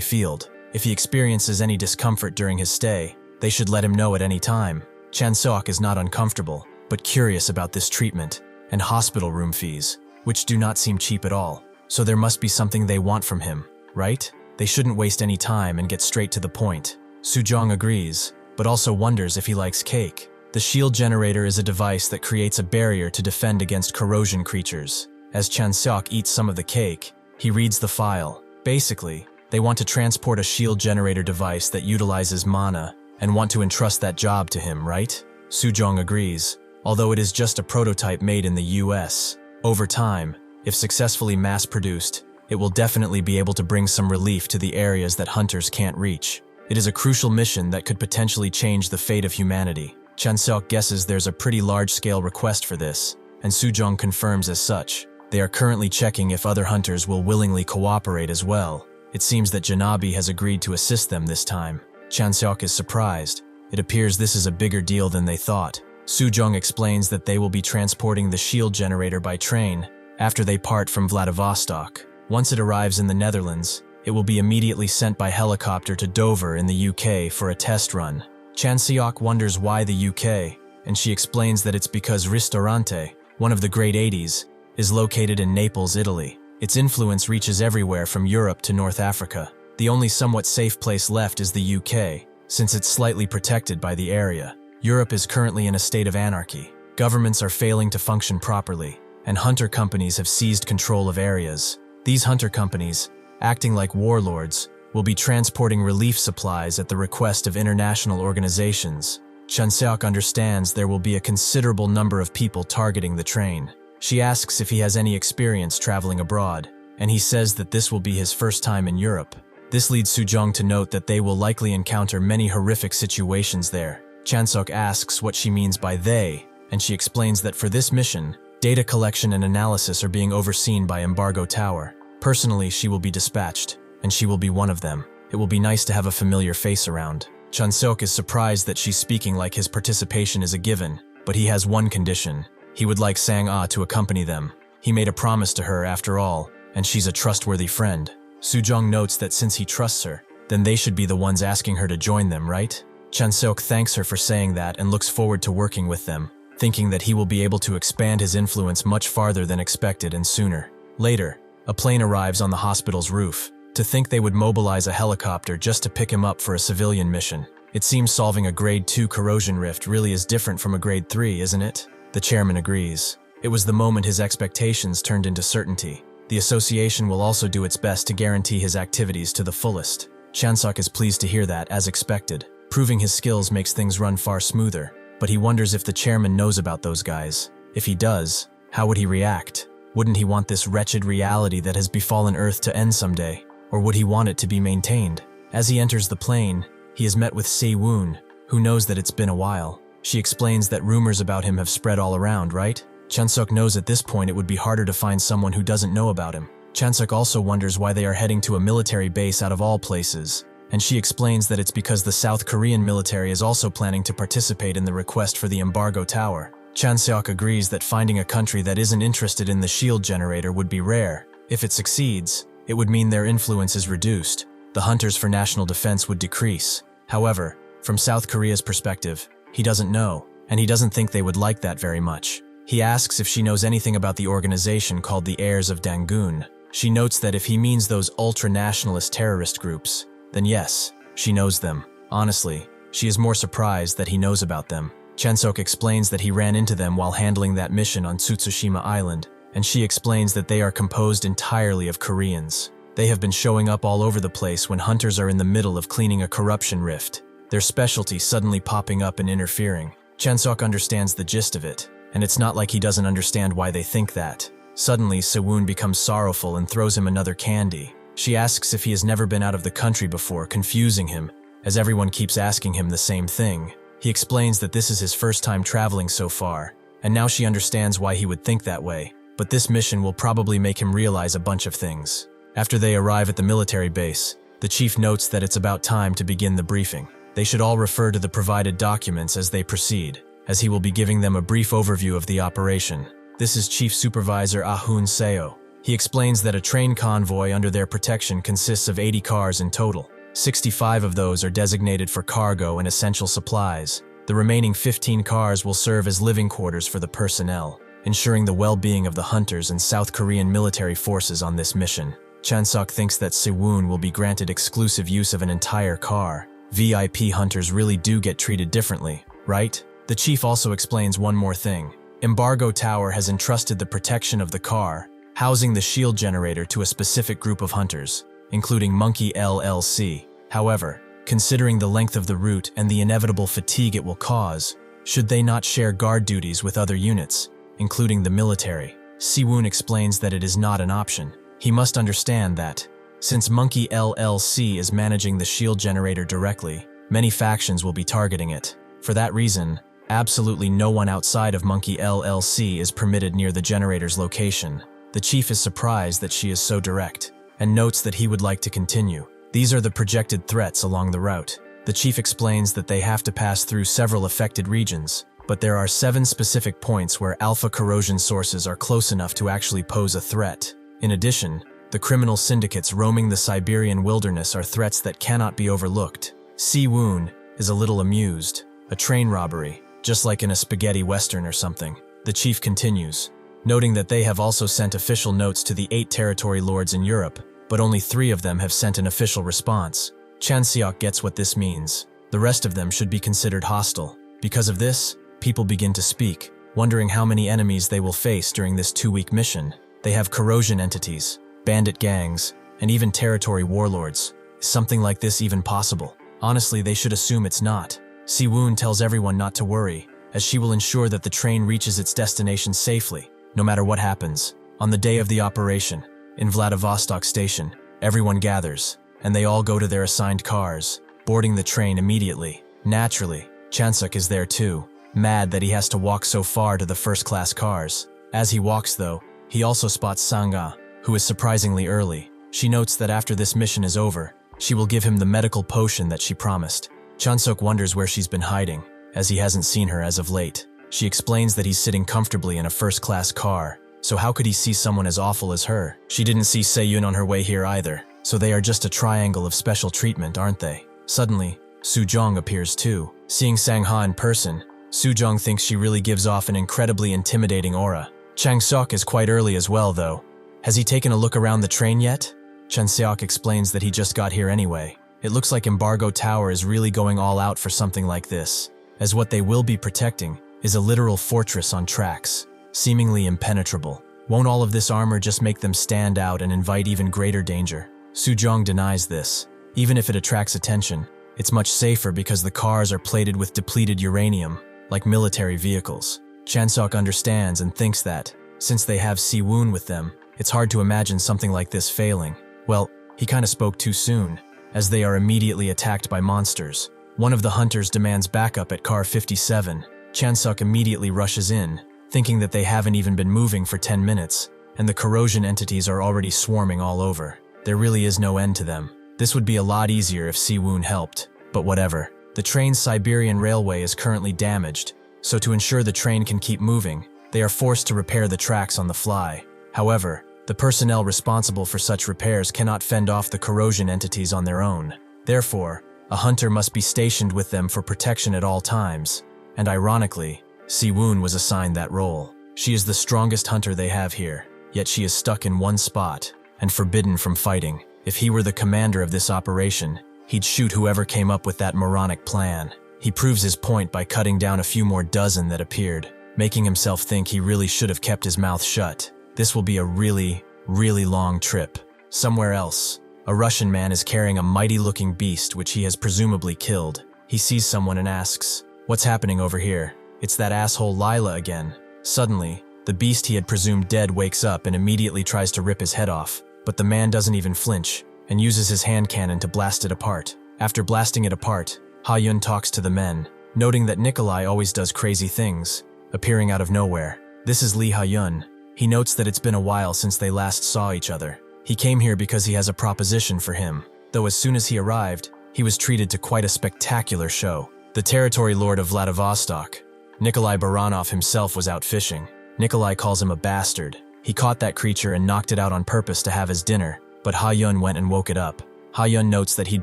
field. If he experiences any discomfort during his stay, they should let him know at any time. Chanseok is not uncomfortable, but curious about this treatment and hospital room fees, which do not seem cheap at all. So there must be something they want from him, right? They shouldn't waste any time and get straight to the point. Soo-jong agrees, but also wonders if he likes cake. The shield generator is a device that creates a barrier to defend against corrosion creatures. As Chanseok eats some of the cake, he reads the file. Basically, they want to transport a shield generator device that utilizes mana and want to entrust that job to him, right? Soo-jong agrees, although it is just a prototype made in the US. Over time, if successfully mass-produced, it will definitely be able to bring some relief to the areas that hunters can't reach. It is a crucial mission that could potentially change the fate of humanity. Chanseok guesses there's a pretty large-scale request for this, and Soo-jong confirms as such. They are currently checking if other hunters will willingly cooperate as well. It seems that Janabi has agreed to assist them this time. Chanseok is surprised. It appears this is a bigger deal than they thought. Soo-jong explains that they will be transporting the shield generator by train after they part from Vladivostok. Once it arrives in the Netherlands, it will be immediately sent by helicopter to Dover in the UK for a test run. Chanseok wonders why the UK, and she explains that it's because Ristorante, one of the great 80s, is located in Naples, Italy. Its influence reaches everywhere from Europe to North Africa. The only somewhat safe place left is the UK, since it's slightly protected by the area. Europe is currently in a state of anarchy. Governments are failing to function properly, and hunter companies have seized control of areas. These hunter companies, acting like warlords, will be transporting relief supplies at the request of international organizations. Chanseok understands there will be a considerable number of people targeting the train. She asks if he has any experience traveling abroad, and he says that this will be his first time in Europe. This leads Soo-jong to note that they will likely encounter many horrific situations there. Chanseok asks what she means by they, and she explains that for this mission, data collection and analysis are being overseen by Embargo Tower. Personally, she will be dispatched, and she will be one of them. It will be nice to have a familiar face around. Chanseok is surprised that she's speaking like his participation is a given, but he has one condition. He would like Sang-ah to accompany them. He made a promise to her after all, and she's a trustworthy friend. Soo-jong notes that since he trusts her, then they should be the ones asking her to join them, right? Chanseok thanks her for saying that and looks forward to working with them, thinking that he will be able to expand his influence much farther than expected and sooner. Later, a plane arrives on the hospital's roof. To think they would mobilize a helicopter just to pick him up for a civilian mission. It seems solving a grade 2 corrosion rift really is different from a grade 3, isn't it? The chairman agrees. It was the moment his expectations turned into certainty. The association will also do its best to guarantee his activities to the fullest. Chanseok is pleased to hear that, as expected. Proving his skills makes things run far smoother, but he wonders if the chairman knows about those guys. If he does, how would he react? Wouldn't he want this wretched reality that has befallen Earth to end someday? Or would he want it to be maintained? As he enters the plane, he is met with Se-woon, who knows that it's been a while. She explains that rumors about him have spread all around, right? Chanseok knows at this point it would be harder to find someone who doesn't know about him. Chanseok also wonders why they are heading to a military base out of all places, and she explains that it's because the South Korean military is also planning to participate in the request for the Embargo Tower. Chanseok agrees that finding a country that isn't interested in the shield generator would be rare. If it succeeds, it would mean their influence is reduced. The hunters for national defense would decrease. However, from South Korea's perspective, he doesn't know, and he doesn't think they would like that very much. He asks if she knows anything about the organization called the Heirs of Dangun. She notes that if he means those ultra-nationalist terrorist groups, then yes, she knows them. Honestly, she is more surprised that he knows about them. Chanseok explains that he ran into them while handling that mission on Tsutsushima Island, and she explains that they are composed entirely of Koreans. They have been showing up all over the place when hunters are in the middle of cleaning a corruption rift, their specialty suddenly popping up and interfering. Chanseok understands the gist of it, and it's not like he doesn't understand why they think that. Suddenly, Se-woon becomes sorrowful and throws him another candy. She asks if he has never been out of the country before, confusing him, as everyone keeps asking him the same thing. He explains that this is his first time traveling so far, and now she understands why he would think that way. But this mission will probably make him realize a bunch of things. After they arrive at the military base, the chief notes that it's about time to begin the briefing. They should all refer to the provided documents as they proceed, as he will be giving them a brief overview of the operation. This is Chief Supervisor Ahun Seo. He explains that a train convoy under their protection consists of 80 cars in total. 65 of those are designated for cargo and essential supplies. The remaining 15 cars will serve as living quarters for the personnel, ensuring the well-being of the hunters and South Korean military forces on this mission. Chanseok thinks that Siwoon will be granted exclusive use of an entire car. VIP hunters really do get treated differently, right? The chief also explains one more thing. Embargo Tower has entrusted the protection of the car, housing the shield generator to a specific group of hunters, including Monkey LLC. However, considering the length of the route and the inevitable fatigue it will cause, should they not share guard duties with other units, including the military? Siwoon explains that it is not an option. He must understand that, since Monkey LLC is managing the shield generator directly, many factions will be targeting it. For that reason, absolutely no one outside of Monkey LLC is permitted near the generator's location. The chief is surprised that she is so direct, and notes that he would like to continue. These are the projected threats along the route. The chief explains that they have to pass through several affected regions, but there are 7 specific points where alpha corrosion sources are close enough to actually pose a threat. In addition, the criminal syndicates roaming the Siberian wilderness are threats that cannot be overlooked. Siwoon is a little amused. A train robbery, just like in a spaghetti western or something. The chief continues, noting that they have also sent official notes to the 8 territory lords in Europe, but only 3 of them have sent an official response. Chanseok gets what this means. The rest of them should be considered hostile. Because of this, people begin to speak, wondering how many enemies they will face during this 2-week mission. They have corrosion entities, bandit gangs, and even territory warlords. Is something like this even possible? Honestly, they should assume it's not. Siwoon tells everyone not to worry, as she will ensure that the train reaches its destination safely, no matter what happens. On the day of the operation, in Vladivostok Station, everyone gathers, and they all go to their assigned cars, boarding the train immediately. Naturally, Chanseok is there too, mad that he has to walk so far to the first-class cars. As he walks though, he also spots Sangha, who is surprisingly early. She notes that after this mission is over, she will give him the medical potion that she promised. Chanseok wonders where she's been hiding, as he hasn't seen her as of late. She explains that he's sitting comfortably in a first-class car, so how could he see someone as awful as her? She didn't see Seyun on her way here either, so they are just a triangle of special treatment, aren't they? Suddenly, Sujong appears too. Seeing Sangha in person, Sujong thinks she really gives off an incredibly intimidating aura. Chanseok is quite early as well though. Has he taken a look around the train yet? Chanseok explains that he just got here anyway. It looks like Embargo Tower is really going all out for something like this, as what they will be protecting is a literal fortress on tracks, seemingly impenetrable. Won't all of this armor just make them stand out and invite even greater danger? Sujong denies this. Even if it attracts attention, it's much safer because the cars are plated with depleted uranium, like military vehicles. Chanseok understands and thinks that, since they have Siwoon with them, it's hard to imagine something like this failing. Well, he kinda spoke too soon, as they are immediately attacked by monsters. One of the hunters demands backup at car 57. Chanseok immediately rushes in, thinking that they haven't even been moving for 10 minutes, and the corrosion entities are already swarming all over. There really is no end to them. This would be a lot easier if Siwoon helped, but whatever. The train's Siberian railway is currently damaged, so to ensure the train can keep moving, they are forced to repair the tracks on the fly. However, the personnel responsible for such repairs cannot fend off the corrosion entities on their own. Therefore, a hunter must be stationed with them for protection at all times, and ironically, Siwoon was assigned that role. She is the strongest hunter they have here, yet she is stuck in one spot and forbidden from fighting. If he were the commander of this operation, he'd shoot whoever came up with that moronic plan. He proves his point by cutting down a few more dozen that appeared, making himself think he really should have kept his mouth shut. This will be a really long trip. Somewhere else, a Russian man is carrying a mighty-looking beast which he has presumably killed. He sees someone and asks, "What's happening over here?" It's that asshole Lila again. Suddenly, the beast he had presumed dead wakes up and immediately tries to rip his head off, but the man doesn't even flinch and uses his hand cannon to blast it apart. After blasting it apart, Ha-yun talks to the men, noting that Nikolai always does crazy things, appearing out of nowhere. This is Lee Ha-yun. He notes that it's been a while since they last saw each other. He came here because he has a proposition for him, though as soon as he arrived, he was treated to quite a spectacular show. The territory lord of Vladivostok, Nikolai Baranov himself, was out fishing. Nikolai calls him a bastard. He caught that creature and knocked it out on purpose to have as dinner, but Ha-yun went and woke it up. Ha-yun notes that he'd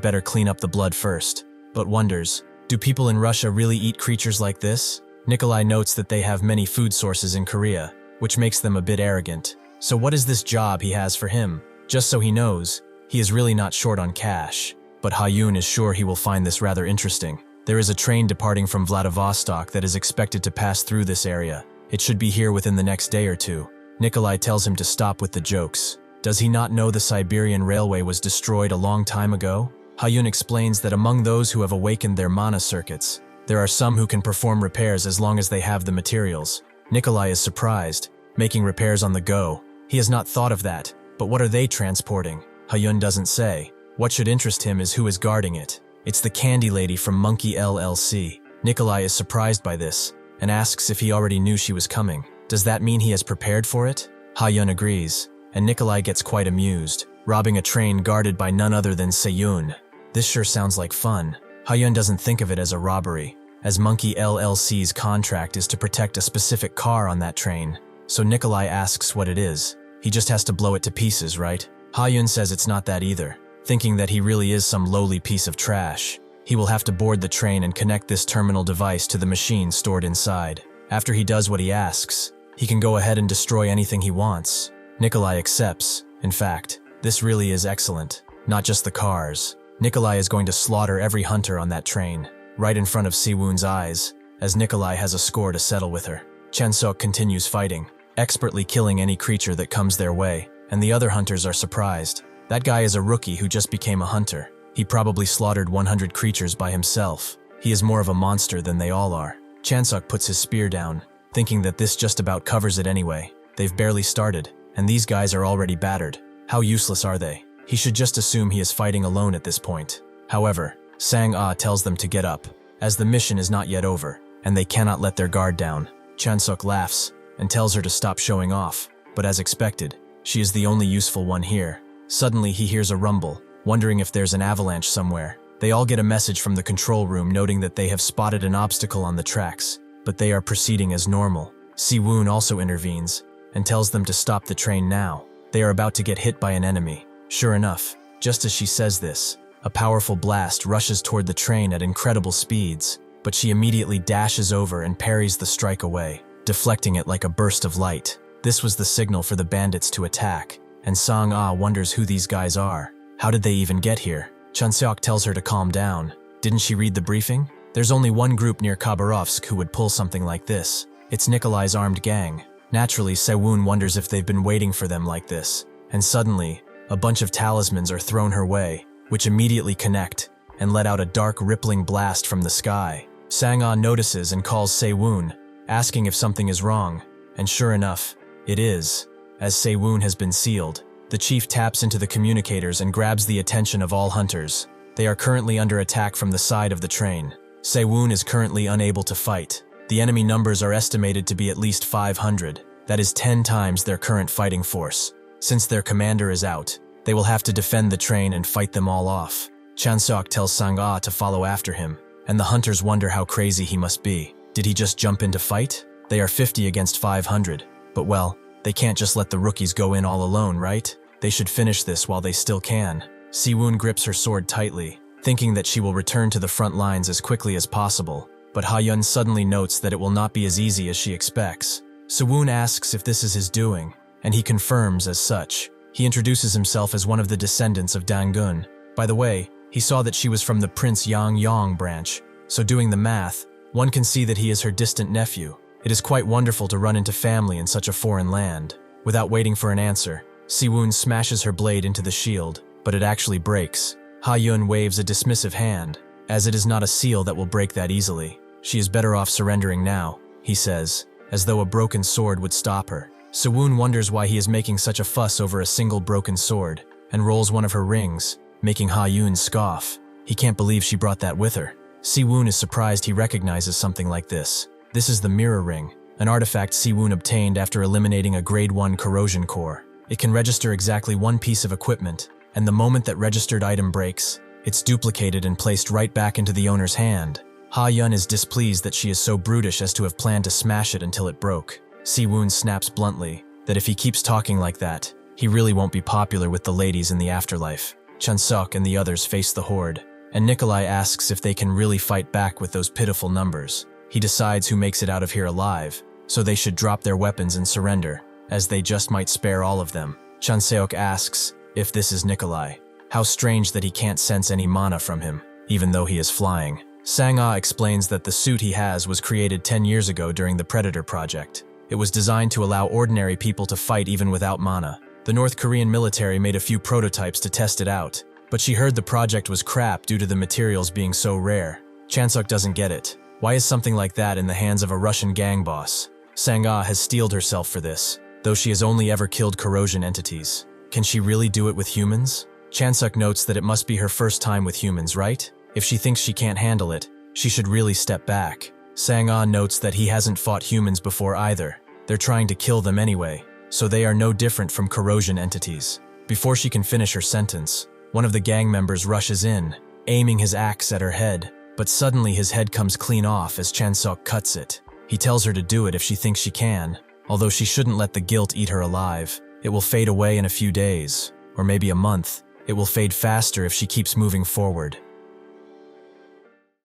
better clean up the blood first, but wonders, do people in Russia really eat creatures like this? Nikolai notes that they have many food sources in Korea, which makes them a bit arrogant. So what is this job he has for him? Just so he knows, he is really not short on cash, but Ha-yun is sure he will find this rather interesting. There is a train departing from Vladivostok that is expected to pass through this area. It should be here within the next day or two. Nikolai tells him to stop with the jokes. Does he not know the Siberian Railway was destroyed a long time ago? Ha-yun explains that among those who have awakened their mana circuits, there are some who can perform repairs as long as they have the materials. Nikolai is surprised, making repairs on the go. He has not thought of that, but what are they transporting? Ha-yun doesn't say. What should interest him is who is guarding it. It's the candy lady from Monkey LLC. Nikolai is surprised by this, and asks if he already knew she was coming. Does that mean he has prepared for it? Ha-yun agrees, and Nikolai gets quite amused, robbing a train guarded by none other than Se-yun. This sure sounds like fun. Ha-yun doesn't think of it as a robbery, as Monkey LLC's contract is to protect a specific car on that train. So Nikolai asks what it is. He just has to blow it to pieces, right? Ha-yun says it's not that either, thinking that he really is some lowly piece of trash. He will have to board the train and connect this terminal device to the machine stored inside. After he does what he asks, he can go ahead and destroy anything he wants. Nikolai accepts. In fact, this really is excellent. Not just the cars. Nikolai is going to slaughter every hunter on that train, right in front of Si-woon's eyes, as Nikolai has a score to settle with her. Chanseok continues fighting, expertly killing any creature that comes their way, and the other hunters are surprised. That guy is a rookie who just became a hunter. He probably slaughtered 100 creatures by himself. He is more of a monster than they all are. Chanseok puts his spear down, thinking that this just about covers it anyway. They've barely started, and these guys are already battered. How useless are they? He should just assume he is fighting alone at this point. However, Sang-ah tells them to get up, as the mission is not yet over, and they cannot let their guard down. Chanseok laughs, and tells her to stop showing off, but as expected, she is the only useful one here. Suddenly he hears a rumble, wondering if there's an avalanche somewhere. They all get a message from the control room noting that they have spotted an obstacle on the tracks, but they are proceeding as normal. Si-woon also intervenes, and tells them to stop the train now. They are about to get hit by an enemy. Sure enough, just as she says this, a powerful blast rushes toward the train at incredible speeds, but she immediately dashes over and parries the strike away, deflecting it like a burst of light. This was the signal for the bandits to attack, and Sang-ah wonders who these guys are. How did they even get here? Chanseok tells her to calm down. Didn't she read the briefing? There's only one group near Khabarovsk who would pull something like this. It's Nikolai's armed gang. Naturally, Se-woon wonders if they've been waiting for them like this, and suddenly, a bunch of talismans are thrown her way, which immediately connect and let out a dark rippling blast from the sky. Sang-ah notices and calls Se-woon, asking if something is wrong, and sure enough, it is. As Se-woon has been sealed, the chief taps into the communicators and grabs the attention of all hunters. They are currently under attack from the side of the train. Se-woon is currently unable to fight. The enemy numbers are estimated to be at least 500. That is 10 times their current fighting force. Since their commander is out, they will have to defend the train and fight them all off. Chanseok tells Sang-ah to follow after him, and the hunters wonder how crazy he must be. Did he just jump into fight? They are 50 against 500, but well, they can't just let the rookies go in all alone, right? They should finish this while they still can. Si-woon grips her sword tightly, thinking that she will return to the front lines as quickly as possible, but Ha-yun suddenly notes that it will not be as easy as she expects. Si-woon asks if this is his doing, and he confirms as such. He introduces himself as one of the descendants of Dangun. By the way, he saw that she was from the Prince Yang branch, so doing the math, one can see that he is her distant nephew. It is quite wonderful to run into family in such a foreign land. Without waiting for an answer, Si-woon smashes her blade into the shield, but it actually breaks. Ha-yun waves a dismissive hand, as it is not a seal that will break that easily. She is better off surrendering now, he says, as though a broken sword would stop her. Si-woon wonders why he is making such a fuss over a single broken sword, and rolls one of her rings, making Ha-yun scoff. He can't believe she brought that with her. Si-woon is surprised he recognizes something like this. This is the Mirror Ring, an artifact Si-woon obtained after eliminating a Grade 1 corrosion core. It can register exactly one piece of equipment, and the moment that registered item breaks, It's duplicated and placed right back into the owner's hand. Ha-yun is displeased that she is so brutish as to have planned to smash it until it broke. Si-woon snaps bluntly that if he keeps talking like that, he really won't be popular with the ladies in the afterlife. Chanseok and the others face the horde, and Nikolai asks if they can really fight back with those pitiful numbers. He decides who makes it out of here alive, so they should drop their weapons and surrender, as they just might spare all of them. Chanseok asks if this is Nikolai. How strange that he can't sense any mana from him, even though he is flying. Sang-ah explains that the suit he has was created 10 years ago during the Predator project. It was designed to allow ordinary people to fight even without mana. The North Korean military made a few prototypes to test it out, but she heard the project was crap due to the materials being so rare. Chanseok doesn't get it. Why is something like that in the hands of a Russian gang boss? Sang-ah has steeled herself for this, though she has only ever killed corrosion entities. Can she really do it with humans? Chanseok notes that it must be her first time with humans, right? If she thinks she can't handle it, she should really step back. Sang-ah notes that he hasn't fought humans before either. They're trying to kill them anyway, so they are no different from corrosion entities. Before she can finish her sentence, one of the gang members rushes in, aiming his axe at her head, but suddenly his head comes clean off as Chanseok cuts it. He tells her to do it if she thinks she can, although she shouldn't let the guilt eat her alive. It will fade away in a few days, or maybe a month. It will fade faster if she keeps moving forward.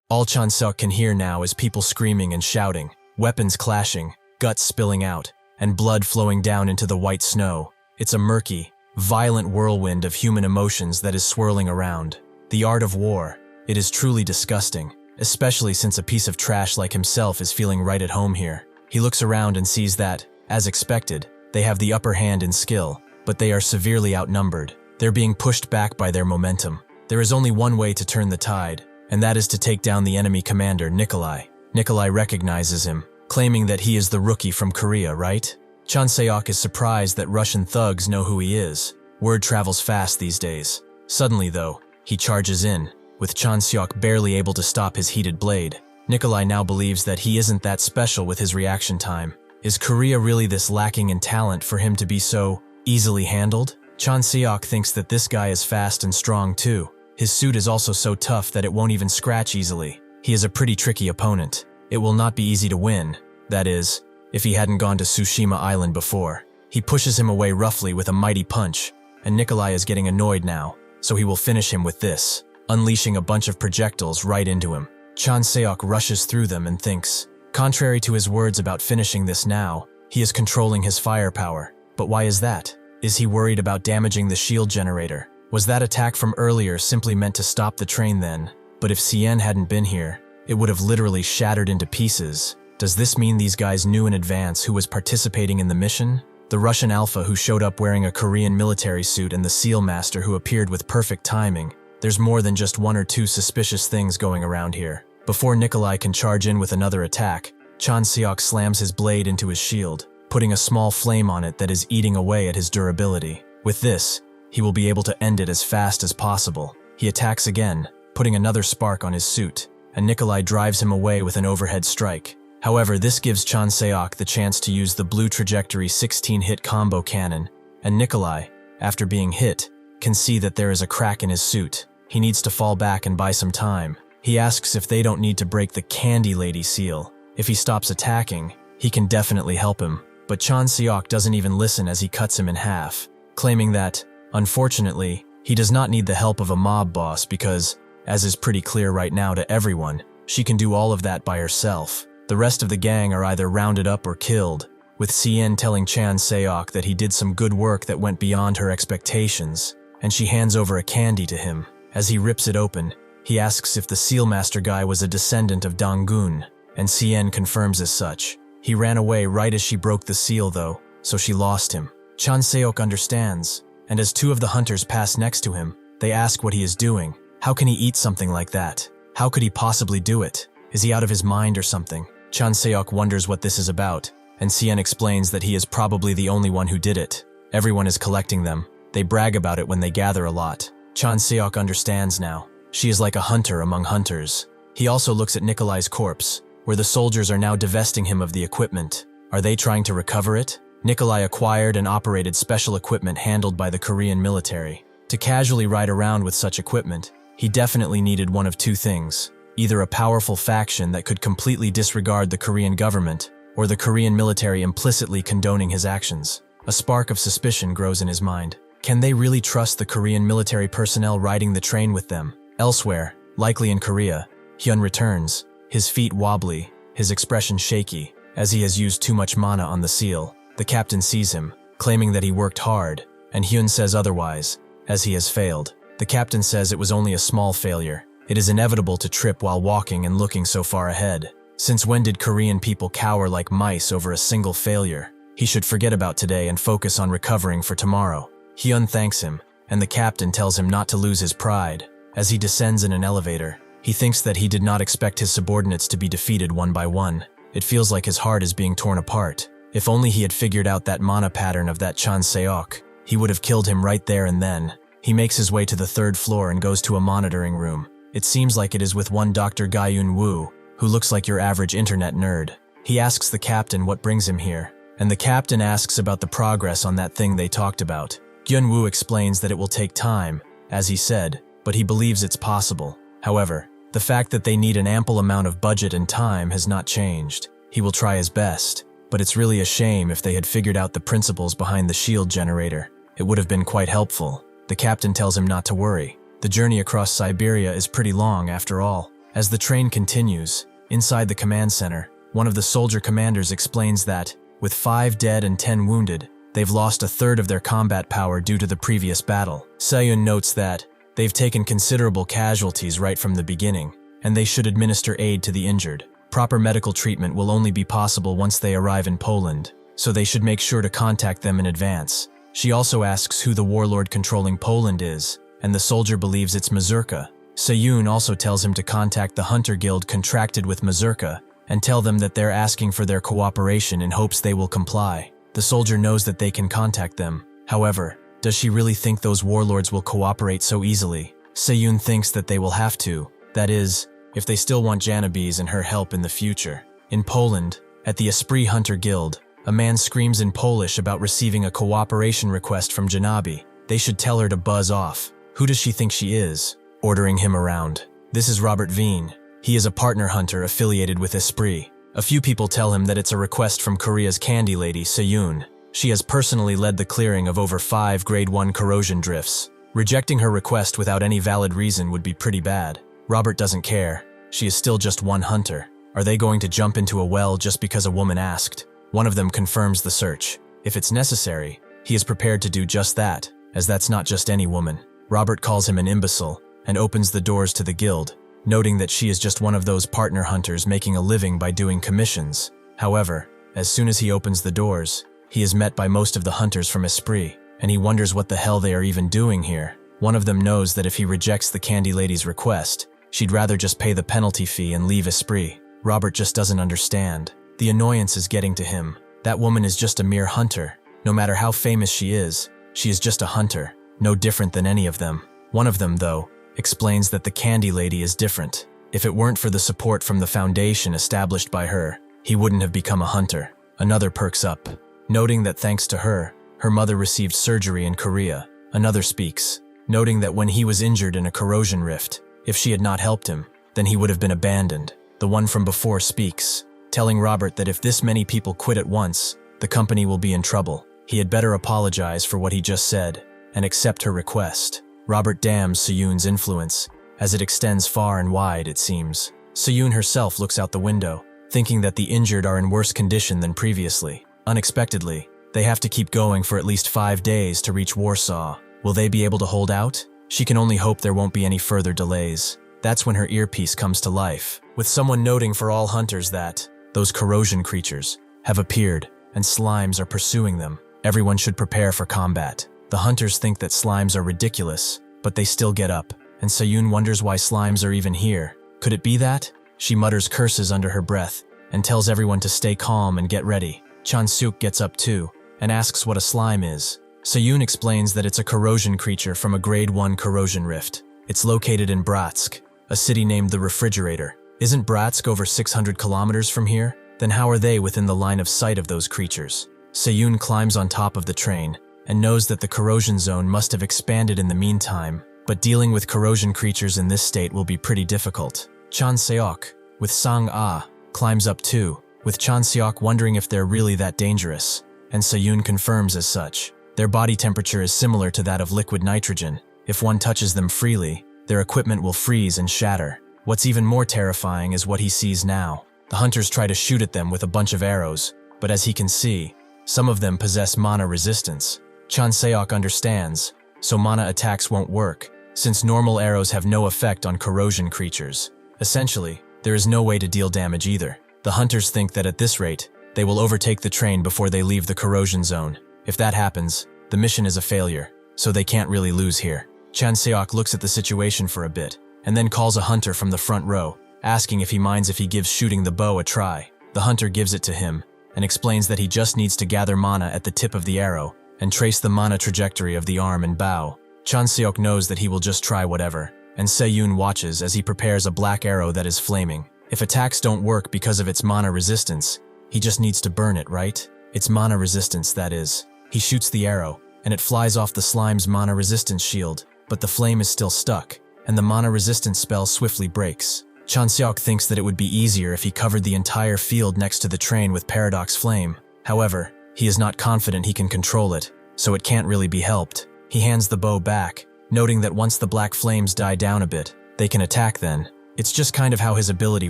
All Chanseok can hear now is people screaming and shouting, weapons clashing, guts spilling out, and blood flowing down into the white snow. It's a murky, violent whirlwind of human emotions that is swirling around. The art of war. It is truly disgusting, especially since a piece of trash like himself is feeling right at home here. He looks around and sees that, as expected, they have the upper hand in skill, but they are severely outnumbered. They're being pushed back by their momentum. There is only one way to turn the tide, and that is to take down the enemy commander, Nikolai. Nikolai recognizes him, claiming that he is the rookie from Korea, right? Chanseok is surprised that Russian thugs know who he is. Word travels fast these days. Suddenly, though, he charges in, with Chanseok barely able to stop his heated blade. Nikolai now believes that he isn't that special with his reaction time. Is Korea really this lacking in talent for him to be so easily handled? Chanseok thinks that this guy is fast and strong too. His suit is also so tough that it won't even scratch easily. He is a pretty tricky opponent. It will not be easy to win. That is, if he hadn't gone to Tsushima Island before. He pushes him away roughly with a mighty punch, and Nikolai is getting annoyed now, so he will finish him with this, unleashing a bunch of projectiles right into him. Chanseok rushes through them and thinks, contrary to his words about finishing this now, he is controlling his firepower. But why is that? Is he worried about damaging the shield generator? Was that attack from earlier simply meant to stop the train then? But if Cien hadn't been here, it would have literally shattered into pieces. Does this mean these guys knew in advance who was participating in the mission? The Russian Alpha who showed up wearing a Korean military suit and the Seal Master who appeared with perfect timing. There's more than just one or two suspicious things going around here. Before Nikolai can charge in with another attack, Chanseok slams his blade into his shield, putting a small flame on it that is eating away at his durability. With this, he will be able to end it as fast as possible. He attacks again, putting another spark on his suit, and Nikolai drives him away with an overhead strike. However, this gives Chanseok the chance to use the blue trajectory 16-hit combo cannon, and Nikolai, after being hit, can see that there is a crack in his suit. He needs to fall back and buy some time. He asks if they don't need to break the Candy Lady seal. If he stops attacking, he can definitely help him. But Chanseok doesn't even listen as he cuts him in half, claiming that, unfortunately, he does not need the help of a mob boss because, as is pretty clear right now to everyone, she can do all of that by herself. The rest of the gang are either rounded up or killed, with Cien telling Chanseok that he did some good work that went beyond her expectations, and she hands over a candy to him. As he rips it open, he asks if the Sealmaster guy was a descendant of Donggun, and Cien confirms as such. He ran away right as she broke the seal though, so she lost him. Chanseok understands, and as two of the hunters pass next to him, they ask what he is doing. How can he eat something like that? How could he possibly do it? Is he out of his mind or something? Chanseok wonders what this is about, and Cien explains that he is probably the only one who did it. Everyone is collecting them. They brag about it when they gather a lot. Chanseok understands now. She is like a hunter among hunters. He also looks at Nikolai's corpse, where the soldiers are now divesting him of the equipment. Are they trying to recover it? Nikolai acquired and operated special equipment handled by the Korean military. To casually ride around with such equipment, He definitely needed one of two things: either a powerful faction that could completely disregard the Korean government, or the Korean military implicitly condoning his actions. A spark of suspicion grows in his mind. Can they really trust the Korean military personnel riding the train with them? Elsewhere, likely in Korea, Hyun returns, his feet wobbly, his expression shaky, as he has used too much mana on the seal. The captain sees him, claiming that he worked hard, and Hyun says otherwise, as he has failed. The captain says it was only a small failure. It is inevitable to trip while walking and looking so far ahead. Since when did Korean people cower like mice over a single failure? He should forget about today and focus on recovering for tomorrow. Hyun thanks him, and the captain tells him not to lose his pride. As he descends in an elevator, he thinks that he did not expect his subordinates to be defeated one by one. It feels like his heart is being torn apart. If only he had figured out that mana pattern of that Chanseok, he would have killed him right there and then. He makes his way to the 3rd floor and goes to a monitoring room. It seems like it is with one Dr. Ga-eun Woo, who looks like your average internet nerd. He asks the captain what brings him here, and the captain asks about the progress on that thing they talked about. Gyun Woo explains that it will take time, as he said, but he believes it's possible. However, the fact that they need an ample amount of budget and time has not changed. He will try his best, but it's really a shame if they had figured out the principles behind the shield generator. It would have been quite helpful. The captain tells him not to worry. The journey across Siberia is pretty long after all. As the train continues, inside the command center, one of the soldier commanders explains that, with 5 dead and 10 wounded, they've lost 1/3 of their combat power due to the previous battle. Seyun notes that they've taken considerable casualties right from the beginning, and they should administer aid to the injured. Proper medical treatment will only be possible once they arrive in Poland, so they should make sure to contact them in advance. She also asks who the warlord controlling Poland is, and the soldier believes it's Mazurka. Seyun also tells him to contact the Hunter Guild contracted with Mazurka and tell them that they're asking for their cooperation in hopes they will comply. The soldier knows that they can contact them. However, does she really think those warlords will cooperate so easily? Seyun thinks that they will have to. That is, if they still want Janabes and her help in the future. In Poland, at the Esprit Hunter Guild, a man screams in Polish about receiving a cooperation request from Janabi. They should tell her to buzz off. Who does she think she is? Ordering him around. This is Robert Veen. He is a partner hunter affiliated with Esprit. A few people tell him that it's a request from Korea's candy lady, Seyun. She has personally led the clearing of over 5 Grade 1 corrosion drifts. Rejecting her request without any valid reason would be pretty bad. Robert doesn't care. She is still just one hunter. Are they going to jump into a well just because a woman asked? One of them confirms the search. If it's necessary, he is prepared to do just that, as that's not just any woman. Robert calls him an imbecile and opens the doors to the guild, noting that she is just one of those partner hunters making a living by doing commissions. However, as soon as he opens the doors, he is met by most of the hunters from Esprit, and he wonders what the hell they are even doing here. One of them knows that if he rejects the candy lady's request, she'd rather just pay the penalty fee and leave Esprit. Robert just doesn't understand. The annoyance is getting to him. That woman is just a mere hunter. No matter how famous she is just a hunter, no different than any of them. One of them, though, explains that the candy lady is different. If it weren't for the support from the foundation established by her, he wouldn't have become a hunter. Another perks up, noting that thanks to her, her mother received surgery in Korea. Another speaks, noting that when he was injured in a corrosion rift, if she had not helped him, then he would have been abandoned. The one from before speaks, telling Robert that if this many people quit at once, the company will be in trouble. He had better apologize for what he just said and accept her request. Robert damns Seyun's influence, as it extends far and wide, it seems. Seyun herself looks out the window, thinking that the injured are in worse condition than previously. Unexpectedly, they have to keep going for at least 5 days to reach Warsaw. Will they be able to hold out? She can only hope there won't be any further delays. That's when her earpiece comes to life, with someone noting for all hunters that those corrosion creatures have appeared and slimes are pursuing them. Everyone should prepare for combat. The hunters think that slimes are ridiculous, but they still get up, and Seyun wonders why slimes are even here. Could it be that? She mutters curses under her breath and tells everyone to stay calm and get ready. Chanseok gets up too and asks what a slime is. Seyun explains that it's a corrosion creature from a Grade 1 corrosion rift. It's located in Bratsk, a city named the Refrigerator. Isn't Bratsk over 600 kilometers from here? Then how are they within the line of sight of those creatures? Seyun climbs on top of the train and knows that the corrosion zone must have expanded in the meantime, but dealing with corrosion creatures in this state will be pretty difficult. Chanseok, with Sang-ah, climbs up too, with Chanseok wondering if they're really that dangerous, and Sayun confirms as such. Their body temperature is similar to that of liquid nitrogen. If one touches them freely, their equipment will freeze and shatter. What's even more terrifying is what he sees now. The hunters try to shoot at them with a bunch of arrows, but as he can see, some of them possess mana resistance. Chanseok understands, so mana attacks won't work, since normal arrows have no effect on corrosion creatures. Essentially, there is no way to deal damage either. The hunters think that at this rate, they will overtake the train before they leave the corrosion zone. If that happens, the mission is a failure, so they can't really lose here. Chanseok looks at the situation for a bit, and then calls a hunter from the front row, asking if he minds if he gives shooting the bow a try. The hunter gives it to him, and explains that he just needs to gather mana at the tip of the arrow, and trace the mana trajectory of the arm and bow. Chanseok knows that he will just try whatever, and Sayun watches as he prepares a black arrow that is flaming. If attacks don't work because of its mana resistance, he just needs to burn it, right? It's mana resistance, that is. He shoots the arrow, and it flies off the slime's mana resistance shield, but the flame is still stuck, and the mana resistance spell swiftly breaks. Chanseok thinks that it would be easier if he covered the entire field next to the train with Paradox Flame. However, he is not confident he can control it, so it can't really be helped. He hands the bow back, noting that once the black flames die down a bit, they can attack then. It's just kind of how his ability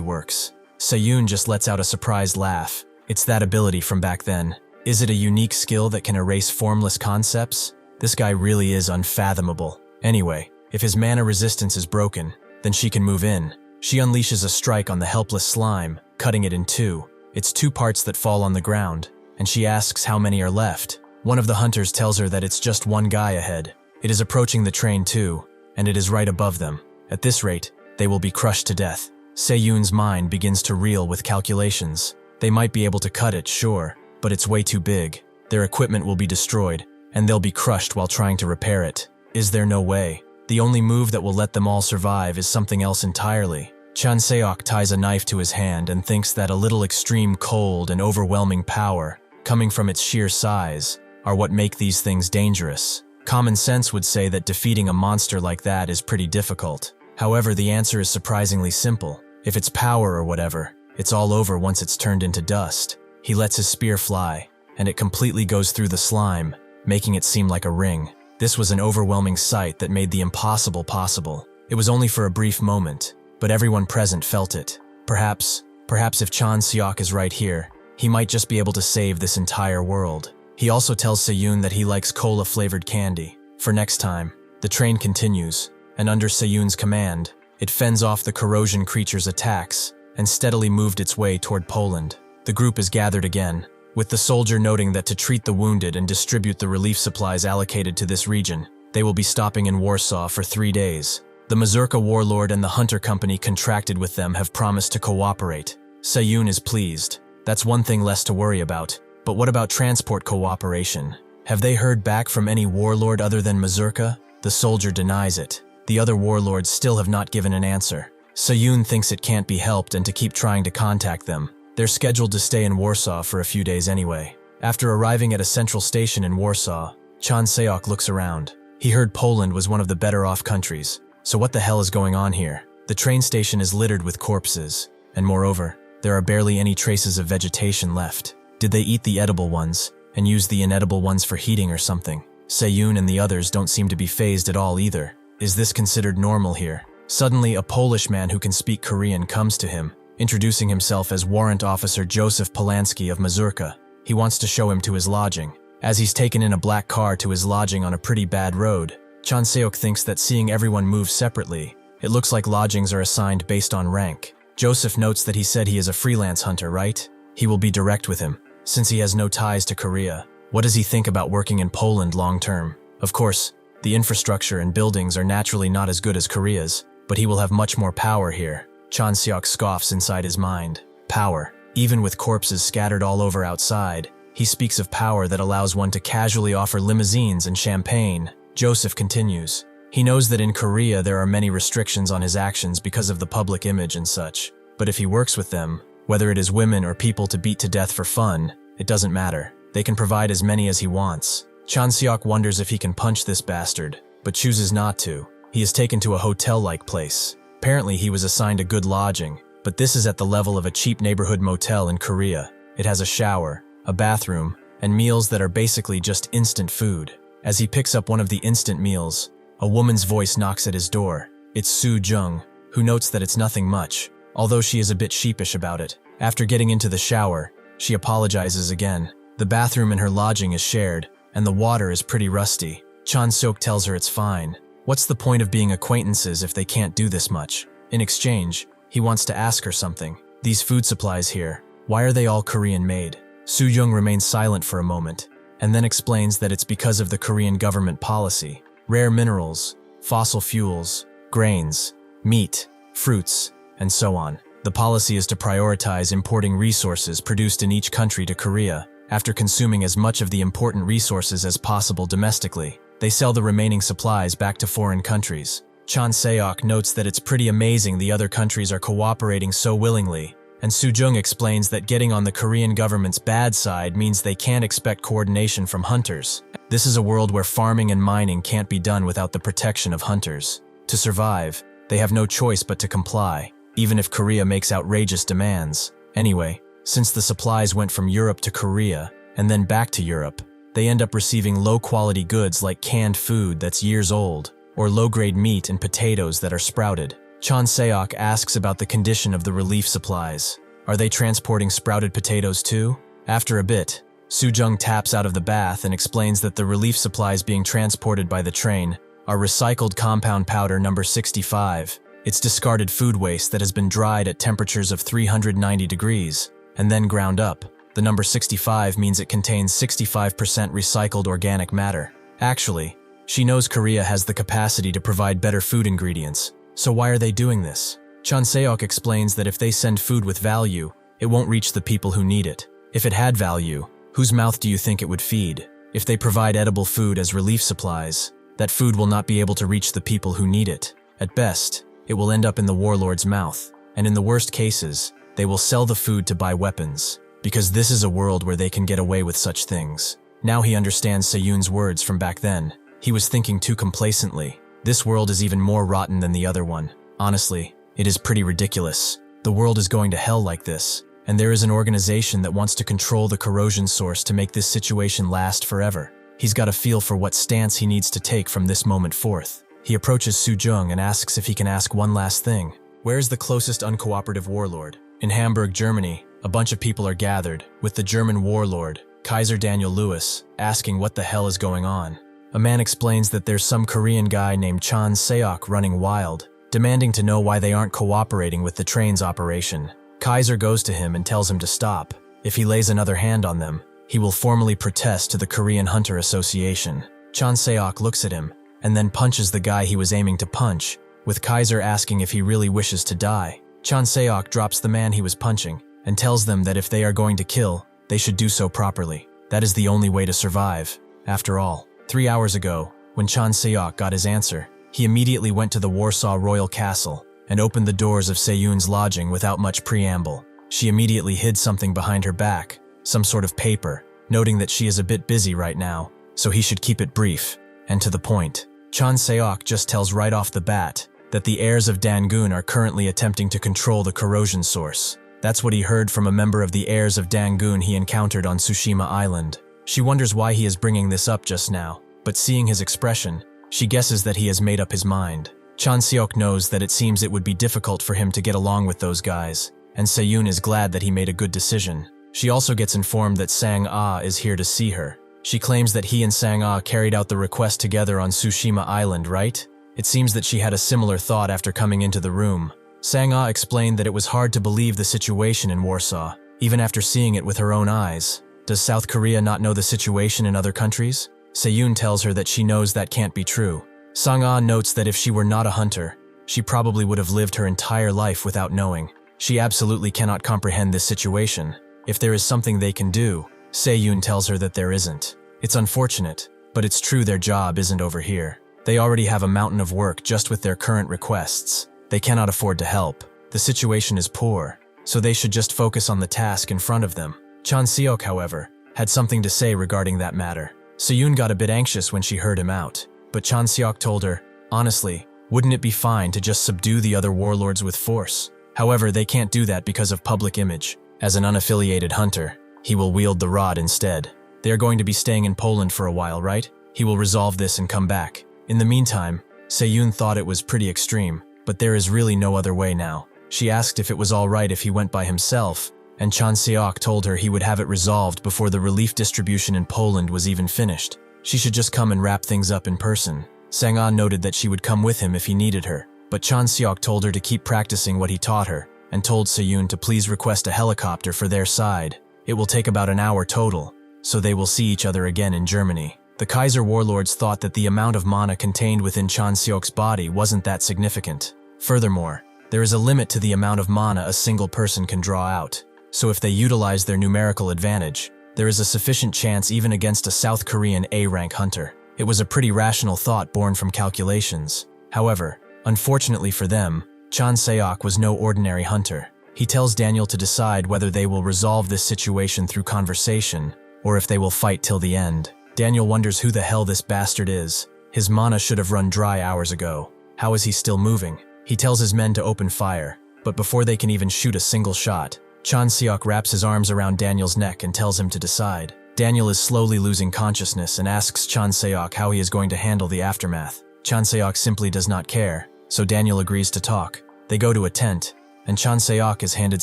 works. Sayun just lets out a surprised laugh. It's that ability from back then. Is it a unique skill that can erase formless concepts? This guy really is unfathomable. Anyway, if his mana resistance is broken, then she can move in. She unleashes a strike on the helpless slime, cutting it in two. It's two parts that fall on the ground, and she asks how many are left. One of the hunters tells her that it's just one guy ahead. It is approaching the train too, and it is right above them. At this rate, they will be crushed to death. Sayun's mind begins to reel with calculations. They might be able to cut it, sure, but it's way too big. Their equipment will be destroyed, and they'll be crushed while trying to repair it. Is there no way? The only move that will let them all survive is something else entirely. Chanseok ties a knife to his hand and thinks that a little extreme cold and overwhelming power, coming from its sheer size, are what make these things dangerous. Common sense would say that defeating a monster like that is pretty difficult. However, the answer is surprisingly simple. If it's power or whatever, it's all over once it's turned into dust. He lets his spear fly, and it completely goes through the slime, making it seem like a ring. This was an overwhelming sight that made the impossible possible. It was only for a brief moment, but everyone present felt it. Perhaps if Chanseok is right here, he might just be able to save this entire world. He also tells Sayun that he likes cola-flavored candy. For next time, the train continues, and under Sayun's command, it fends off the corrosion creature's attacks and steadily moved its way toward Poland. The group is gathered again, with the soldier noting that to treat the wounded and distribute the relief supplies allocated to this region, they will be stopping in Warsaw for 3 days. The Mazurka warlord and the hunter company contracted with them have promised to cooperate. Sayun is pleased. That's one thing less to worry about. But what about transport cooperation? Have they heard back from any warlord other than Mazurka? The soldier denies it. The other warlords still have not given an answer. Sayun thinks it can't be helped and to keep trying to contact them. They're scheduled to stay in Warsaw for a few days anyway. After arriving at a central station in Warsaw, Chanseok looks around. He heard Poland was one of the better off countries. So what the hell is going on here? The train station is littered with corpses, and moreover, there are barely any traces of vegetation left. Did they eat the edible ones, and use the inedible ones for heating or something? Sayun and the others don't seem to be fazed at all either. Is this considered normal here? Suddenly, a Polish man who can speak Korean comes to him, introducing himself as Warrant Officer Joseph Polansky of Mazurka. He wants to show him to his lodging. As he's taken in a black car to his lodging on a pretty bad road, Chanseok thinks that seeing everyone move separately, it looks like lodgings are assigned based on rank. Joseph notes that he said he is a freelance hunter, right? He will be direct with him, since he has no ties to Korea. What does he think about working in Poland long term? Of course, the infrastructure and buildings are naturally not as good as Korea's, but he will have much more power here. Chanseok scoffs inside his mind. Power. Even with corpses scattered all over outside, he speaks of power that allows one to casually offer limousines and champagne. Joseph continues. He knows that in Korea there are many restrictions on his actions because of the public image and such. But if he works with them, whether it is women or people to beat to death for fun, it doesn't matter. They can provide as many as he wants. Chanseok wonders if he can punch this bastard, but chooses not to. He is taken to a hotel-like place. Apparently he was assigned a good lodging, but this is at the level of a cheap neighborhood motel in Korea. It has a shower, a bathroom, and meals that are basically just instant food. As he picks up one of the instant meals, a woman's voice knocks at his door. It's Soo Jung, who notes that it's nothing much, although she is a bit sheepish about it. After getting into the shower, she apologizes again. The bathroom in her lodging is shared, and the water is pretty rusty. Chanseok tells her it's fine. What's the point of being acquaintances if they can't do this much? In exchange, he wants to ask her something. These food supplies here, why are they all Korean-made? Soo Jung remains silent for a moment, and then explains that it's because of the Korean government policy. Rare minerals, fossil fuels, grains, meat, fruits, and so on. The policy is to prioritize importing resources produced in each country to Korea. After consuming as much of the important resources as possible domestically, they sell the remaining supplies back to foreign countries. Chanseok notes that it's pretty amazing the other countries are cooperating so willingly, and Soo Jung explains that getting on the Korean government's bad side means they can't expect coordination from hunters. This is a world where farming and mining can't be done without the protection of hunters. To survive, they have no choice but to comply, even if Korea makes outrageous demands. Anyway, since the supplies went from Europe to Korea, and then back to Europe, they end up receiving low-quality goods like canned food that's years old, or low-grade meat and potatoes that are sprouted. Chanseok asks about the condition of the relief supplies. Are they transporting sprouted potatoes too? After a bit, Soo Jung taps out of the bath and explains that the relief supplies being transported by the train are recycled compound powder number 65. It's discarded food waste that has been dried at temperatures of 390 degrees, and then ground up. The number 65 means it contains 65% recycled organic matter. Actually, she knows Korea has the capacity to provide better food ingredients, so why are they doing this? Chanseok explains that if they send food with value, it won't reach the people who need it. If it had value, whose mouth do you think it would feed? If they provide edible food as relief supplies, that food will not be able to reach the people who need it. At best, it will end up in the warlord's mouth, and in the worst cases, they will sell the food to buy weapons, because this is a world where they can get away with such things. Now he understands Se-yoon's words from back then. He was thinking too complacently. This world is even more rotten than the other one. Honestly, it is pretty ridiculous. The world is going to hell like this, and there is an organization that wants to control the corrosion source to make this situation last forever. He's got a feel for what stance he needs to take from this moment forth. He approaches Soo Jung and asks if he can ask one last thing. Where is the closest uncooperative warlord? In Hamburg, Germany, a bunch of people are gathered, with the German warlord, Kaiser Daniel Lewis, asking what the hell is going on. A man explains that there's some Korean guy named Chanseok running wild, demanding to know why they aren't cooperating with the train's operation. Kaiser goes to him and tells him to stop. If he lays another hand on them, he will formally protest to the Korean Hunter Association. Chanseok looks at him, and then punches the guy he was aiming to punch, with Kaiser asking if he really wishes to die. Chanseok drops the man he was punching, and tells them that if they are going to kill, they should do so properly. That is the only way to survive. After all, 3 hours ago, when Chanseok got his answer, he immediately went to the Warsaw Royal Castle and opened the doors of Se-yoon's lodging without much preamble. She immediately hid something behind her back, some sort of paper, noting that she is a bit busy right now, so he should keep it brief and to the point. Chanseok just tells right off the bat that the heirs of Dangun are currently attempting to control the corrosion source. That's what he heard from a member of the heirs of Dangun he encountered on Tsushima Island. She wonders why he is bringing this up just now, but seeing his expression, she guesses that he has made up his mind. Chanseok knows that it seems it would be difficult for him to get along with those guys, and Se-yoon is glad that he made a good decision. She also gets informed that Sang-ah is here to see her. She claims that he and Sang-ah carried out the request together on Tsushima Island, right? It seems that she had a similar thought after coming into the room. Sang-ah explained that it was hard to believe the situation in Warsaw, even after seeing it with her own eyes. Does South Korea not know the situation in other countries? Se-yoon tells her that she knows that can't be true. Sang-ah notes that if she were not a hunter, she probably would have lived her entire life without knowing. She absolutely cannot comprehend this situation. If there is something they can do, Se-yoon tells her that there isn't. It's unfortunate, but it's true their job isn't over here. They already have a mountain of work just with their current requests. They cannot afford to help. The situation is poor, so they should just focus on the task in front of them. Chanseok, however, had something to say regarding that matter. Se-yoon got a bit anxious when she heard him out, but Chanseok told her, honestly, Wouldn't it be fine to just subdue the other warlords with force? However, they can't do that because of public image. As an unaffiliated hunter, he will wield the rod instead. They are going to be staying in Poland for a while, right? He will resolve this and come back. In the meantime, Seyun thought it was pretty extreme, but there is really no other way now. She asked if it was all right if he went by himself, and Chanseok told her he would have it resolved before the relief distribution in Poland was even finished. She should just come and wrap things up in person. Sang-ah noted that she would come with him if he needed her, but Chanseok told her to keep practicing what he taught her, and told Seyun to please request a helicopter for their side. It will take about an hour total, so they will see each other again in Germany. The Kaiser warlords thought that the amount of mana contained within Chanseok's body wasn't that significant. Furthermore, there is a limit to the amount of mana a single person can draw out, so if they utilize their numerical advantage, there is a sufficient chance even against a South Korean A-rank hunter. It was a pretty rational thought born from calculations. However, unfortunately for them, Chanseok was no ordinary hunter. He tells Daniel to decide whether they will resolve this situation through conversation, or if they will fight till the end. Daniel wonders who the hell this bastard is. His mana should have run dry hours ago. How is he still moving? He tells his men to open fire, but before they can even shoot a single shot, Chanseok wraps his arms around Daniel's neck and tells him to decide. Daniel is slowly losing consciousness and asks Chanseok how he is going to handle the aftermath. Chanseok simply does not care, so Daniel agrees to talk. They go to a tent, and Chanseok is handed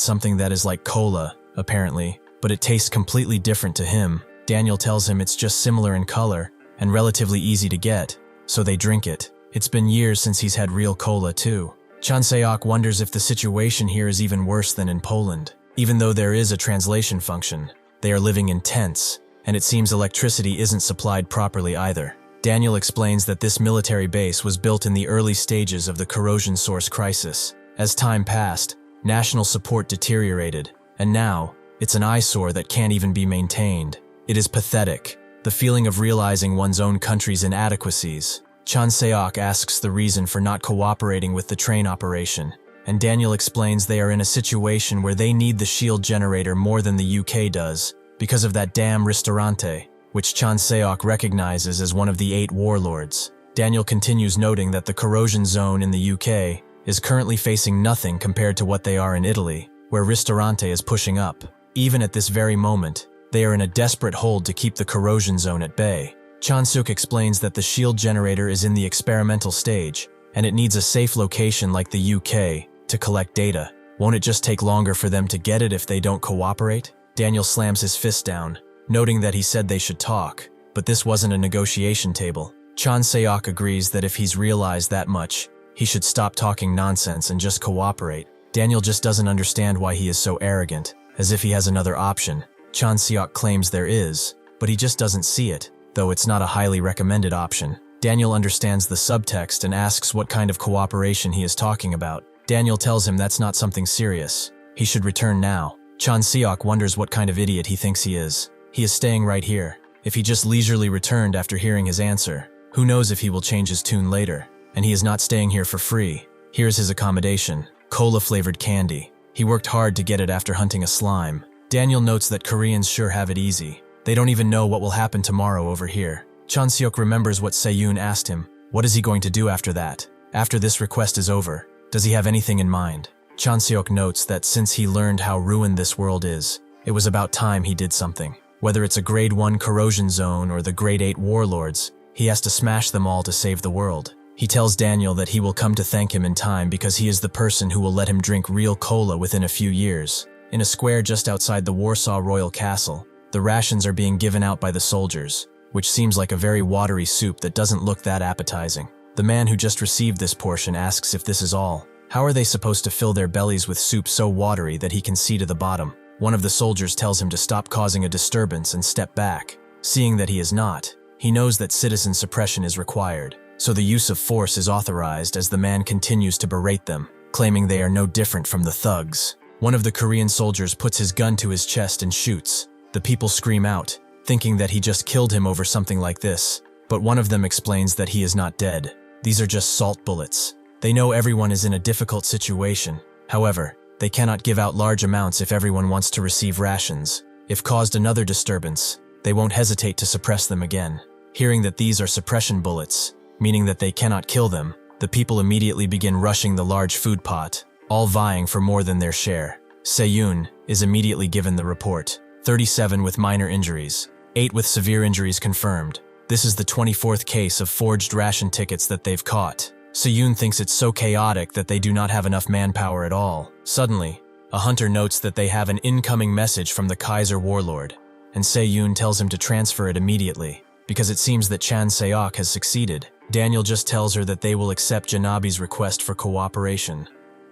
something that is like cola, apparently, but it tastes completely different to him. Daniel tells him it's just similar in color and relatively easy to get, so they drink it. It's been years since he's had real cola too. Chanseok wonders if the situation here is even worse than in Poland. Even though there is a translation function, they are living in tents, and it seems electricity isn't supplied properly either. Daniel explains that this military base was built in the early stages of the corrosion source crisis. As time passed, national support deteriorated, and now, it's an eyesore that can't even be maintained. It is pathetic, the feeling of realizing one's own country's inadequacies. Chanseok asks the reason for not cooperating with the train operation, and Daniel explains they are in a situation where they need the shield generator more than the UK does, because of that damn Ristorante, which Chanseok recognizes as one of the 8 warlords. Daniel continues noting that the corrosion zone in the UK is currently facing nothing compared to what they are in Italy, where Ristorante is pushing up. Even at this very moment, they are in a desperate hold to keep the corrosion zone at bay. Chanseok explains that the shield generator is in the experimental stage, and it needs a safe location like the UK to collect data. Won't it just take longer for them to get it if they don't cooperate? Daniel slams his fist down, noting that he said they should talk, but this wasn't a negotiation table. Chanseok agrees that if he's realized that much, he should stop talking nonsense and just cooperate. Daniel just doesn't understand why he is so arrogant, as if he has another option. Chanseok claims there is, but he just doesn't see it, though it's not a highly recommended option. Daniel understands the subtext and asks what kind of cooperation he is talking about. Daniel tells him that's not something serious. He should return now. Chanseok wonders what kind of idiot he thinks he is. He is staying right here. If he just leisurely returned after hearing his answer, who knows if he will change his tune later. And he is not staying here for free. Here's his accommodation: cola-flavored candy. He worked hard to get it after hunting a slime. Daniel notes that Koreans sure have it easy. They don't even know what will happen tomorrow over here. Chanseok remembers what Seyun asked him. What is he going to do after that? After this request is over, does he have anything in mind? Chanseok notes that since he learned how ruined this world is, it was about time he did something. Whether it's a Grade 1 corrosion zone or the Grade 8 warlords, he has to smash them all to save the world. He tells Daniel that he will come to thank him in time because he is the person who will let him drink real cola within a few years. In a square just outside the Warsaw Royal Castle, the rations are being given out by the soldiers, which seems like a very watery soup that doesn't look that appetizing. The man who just received this portion asks if this is all. How are they supposed to fill their bellies with soup so watery that he can see to the bottom? One of the soldiers tells him to stop causing a disturbance and step back. Seeing that he is not, he knows that citizen suppression is required, so the use of force is authorized as the man continues to berate them, claiming they are no different from the thugs. One of the Korean soldiers puts his gun to his chest and shoots. The people scream out, thinking that he just killed him over something like this, but one of them explains that he is not dead. These are just salt bullets. They know everyone is in a difficult situation. However, they cannot give out large amounts if everyone wants to receive rations. If caused another disturbance, they won't hesitate to suppress them again. Hearing that these are suppression bullets, meaning that they cannot kill them, The people immediately begin rushing the large food pot, all vying for more than their share. Se-yoon is immediately given the report. 37 with minor injuries, 8 with severe injuries confirmed. This is the 24th case of forged ration tickets that they've caught. Se-yoon thinks it's so chaotic that they do not have enough manpower at all. Suddenly, a hunter notes that they have an incoming message from the Kaiser warlord, and Se-yoon tells him to transfer it immediately, because it seems that Chanseok has succeeded. Daniel just tells her that they will accept Janabi's request for cooperation.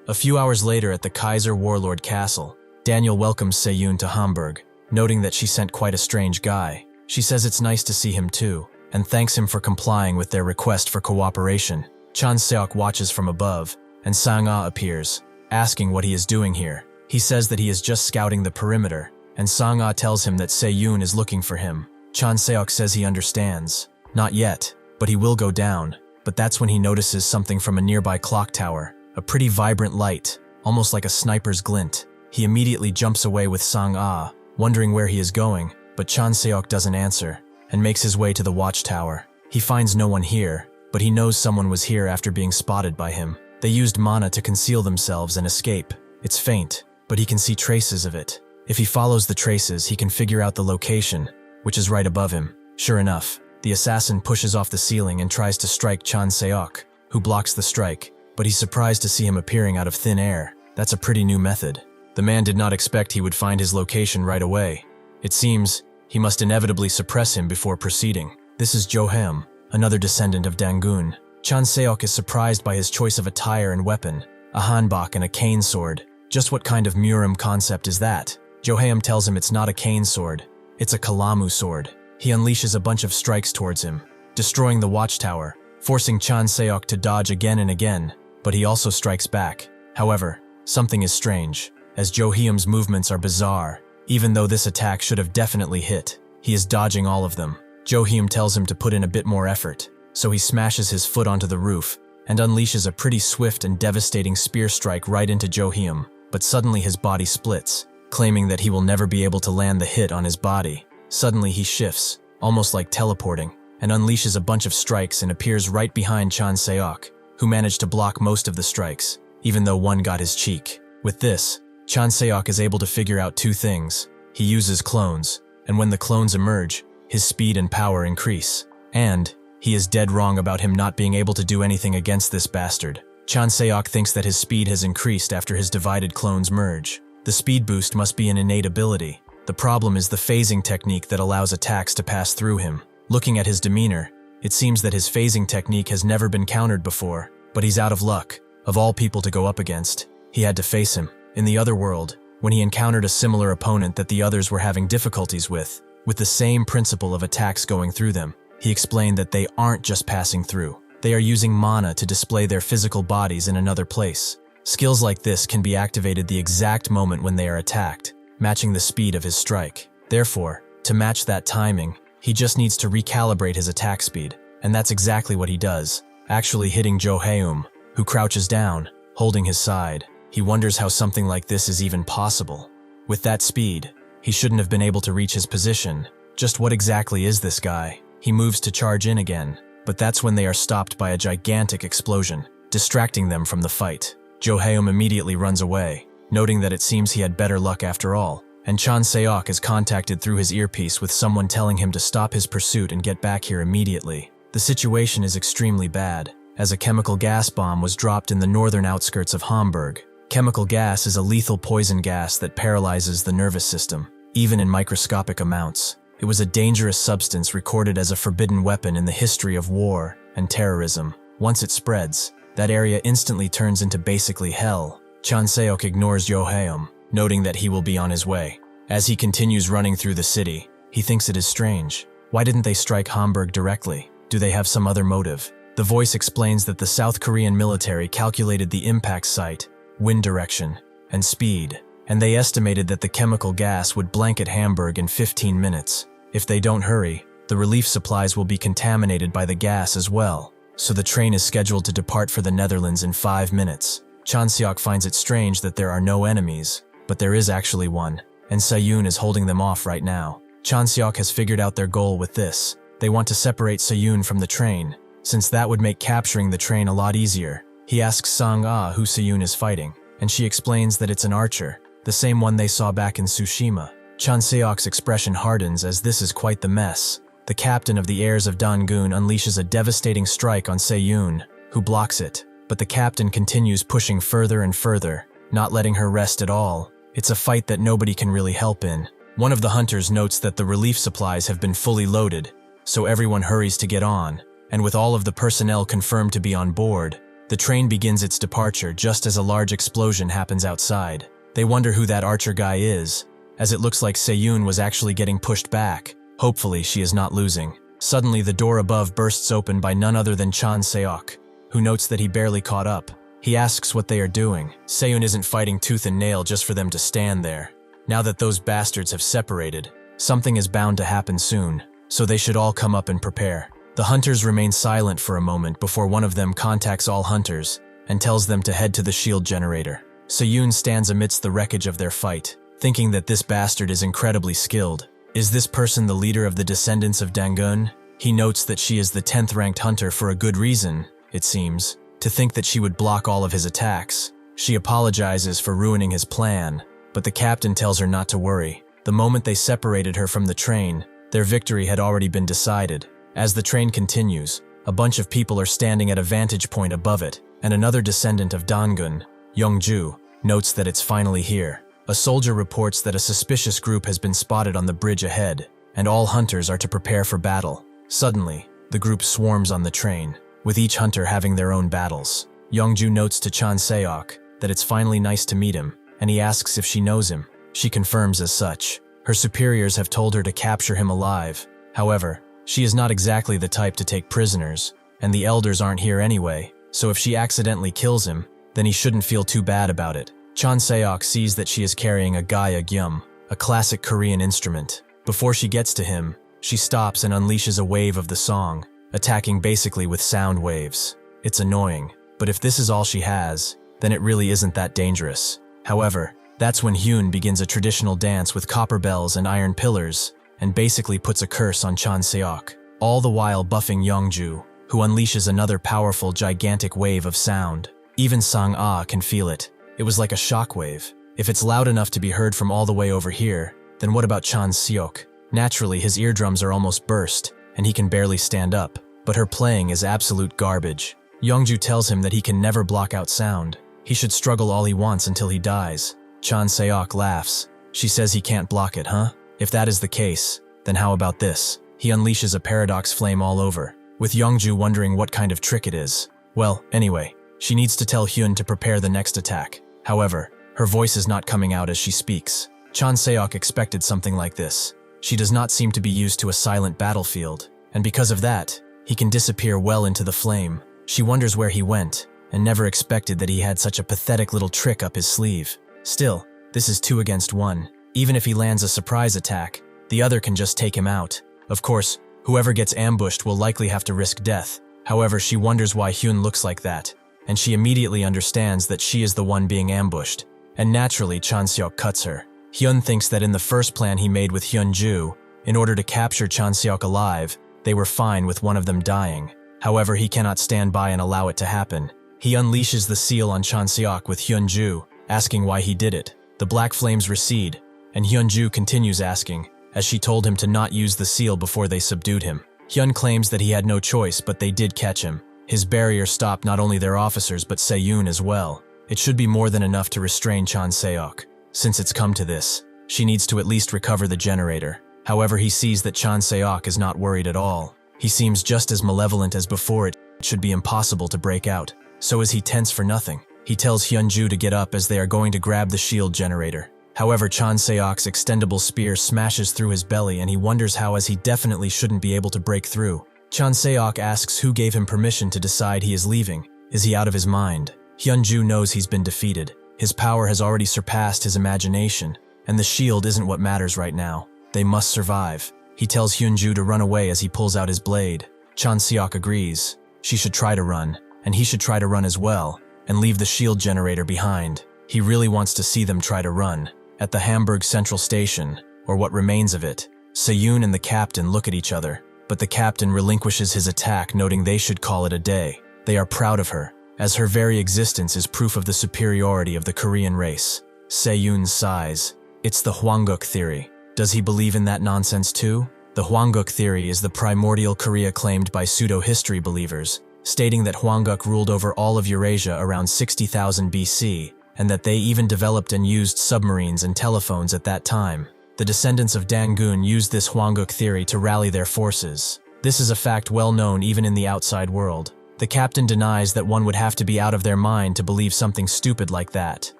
A few hours later at the Kaiser warlord castle, Daniel welcomes Se-yoon to Hamburg, noting that she sent quite a strange guy. She says it's nice to see him too, and thanks him for complying with their request for cooperation. Chanseok watches from above, and Sang-ah appears, asking what he is doing here. He says that he is just scouting the perimeter, and Sang-ah tells him that Se-yoon is looking for him. Chanseok says he understands. Not yet, but he will go down. But that's when he notices something from a nearby clock tower, a pretty vibrant light, almost like a sniper's glint. He immediately jumps away with Sang-ah, wondering where he is going, but Chanseok doesn't answer, and makes his way to the watchtower. He finds no one here, but he knows someone was here after being spotted by him. They used mana to conceal themselves and escape. It's faint, but he can see traces of it. If he follows the traces, he can figure out the location, which is right above him. Sure enough, the assassin pushes off the ceiling and tries to strike Chanseok, who blocks the strike, but he's surprised to see him appearing out of thin air. That's a pretty new method. The man did not expect he would find his location right away. It seems he must inevitably suppress him before proceeding. This is Joheim, another descendant of Dangun. Chanseok is surprised by his choice of attire and weapon, a hanbok and a cane sword. Just what kind of Murim concept is that? Joheim tells him it's not a cane sword, it's a Kalamu sword. He unleashes a bunch of strikes towards him, destroying the watchtower, forcing Chanseok to dodge again and again, but he also strikes back. However, something is strange, as Joheim's movements are bizarre. Even though this attack should have definitely hit, he is dodging all of them. Joheim tells him to put in a bit more effort, so he smashes his foot onto the roof and unleashes a pretty swift and devastating spear strike right into Joheim, but suddenly his body splits, claiming that he will never be able to land the hit on his body. Suddenly he shifts, almost like teleporting, and unleashes a bunch of strikes and appears right behind Chanseok, who managed to block most of the strikes, even though one got his cheek. With this, Chanseok is able to figure out two things. He uses clones, and when the clones emerge, his speed and power increase. And he is dead wrong about him not being able to do anything against this bastard. Chanseok thinks that his speed has increased after his divided clones merge. The speed boost must be an innate ability. The problem is the phasing technique that allows attacks to pass through him. Looking at his demeanor, it seems that his phasing technique has never been countered before, but he's out of luck. Of all people to go up against, he had to face him. In the other world, when he encountered a similar opponent that the others were having difficulties with the same principle of attacks going through them, he explained that they aren't just passing through. They are using mana to display their physical bodies in another place. Skills like this can be activated the exact moment when they are attacked, matching the speed of his strike. Therefore, to match that timing, he just needs to recalibrate his attack speed, and that's exactly what he does, actually hitting Joheim, who crouches down, holding his side. He wonders how something like this is even possible. With that speed, he shouldn't have been able to reach his position. Just what exactly is this guy? He moves to charge in again, but that's when they are stopped by a gigantic explosion, distracting them from the fight. Joheim immediately runs away, noting that it seems he had better luck after all, and Chanseok is contacted through his earpiece with someone telling him to stop his pursuit and get back here immediately. The situation is extremely bad, as a chemical gas bomb was dropped in the northern outskirts of Hamburg. Chemical gas is a lethal poison gas that paralyzes the nervous system, even in microscopic amounts. It was a dangerous substance recorded as a forbidden weapon in the history of war and terrorism. Once it spreads, that area instantly turns into basically hell. Chanseok ignores Joheim, noting that he will be on his way. As he continues running through the city, he thinks it is strange. Why didn't they strike Hamburg directly? Do they have some other motive? The voice explains that the South Korean military calculated the impact site, wind direction, and speed, and they estimated that the chemical gas would blanket Hamburg in 15 minutes. If they don't hurry, the relief supplies will be contaminated by the gas as well, so the train is scheduled to depart for the Netherlands in 5 minutes. Chanseok finds it strange that there are no enemies, but there is actually one, and Se-yoon is holding them off right now. Chanseok has figured out their goal with this. They want to separate Se-yoon from the train, since that would make capturing the train a lot easier. He asks Sang-ah who Seyun is fighting, and she explains that it's an archer, the same one they saw back in Tsushima. Chanseok's expression hardens as this is quite the mess. The captain of the heirs of Dangun unleashes a devastating strike on Seyun, who blocks it, but the captain continues pushing further and further, not letting her rest at all. It's a fight that nobody can really help in. One of the hunters notes that the relief supplies have been fully loaded, so everyone hurries to get on, and with all of the personnel confirmed to be on board, the train begins its departure just as a large explosion happens outside. They wonder who that archer guy is, as it looks like Seyun was actually getting pushed back. Hopefully she is not losing. Suddenly the door above bursts open by none other than Chanseok, who notes that he barely caught up. He asks what they are doing. Seyun isn't fighting tooth and nail just for them to stand there. Now that those bastards have separated, something is bound to happen soon, so they should all come up and prepare. The hunters remain silent for a moment before one of them contacts all hunters and tells them to head to the shield generator. Seyun stands amidst the wreckage of their fight, thinking that this bastard is incredibly skilled. Is this person the leader of the descendants of Dangun? He notes that she is the 10th ranked hunter for a good reason, it seems, to think that she would block all of his attacks. She apologizes for ruining his plan, but the captain tells her not to worry. The moment they separated her from the train, their victory had already been decided. As the train continues, a bunch of people are standing at a vantage point above it, and another descendant of Dangun, Youngju, notes that it's finally here. A soldier reports that a suspicious group has been spotted on the bridge ahead, and all hunters are to prepare for battle. Suddenly, the group swarms on the train, with each hunter having their own battles. Youngju notes to Chanseok that it's finally nice to meet him, and he asks if she knows him. She confirms as such. Her superiors have told her to capture him alive. However, she is not exactly the type to take prisoners, and the elders aren't here anyway, so if she accidentally kills him, then he shouldn't feel too bad about it. Chanseok sees that she is carrying a gaya gyum, a classic Korean instrument. Before she gets to him, she stops and unleashes a wave of the song, attacking basically with sound waves. It's annoying, but if this is all she has, then it really isn't that dangerous. However, that's when Hyun begins a traditional dance with copper bells and iron pillars, and basically puts a curse on Chanseok, all the while buffing Youngju, who unleashes another powerful, gigantic wave of sound. Even Sang-ah can feel it. It was like a shockwave. If it's loud enough to be heard from all the way over here, then what about Chanseok? Naturally, his eardrums are almost burst, and he can barely stand up, but her playing is absolute garbage. Youngju tells him that he can never block out sound. He should struggle all he wants until he dies. Chanseok laughs. She says he can't block it, huh? If that is the case, then how about this? He unleashes a paradox flame all over, with Youngju wondering what kind of trick it is. Well, anyway, she needs to tell Hyun to prepare the next attack. However, her voice is not coming out as she speaks. Chanseok expected something like this. She does not seem to be used to a silent battlefield, and because of that, he can disappear well into the flame. She wonders where he went, and never expected that he had such a pathetic little trick up his sleeve. Still, this is 2 against 1. Even if he lands a surprise attack, the other can just take him out. Of course, whoever gets ambushed will likely have to risk death. However, she wonders why Hyun looks like that, and she immediately understands that she is the one being ambushed. And naturally, Chanseok cuts her. Hyun thinks that in the first plan he made with Hyunju, in order to capture Chanseok alive, they were fine with one of them dying. However, he cannot stand by and allow it to happen. He unleashes the seal on Chanseok with Hyunju, asking why he did it. The black flames recede, and Hyunju continues asking, as she told him to not use the seal before they subdued him. Hyun claims that he had no choice, but they did catch him. His barrier stopped not only their officers but Seyun as well. It should be more than enough to restrain Chanseok. Since it's come to this, she needs to at least recover the generator. However, he sees that Chanseok is not worried at all. He seems just as malevolent as before. It should be impossible to break out. So is he tense for nothing? He tells Hyunju to get up as they are going to grab the shield generator. However, Chanseok's extendable spear smashes through his belly and he wonders how, as he definitely shouldn't be able to break through. Chanseok asks who gave him permission to decide he is leaving. Is he out of his mind? Hyunju knows he's been defeated. His power has already surpassed his imagination, and the shield isn't what matters right now. They must survive. He tells Hyunju to run away as he pulls out his blade. Chanseok agrees. She should try to run, and he should try to run as well, and leave the shield generator behind. He really wants to see them try to run. At the Hamburg Central Station, or what remains of it, Seyun and the captain look at each other. but the captain relinquishes his attack, noting they should call it a day. They are proud of her, as her very existence is proof of the superiority of the Korean race. Se-yoon sighs. It's the Hwanguk theory. Does he believe in that nonsense too? The Hwanguk theory is the primordial Korea claimed by pseudo-history believers, stating that Hwanguk ruled over all of Eurasia around 60,000 BC, and that they even developed and used submarines and telephones at that time. The descendants of Dangun used this Hwanguk theory to rally their forces. This is a fact well known even in the outside world. The captain denies that one would have to be out of their mind to believe something stupid like that.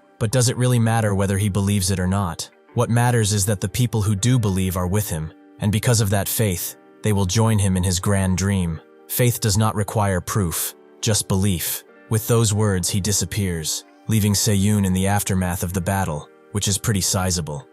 But does it really matter whether he believes it or not? What matters is that the people who do believe are with him, and because of that faith, they will join him in his grand dream. Faith does not require proof, just belief. With those words, he disappears, leaving Se-yoon in the aftermath of the battle, which is pretty sizable.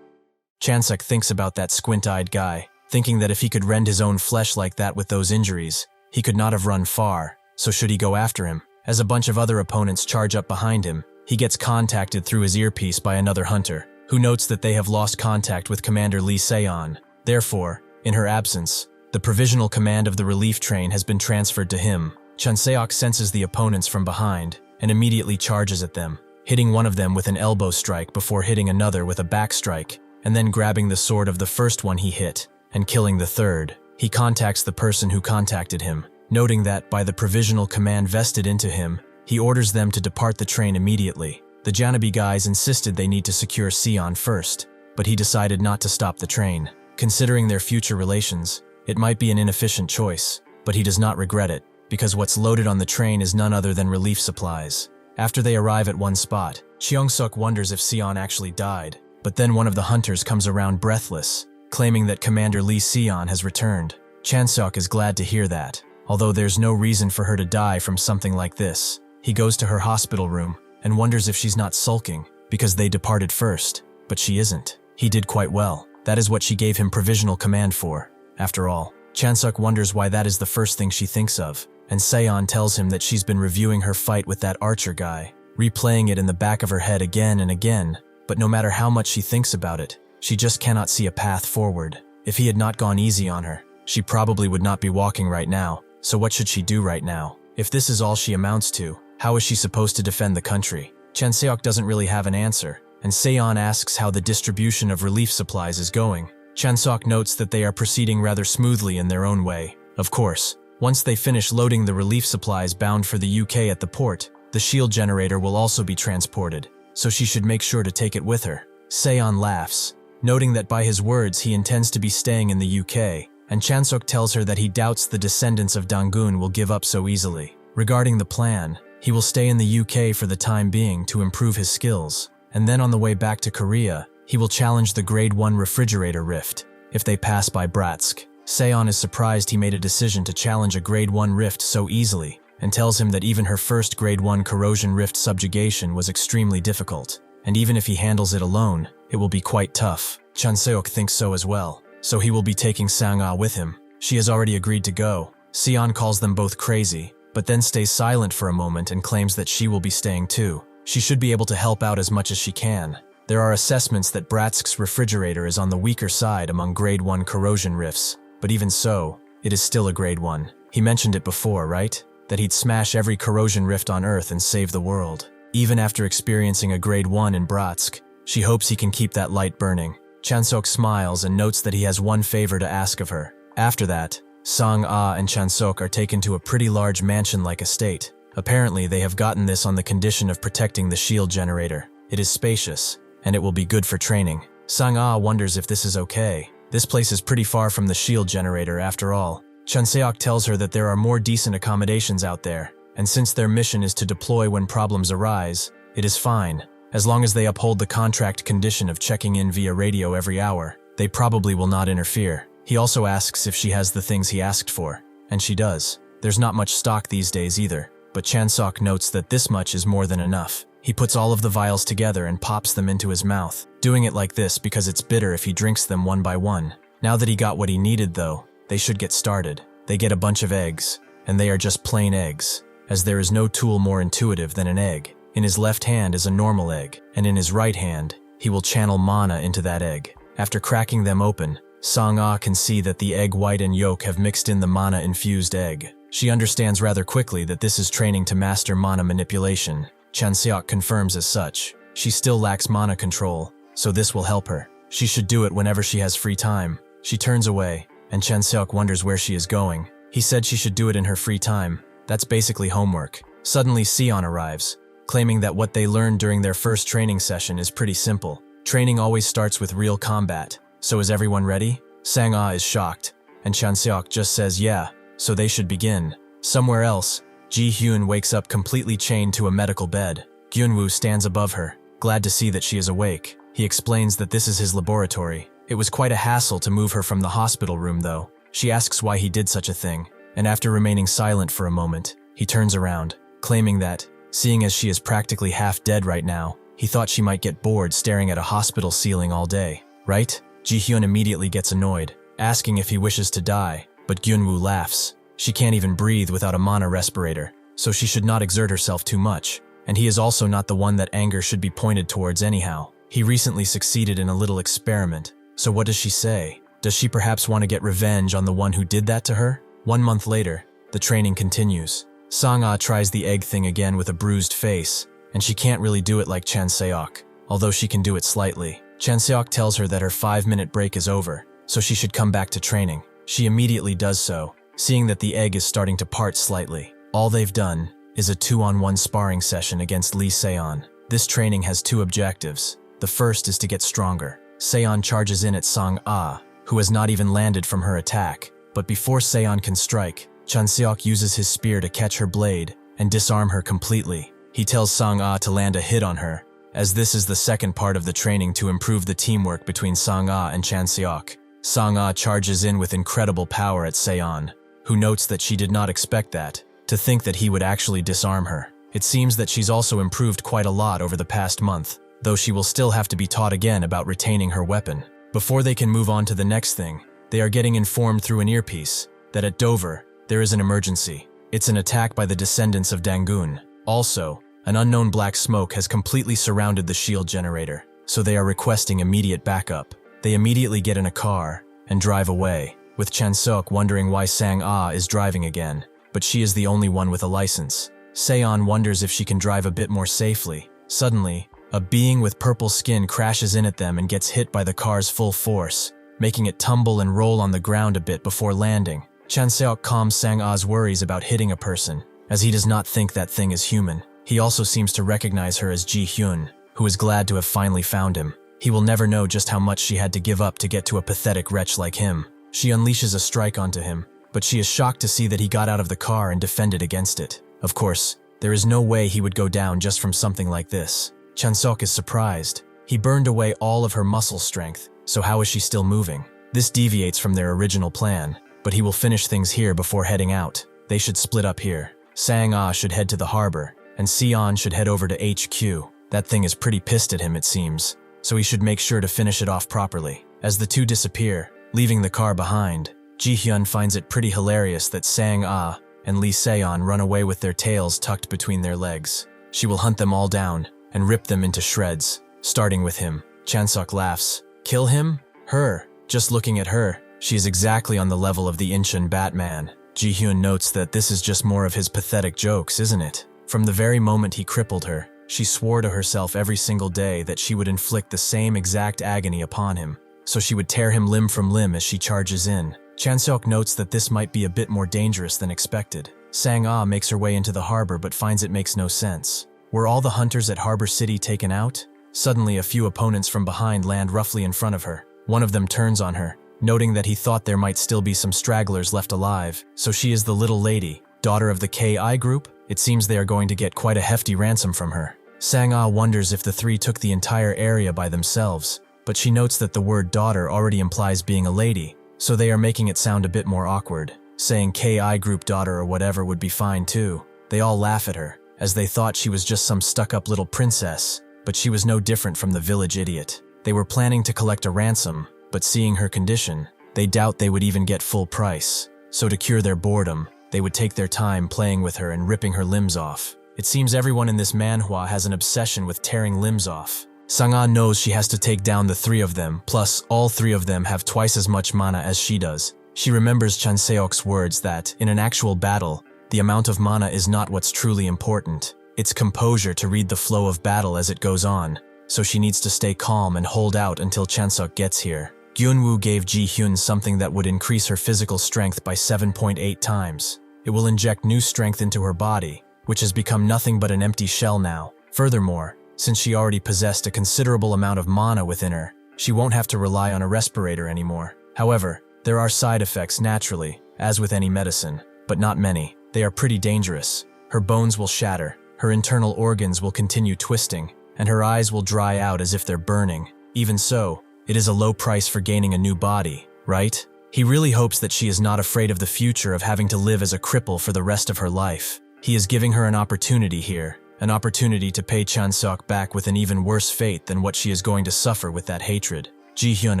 Chanseok thinks about that squint-eyed guy, thinking that if he could rend his own flesh like that with those injuries, he could not have run far, so should he go after him? As a bunch of other opponents charge up behind him, he gets contacted through his earpiece by another hunter, who notes that they have lost contact with Commander Lee Se-on. Therefore, in her absence, the provisional command of the relief train has been transferred to him. Chanseok senses the opponents from behind and immediately charges at them, hitting one of them with an elbow strike before hitting another with a back strike, and then grabbing the sword of the first one he hit and killing the third. He contacts the person who contacted him, noting that by the provisional command vested into him, he orders them to depart the train immediately. The Janabi guys insisted they need to secure Se-on first, but he decided not to stop the train. Considering their future relations, it might be an inefficient choice, but he does not regret it, because what's loaded on the train is none other than relief supplies. After they arrive at one spot, Cheong-suk wonders if Se-on actually died, but then one of the hunters comes around breathless, claiming that Commander Lee Se-on has returned. Chanseok is glad to hear that, although there's no reason for her to die from something like this. He goes to her hospital room and wonders if she's not sulking because they departed first, but she isn't. He did quite well. That is what she gave him provisional command for. After all, Chanseok wonders why that is the first thing she thinks of, and Se-on tells him that she's been reviewing her fight with that archer guy, replaying it in the back of her head again and again, but no matter how much she thinks about it, she just cannot see a path forward. If he had not gone easy on her, she probably would not be walking right now, so what should she do right now? If this is all she amounts to, how is she supposed to defend the country? Chanseok doesn't really have an answer, and Se-on asks how the distribution of relief supplies is going. Chanseok notes that they are proceeding rather smoothly in their own way. Of course, once they finish loading the relief supplies bound for the UK at the port, the shield generator will also be transported, so she should make sure to take it with her. Se-on laughs, noting that by his words he intends to be staying in the UK, and Chanseok tells her that he doubts the descendants of Dangun will give up so easily. Regarding the plan, he will stay in the UK for the time being to improve his skills, and then on the way back to Korea, he will challenge the Grade 1 refrigerator rift, if they pass by Bratsk. Se-on is surprised he made a decision to challenge a Grade 1 rift so easily, and tells him that even her first Grade 1 corrosion rift subjugation was extremely difficult, and even if he handles it alone, it will be quite tough. Chanseok thinks so as well, so he will be taking Sang-ah with him. She has already agreed to go. Se-on calls them both crazy, but then stays silent for a moment and claims that she will be staying too. She should be able to help out as much as she can. There are assessments that Bratsk's refrigerator is on the weaker side among Grade 1 corrosion rifts, but even so, it is still a Grade 1. He mentioned it before, right? That he'd smash every corrosion rift on Earth and save the world. Even after experiencing a Grade 1 in Bratsk, she hopes he can keep that light burning. Chanseok smiles and notes that he has one favor to ask of her. After that, Sang-ah and Chanseok are taken to a pretty large mansion-like estate. Apparently, they have gotten this on the condition of protecting the shield generator. It is spacious, and it will be good for training. Sang-ah wonders if this is okay. This place is pretty far from the shield generator after all. Chanseok tells her that there are more decent accommodations out there, and since their mission is to deploy when problems arise, it is fine. As long as they uphold the contract condition of checking in via radio every hour, they probably will not interfere. He also asks if she has the things he asked for, and she does. There's not much stock these days either, but Chanseok notes that this much is more than enough. He puts all of the vials together and pops them into his mouth, doing it like this because it's bitter if he drinks them one by one. Now that he got what he needed though, they should get started. They get a bunch of eggs, and they are just plain eggs, as there is no tool more intuitive than an egg. In his left hand is a normal egg, and in his right hand, he will channel mana into that egg. After cracking them open, Sang-ah can see that the egg white and yolk have mixed in the mana-infused egg. She understands rather quickly that this is training to master mana manipulation. Chanseok confirms as such. She still lacks mana control, so this will help her. She should do it whenever she has free time. She turns away, and Chanseok wonders where she is going. He said she should do it in her free time. That's basically homework. Suddenly Sion arrives, claiming that what they learned during their first training session is pretty simple. Training always starts with real combat. So is everyone ready? Sang-ah is shocked, and Chanseok just says yeah, so they should begin. Somewhere else, Ji-hyun wakes up completely chained to a medical bed. Gyunwoo stands above her, glad to see that she is awake. He explains that this is his laboratory. It was quite a hassle to move her from the hospital room though. She asks why he did such a thing, and after remaining silent for a moment, he turns around, claiming that, seeing as she is practically half dead right now, he thought she might get bored staring at a hospital ceiling all day, right? Ji-hyun immediately gets annoyed, asking if he wishes to die, but Gyunwoo laughs. She can't even breathe without a mana respirator, so she should not exert herself too much, and he is also not the one that anger should be pointed towards anyhow. He recently succeeded in a little experiment, so what does she say? Does she perhaps want to get revenge on the one who did that to her? 1 month later, the training continues. Sang-ah tries the egg thing again with a bruised face, and she can't really do it like Chanseok, although she can do it slightly. Chanseok tells her that her 5-minute break is over, so she should come back to training. She immediately does so, seeing that the egg is starting to part slightly. All they've done is a 2-on-1 sparring session against Lee Seon. This training has 2 objectives. The first is to get stronger. Seon charges in at Sang-ah, who has not even landed from her attack, but before Seon can strike, Chanseok uses his spear to catch her blade and disarm her completely. He tells Sang-ah to land a hit on her, as this is the second part of the training to improve the teamwork between Sang-ah and Chanseok. Sang-ah charges in with incredible power at Seon, who notes that she did not expect that, to think that he would actually disarm her. It seems that she's also improved quite a lot over the past month, though she will still have to be taught again about retaining her weapon. Before they can move on to the next thing, they are getting informed through an earpiece that at Dover, there is an emergency. It's an attack by the descendants of Dangun. Also, an unknown black smoke has completely surrounded the shield generator, so they are requesting immediate backup. They immediately get in a car and drive away, with Chanseok wondering why Sang-ah is driving again, but she is the only one with a license. Seon wonders if she can drive a bit more safely. Suddenly, a being with purple skin crashes in at them and gets hit by the car's full force, making it tumble and roll on the ground a bit before landing. Chanseok calms Sang-ah's worries about hitting a person, as he does not think that thing is human. He also seems to recognize her as Ji-hyun, who is glad to have finally found him. He will never know just how much she had to give up to get to a pathetic wretch like him. She unleashes a strike onto him, but she is shocked to see that he got out of the car and defended against it. Of course, there is no way he would go down just from something like this. Chanseok is surprised. He burned away all of her muscle strength, so how is she still moving? This deviates from their original plan, but he will finish things here before heading out. They should split up here. Sang-ah should head to the harbor, and Sion should head over to HQ. That thing is pretty pissed at him, it seems, so he should make sure to finish it off properly. As the two disappear, leaving the car behind, Ji-hyun finds it pretty hilarious that Sang-ah and Lee Seon run away with their tails tucked between their legs. She will hunt them all down and rip them into shreds, starting with him. Chanseok laughs. Kill him? Her. Just looking at her, she is exactly on the level of the Incheon Batman. Ji-hyun notes that this is just more of his pathetic jokes, isn't it? From the very moment he crippled her, she swore to herself every single day that she would inflict the same exact agony upon him, so she would tear him limb from limb as she charges in. Chanseok notes that this might be a bit more dangerous than expected. Sang-ah makes her way into the harbor but finds it makes no sense. Were all the hunters at Harbor City taken out? Suddenly, a few opponents from behind land roughly in front of her. One of them turns on her, noting that he thought there might still be some stragglers left alive. So she is the little lady, daughter of the KI group? It seems they are going to get quite a hefty ransom from her. Sang-ah wonders if the three took the entire area by themselves, but she notes that the word daughter already implies being a lady, so they are making it sound a bit more awkward. Saying KI group daughter or whatever would be fine too. They all laugh at her, as they thought she was just some stuck-up little princess, but she was no different from the village idiot. They were planning to collect a ransom, but seeing her condition, they doubt they would even get full price. So to cure their boredom, they would take their time playing with her and ripping her limbs off. It seems everyone in this manhwa has an obsession with tearing limbs off. Sang-ah knows she has to take down the three of them, plus all three of them have twice as much mana as she does. She remembers Chanseok's words that, in an actual battle, the amount of mana is not what's truly important. It's composure to read the flow of battle as it goes on, so she needs to stay calm and hold out until Chanseok gets here. Gyunwoo gave Ji-hyun something that would increase her physical strength by 7.8 times. It will inject new strength into her body, which has become nothing but an empty shell now. Furthermore, since she already possessed a considerable amount of mana within her, she won't have to rely on a respirator anymore. However, there are side effects naturally, as with any medicine, but not many. They are pretty dangerous. Her bones will shatter, her internal organs will continue twisting, and her eyes will dry out as if they're burning. Even so, it is a low price for gaining a new body, right? He really hopes that she is not afraid of the future of having to live as a cripple for the rest of her life. He is giving her an opportunity here, an opportunity to pay Chanseok back with an even worse fate than what she is going to suffer with that hatred. Ji-hyun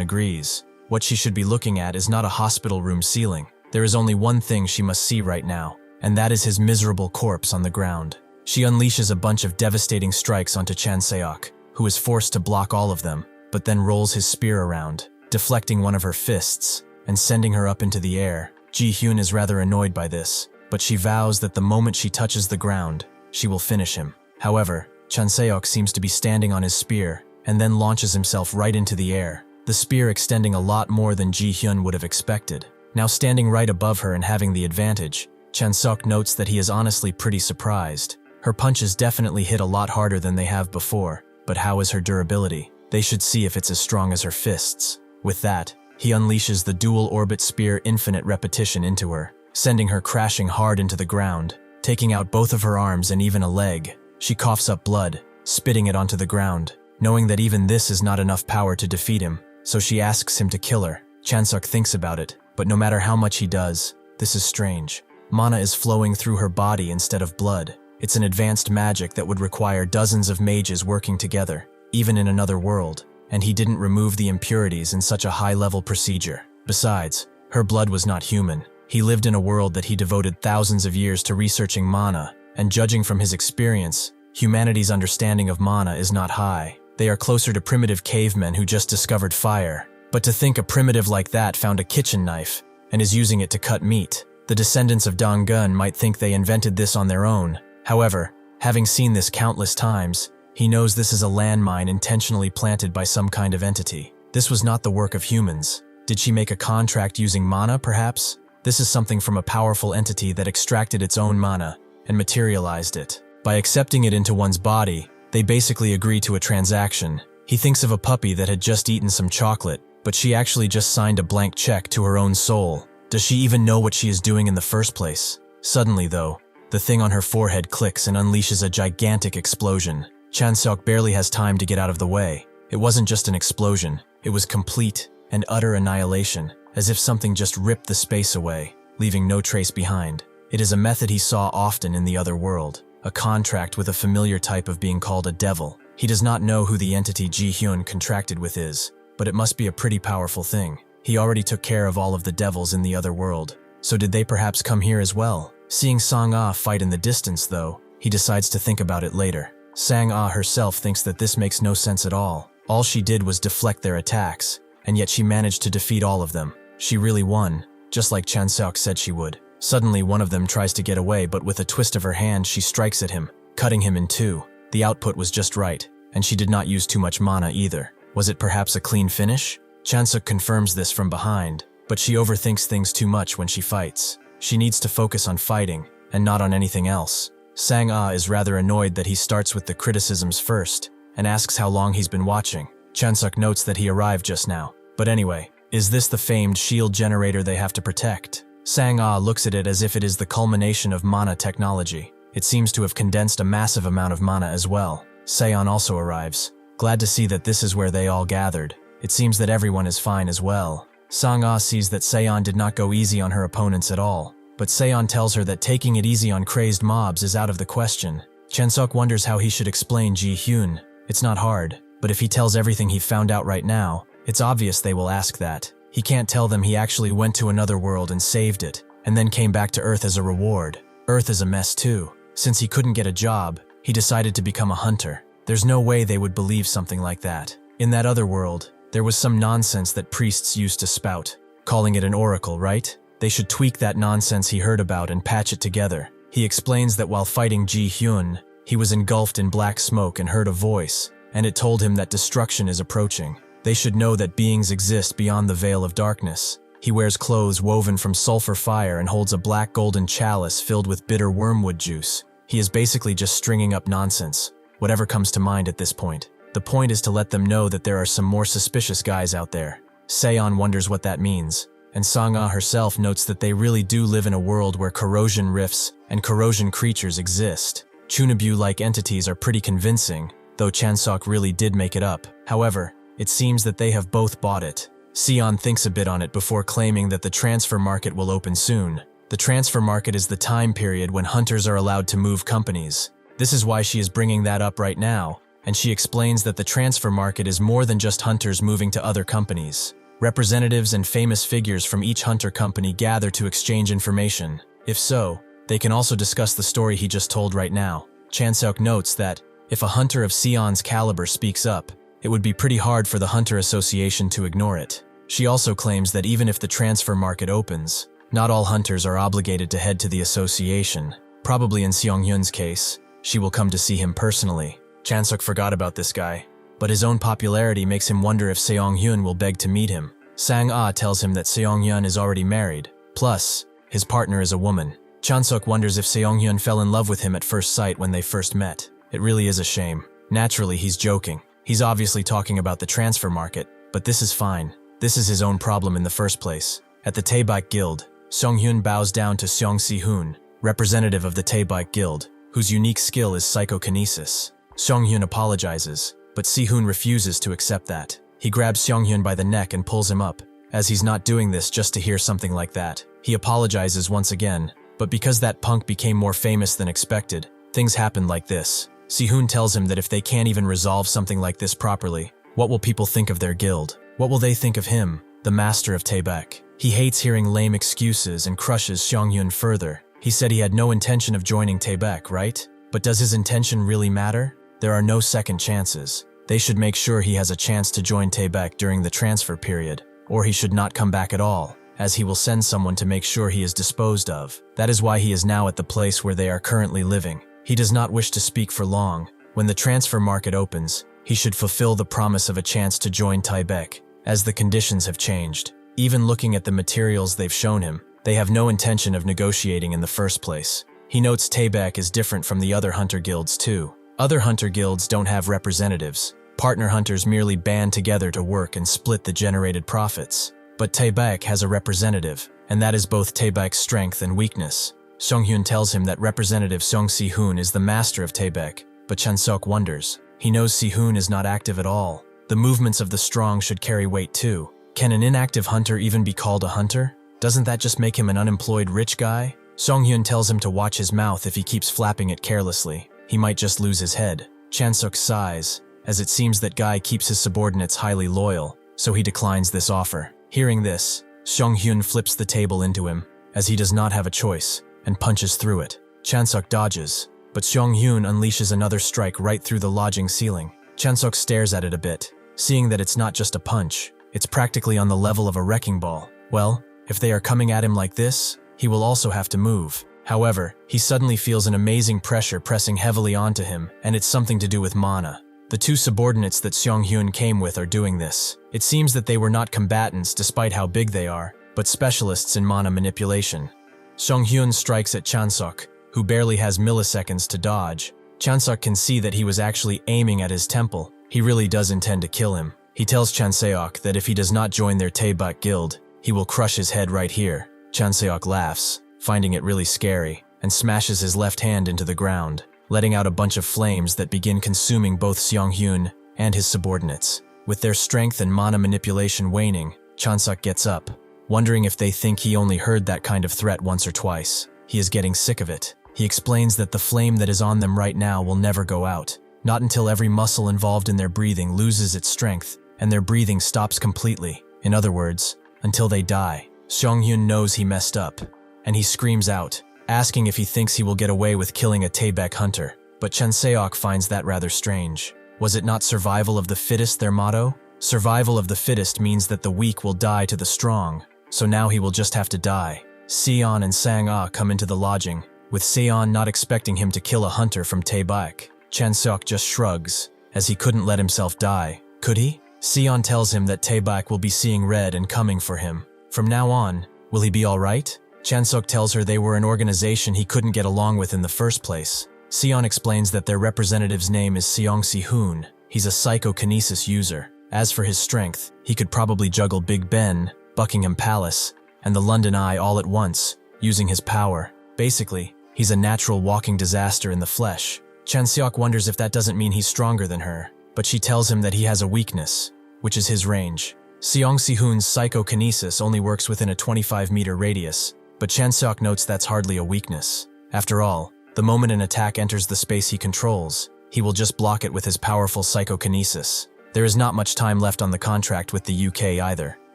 agrees. What she should be looking at is not a hospital room ceiling. There is only one thing she must see right now, and that is his miserable corpse on the ground. She unleashes a bunch of devastating strikes onto Chanseok, who is forced to block all of them, but then rolls his spear around, deflecting one of her fists and sending her up into the air. Ji-hyun is rather annoyed by this, but she vows that the moment she touches the ground, she will finish him. However, Chanseok seems to be standing on his spear and then launches himself right into the air, the spear extending a lot more than Ji-hyun would have expected. Now standing right above her and having the advantage, Chanseok notes that he is honestly pretty surprised. Her punches definitely hit a lot harder than they have before, but how is her durability? They should see if it's as strong as her fists. With that, he unleashes the dual orbit spear infinite repetition into her, sending her crashing hard into the ground, taking out both of her arms and even a leg. She coughs up blood, spitting it onto the ground, knowing that even this is not enough power to defeat him, so she asks him to kill her. Chanseok thinks about it, but no matter how much he does, this is strange. Mana is flowing through her body instead of blood. It's an advanced magic that would require dozens of mages working together, even in another world, and he didn't remove the impurities in such a high-level procedure. Besides, her blood was not human. He lived in a world that he devoted thousands of years to researching mana, and judging from his experience, humanity's understanding of mana is not high. They are closer to primitive cavemen who just discovered fire. But to think a primitive like that found a kitchen knife, and is using it to cut meat. The descendants of Donggun might think they invented this on their own. However, having seen this countless times, he knows this is a landmine intentionally planted by some kind of entity. This was not the work of humans. Did she make a contract using mana, perhaps? This is something from a powerful entity that extracted its own mana and materialized it. By accepting it into one's body, they basically agree to a transaction. He thinks of a puppy that had just eaten some chocolate, but she actually just signed a blank check to her own soul. Does she even know what she is doing in the first place? Suddenly, though, the thing on her forehead clicks and unleashes a gigantic explosion. Chanseok barely has time to get out of the way. It wasn't just an explosion, it was complete and utter annihilation, as if something just ripped the space away, leaving no trace behind. It is a method he saw often in the other world, a contract with a familiar type of being called a devil. He does not know who the entity Ji-hyun contracted with is, but it must be a pretty powerful thing. He already took care of all of the devils in the other world, so did they perhaps come here as well? Seeing Sang-ah fight in the distance, though, he decides to think about it later. Sang-ah herself thinks that this makes no sense at all. All she did was deflect their attacks, and yet she managed to defeat all of them. She really won, just like Chanseok said she would. Suddenly, one of them tries to get away, but with a twist of her hand, she strikes at him, cutting him in two. The output was just right, and she did not use too much mana either. Was it perhaps a clean finish? Chanseok confirms this from behind, but she overthinks things too much when she fights. She needs to focus on fighting, and not on anything else. Sang-ah is rather annoyed that he starts with the criticisms first, and asks how long he's been watching. Chanseok notes that he arrived just now. But anyway, is this the famed shield generator they have to protect? Sang-ah looks at it as if it is the culmination of mana technology. It seems to have condensed a massive amount of mana as well. Seon also arrives. Glad to see that this is where they all gathered. It seems that everyone is fine as well. Sang-ah sees that Seon did not go easy on her opponents at all, but Seon tells her that taking it easy on crazed mobs is out of the question. Chanseok wonders how he should explain Ji-hyun. It's not hard, but if he tells everything he found out right now, it's obvious they will ask that. He can't tell them he actually went to another world and saved it, and then came back to Earth as a reward. Earth is a mess too. Since he couldn't get a job, he decided to become a hunter. There's no way they would believe something like that. In that other world, there was some nonsense that priests used to spout, calling it an oracle, right? They should tweak that nonsense he heard about and patch it together. He explains that while fighting Ji Hyun, he was engulfed in black smoke and heard a voice, and it told him that destruction is approaching. They should know that beings exist beyond the veil of darkness. He wears clothes woven from sulfur fire and holds a black golden chalice filled with bitter wormwood juice. He is basically just stringing up nonsense, whatever comes to mind at this point. The point is to let them know that there are some more suspicious guys out there. Seon wonders what that means, and Sang-ah herself notes that they really do live in a world where corrosion rifts and corrosion creatures exist. Chunabu-like entities are pretty convincing, though Chanseok really did make it up. However, it seems that they have both bought it. Seon thinks a bit on it before claiming that the transfer market will open soon. The transfer market is the time period when hunters are allowed to move companies. This is why she is bringing that up right now, and she explains that the transfer market is more than just hunters moving to other companies. Representatives and famous figures from each hunter company gather to exchange information. If so, they can also discuss the story he just told right now. Chanseok notes that if a hunter of Seon's caliber speaks up, it would be pretty hard for the Hunter Association to ignore it. She also claims that even if the transfer market opens, not all hunters are obligated to head to the association. Probably in Seong-hyun's case, she will come to see him personally. Chanseok forgot about this guy, but his own popularity makes him wonder if Seong-hyun will beg to meet him. Sang-ah tells him that Seong-hyun is already married. Plus, his partner is a woman. Chanseok wonders if Seong-hyun fell in love with him at first sight when they first met. It really is a shame. Naturally, he's joking. He's obviously talking about the transfer market, but this is fine. This is his own problem in the first place. At the Taebaek Guild, Seong-hyun bows down to Seong Si-hoon, representative of the Taebaek Guild, whose unique skill is psychokinesis. Seong-hyun apologizes, but Si-hoon refuses to accept that. He grabs Seong-hyun by the neck and pulls him up, as he's not doing this just to hear something like that. He apologizes once again, but because that punk became more famous than expected, things happened like this. Si-hoon tells him that if they can't even resolve something like this properly, what will people think of their guild? What will they think of him, the master of Taebaek? He hates hearing lame excuses and crushes Seong-hyun further. He said he had no intention of joining Taebaek, right? But does his intention really matter? There are no second chances. They should make sure he has a chance to join Taebaek during the transfer period, or he should not come back at all, as he will send someone to make sure he is disposed of. That is why he is now at the place where they are currently living. He does not wish to speak for long. When the transfer market opens, he should fulfill the promise of a chance to join Taebaek, as the conditions have changed. Even looking at the materials they've shown him, they have no intention of negotiating in the first place. He notes Taebaek is different from the other hunter guilds too. Other hunter guilds don't have representatives. Partner hunters merely band together to work and split the generated profits. But Taebaek has a representative, and that is both Taebaek's strength and weakness. Seong-hyun tells him that Representative Seong Si-hoon is the master of Taebaek, but Chanseok wonders. He knows Si-hoon is not active at all. The movements of the strong should carry weight too. Can an inactive hunter even be called a hunter? Doesn't that just make him an unemployed rich guy? Seong-hyun tells him to watch his mouth if he keeps flapping it carelessly. He might just lose his head. Chanseok sighs, as it seems that Guy keeps his subordinates highly loyal, so he declines this offer. Hearing this, Seong-hyun flips the table into him, as he does not have a choice, and punches through it. Chanseok dodges, but Seong-hyun unleashes another strike right through the lodging ceiling. Chanseok stares at it a bit, seeing that it's not just a punch, it's practically on the level of a wrecking ball. Well, if they are coming at him like this, he will also have to move. However, he suddenly feels an amazing pressure pressing heavily onto him, and it's something to do with mana. The two subordinates that Seong-hyun came with are doing this. It seems that they were not combatants despite how big they are, but specialists in mana manipulation. Seong-hyun strikes at Chanseok, who barely has milliseconds to dodge. Chanseok can see that he was actually aiming at his temple. He really does intend to kill him. He tells Chanseok that if he does not join their Taebaek guild, he will crush his head right here. Chanseok laughs, finding it really scary, and smashes his left hand into the ground, letting out a bunch of flames that begin consuming both Seong-hyun and his subordinates. With their strength and mana manipulation waning, Chanseok gets up, wondering if they think he only heard that kind of threat once or twice. He is getting sick of it. He explains that the flame that is on them right now will never go out, not until every muscle involved in their breathing loses its strength and their breathing stops completely. In other words, until they die. Seong-hyun knows he messed up, and he screams out, asking if he thinks he will get away with killing a Taebaek hunter. but Chanseok finds that rather strange. Was it not survival of the fittest their motto? Survival of the fittest means that the weak will die to the strong, so now he will just have to die. Seon and Sang-ah come into the lodging, with Seon not expecting him to kill a hunter from Taebaek. Chanseok just shrugs, as he couldn't let himself die. Could he? Seon tells him that Taebaek will be seeing red and coming for him. From now on, will he be alright? Chanseok tells her they were an organization he couldn't get along with in the first place. Seon explains that their representative's name is Seong Si-hoon. He's a psychokinesis user. As for his strength, he could probably juggle Big Ben, Buckingham Palace, and the London Eye all at once, using his power. Basically, he's a natural walking disaster in the flesh. Chanseok wonders if that doesn't mean he's stronger than her, but she tells him that he has a weakness, which is his range. Seong Si-hoon's psychokinesis only works within a 25-meter radius, but Chanseok notes that's hardly a weakness. After all, the moment an attack enters the space he controls, he will just block it with his powerful psychokinesis. There is not much time left on the contract with the UK either,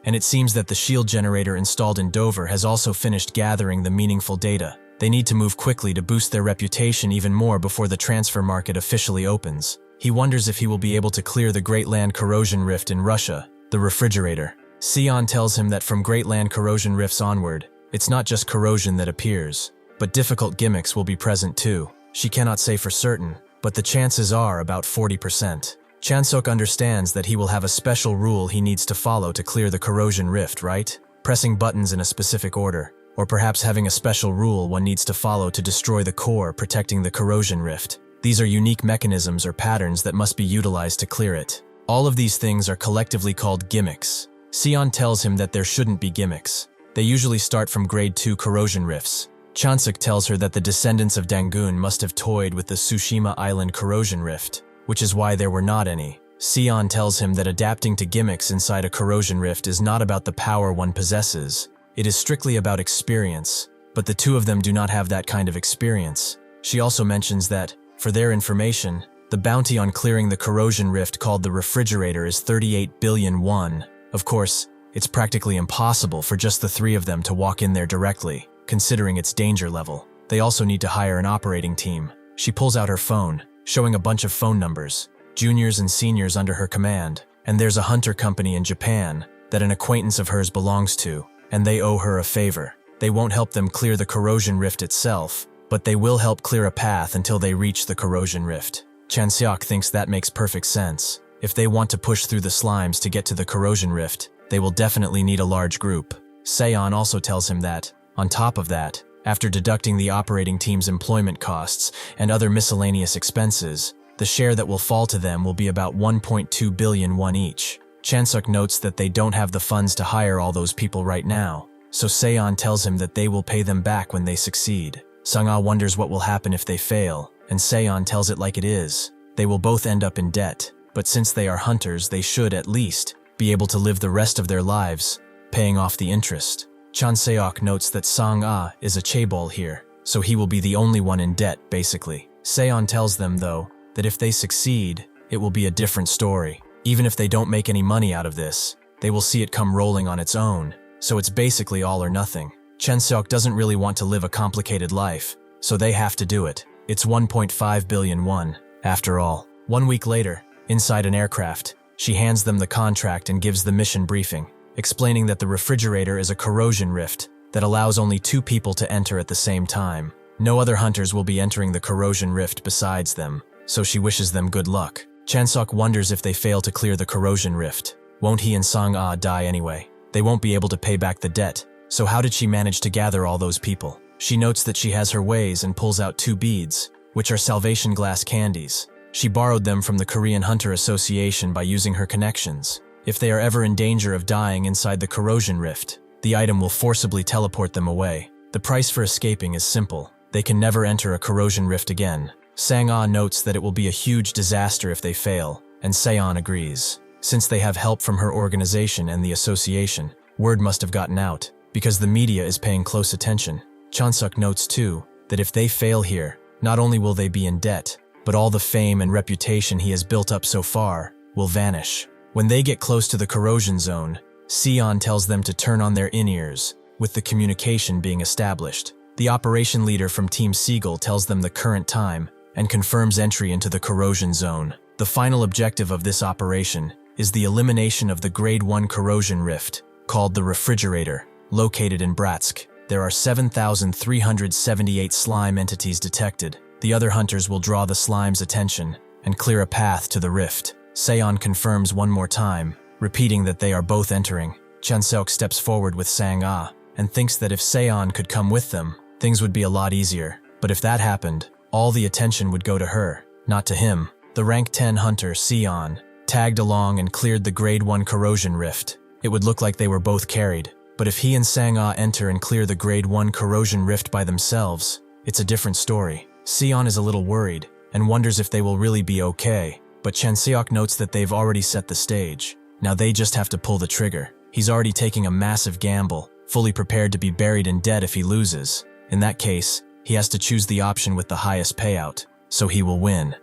and it seems that the shield generator installed in Dover has also finished gathering the meaningful data. They need to move quickly to boost their reputation even more before the transfer market officially opens. He wonders if he will be able to clear the Great Land Corrosion Rift in Russia, the refrigerator. Seon tells him that from Great Land Corrosion Rifts onward, it's not just corrosion that appears, but difficult gimmicks will be present too. She cannot say for certain, but the chances are about 40%. Chanseok understands that he will have a special rule he needs to follow to clear the corrosion rift, right? Pressing buttons in a specific order, or perhaps having a special rule one needs to follow to destroy the core protecting the corrosion rift. These are unique mechanisms or patterns that must be utilized to clear it. All of these things are collectively called gimmicks. Seon tells him that there shouldn't be gimmicks. They usually start from grade 2 corrosion rifts. Chanseok tells her that the descendants of Dangun must have toyed with the Tsushima Island corrosion rift, which is why there were not any. Seon tells him that adapting to gimmicks inside a corrosion rift is not about the power one possesses. It is strictly about experience, but the two of them do not have that kind of experience. She also mentions that, for their information, the bounty on clearing the corrosion rift called the refrigerator is 38 billion won. Of course, it's practically impossible for just the three of them to walk in there directly, considering its danger level. They also need to hire an operating team. She pulls out her phone, showing a bunch of phone numbers, juniors and seniors under her command, and there's a hunter company in Japan that an acquaintance of hers belongs to, and they owe her a favor. They won't help them clear the corrosion rift itself, but they will help clear a path until they reach the corrosion rift. Chanseok thinks that makes perfect sense. If they want to push through the slimes to get to the corrosion rift, they will definitely need a large group. Seon also tells him that, on top of that, after deducting the operating team's employment costs and other miscellaneous expenses, the share that will fall to them will be about 1.2 billion won each. Chanseok notes that they don't have the funds to hire all those people right now, so Seon tells him that they will pay them back when they succeed. Sang-ah wonders what will happen if they fail, and Seon tells it like it is. They will both end up in debt, but since they are hunters, they should, at least, be able to live the rest of their lives, paying off the interest. Chanseok notes that Sang-ah is a chaebol here, so he will be the only one in debt, basically. Seon tells them, though, that if they succeed, it will be a different story. Even if they don't make any money out of this, they will see it come rolling on its own, so it's basically all or nothing. Chanseok doesn't really want to live a complicated life, so they have to do it. It's 1.5 billion won, after all. 1 week later, inside an aircraft, she hands them the contract and gives the mission briefing, explaining that the refrigerator is a corrosion rift that allows only 2 people to enter at the same time. No other hunters will be entering the corrosion rift besides them, so she wishes them good luck. Chanseok wonders if they fail to clear the corrosion rift, won't he and Sang-ah die anyway? They won't be able to pay back the debt, so how did she manage to gather all those people? She notes that she has her ways and pulls out 2 beads, which are salvation glass candies. She borrowed them from the Korean Hunter Association by using her connections. If they are ever in danger of dying inside the corrosion rift, the item will forcibly teleport them away. The price for escaping is simple. They can never enter a corrosion rift again. Sang-ah notes that it will be a huge disaster if they fail, and Seon agrees. Since they have help from her organization and the association, word must have gotten out, because the media is paying close attention. Chanseok notes too, that if they fail here, not only will they be in debt, but all the fame and reputation he has built up so far will vanish. When they get close to the corrosion zone, Seon tells them to turn on their in-ears, with the communication being established. The operation leader from Team Seagull tells them the current time, and confirms entry into the corrosion zone. The final objective of this operation is the elimination of the Grade 1 corrosion rift, called the refrigerator, located in Bratsk. There are 7,378 slime entities detected. The other hunters will draw the slime's attention and clear a path to the rift. Seon confirms one more time, repeating that they are both entering. Chanseok steps forward with Sang-ah and thinks that if Seon could come with them, things would be a lot easier. But if that happened, all the attention would go to her, not to him. The rank 10 hunter, Seon, tagged along and cleared the Grade 1 corrosion rift. It would look like they were both carried. But if he and Sang-ah enter and clear the Grade 1 corrosion rift by themselves, it's a different story. Seon is a little worried and wonders if they will really be okay, but Chanseok notes that they've already set the stage. Now they just have to pull the trigger. He's already taking a massive gamble, fully prepared to be buried in debt if he loses. In that case, he has to choose the option with the highest payout, so he will win.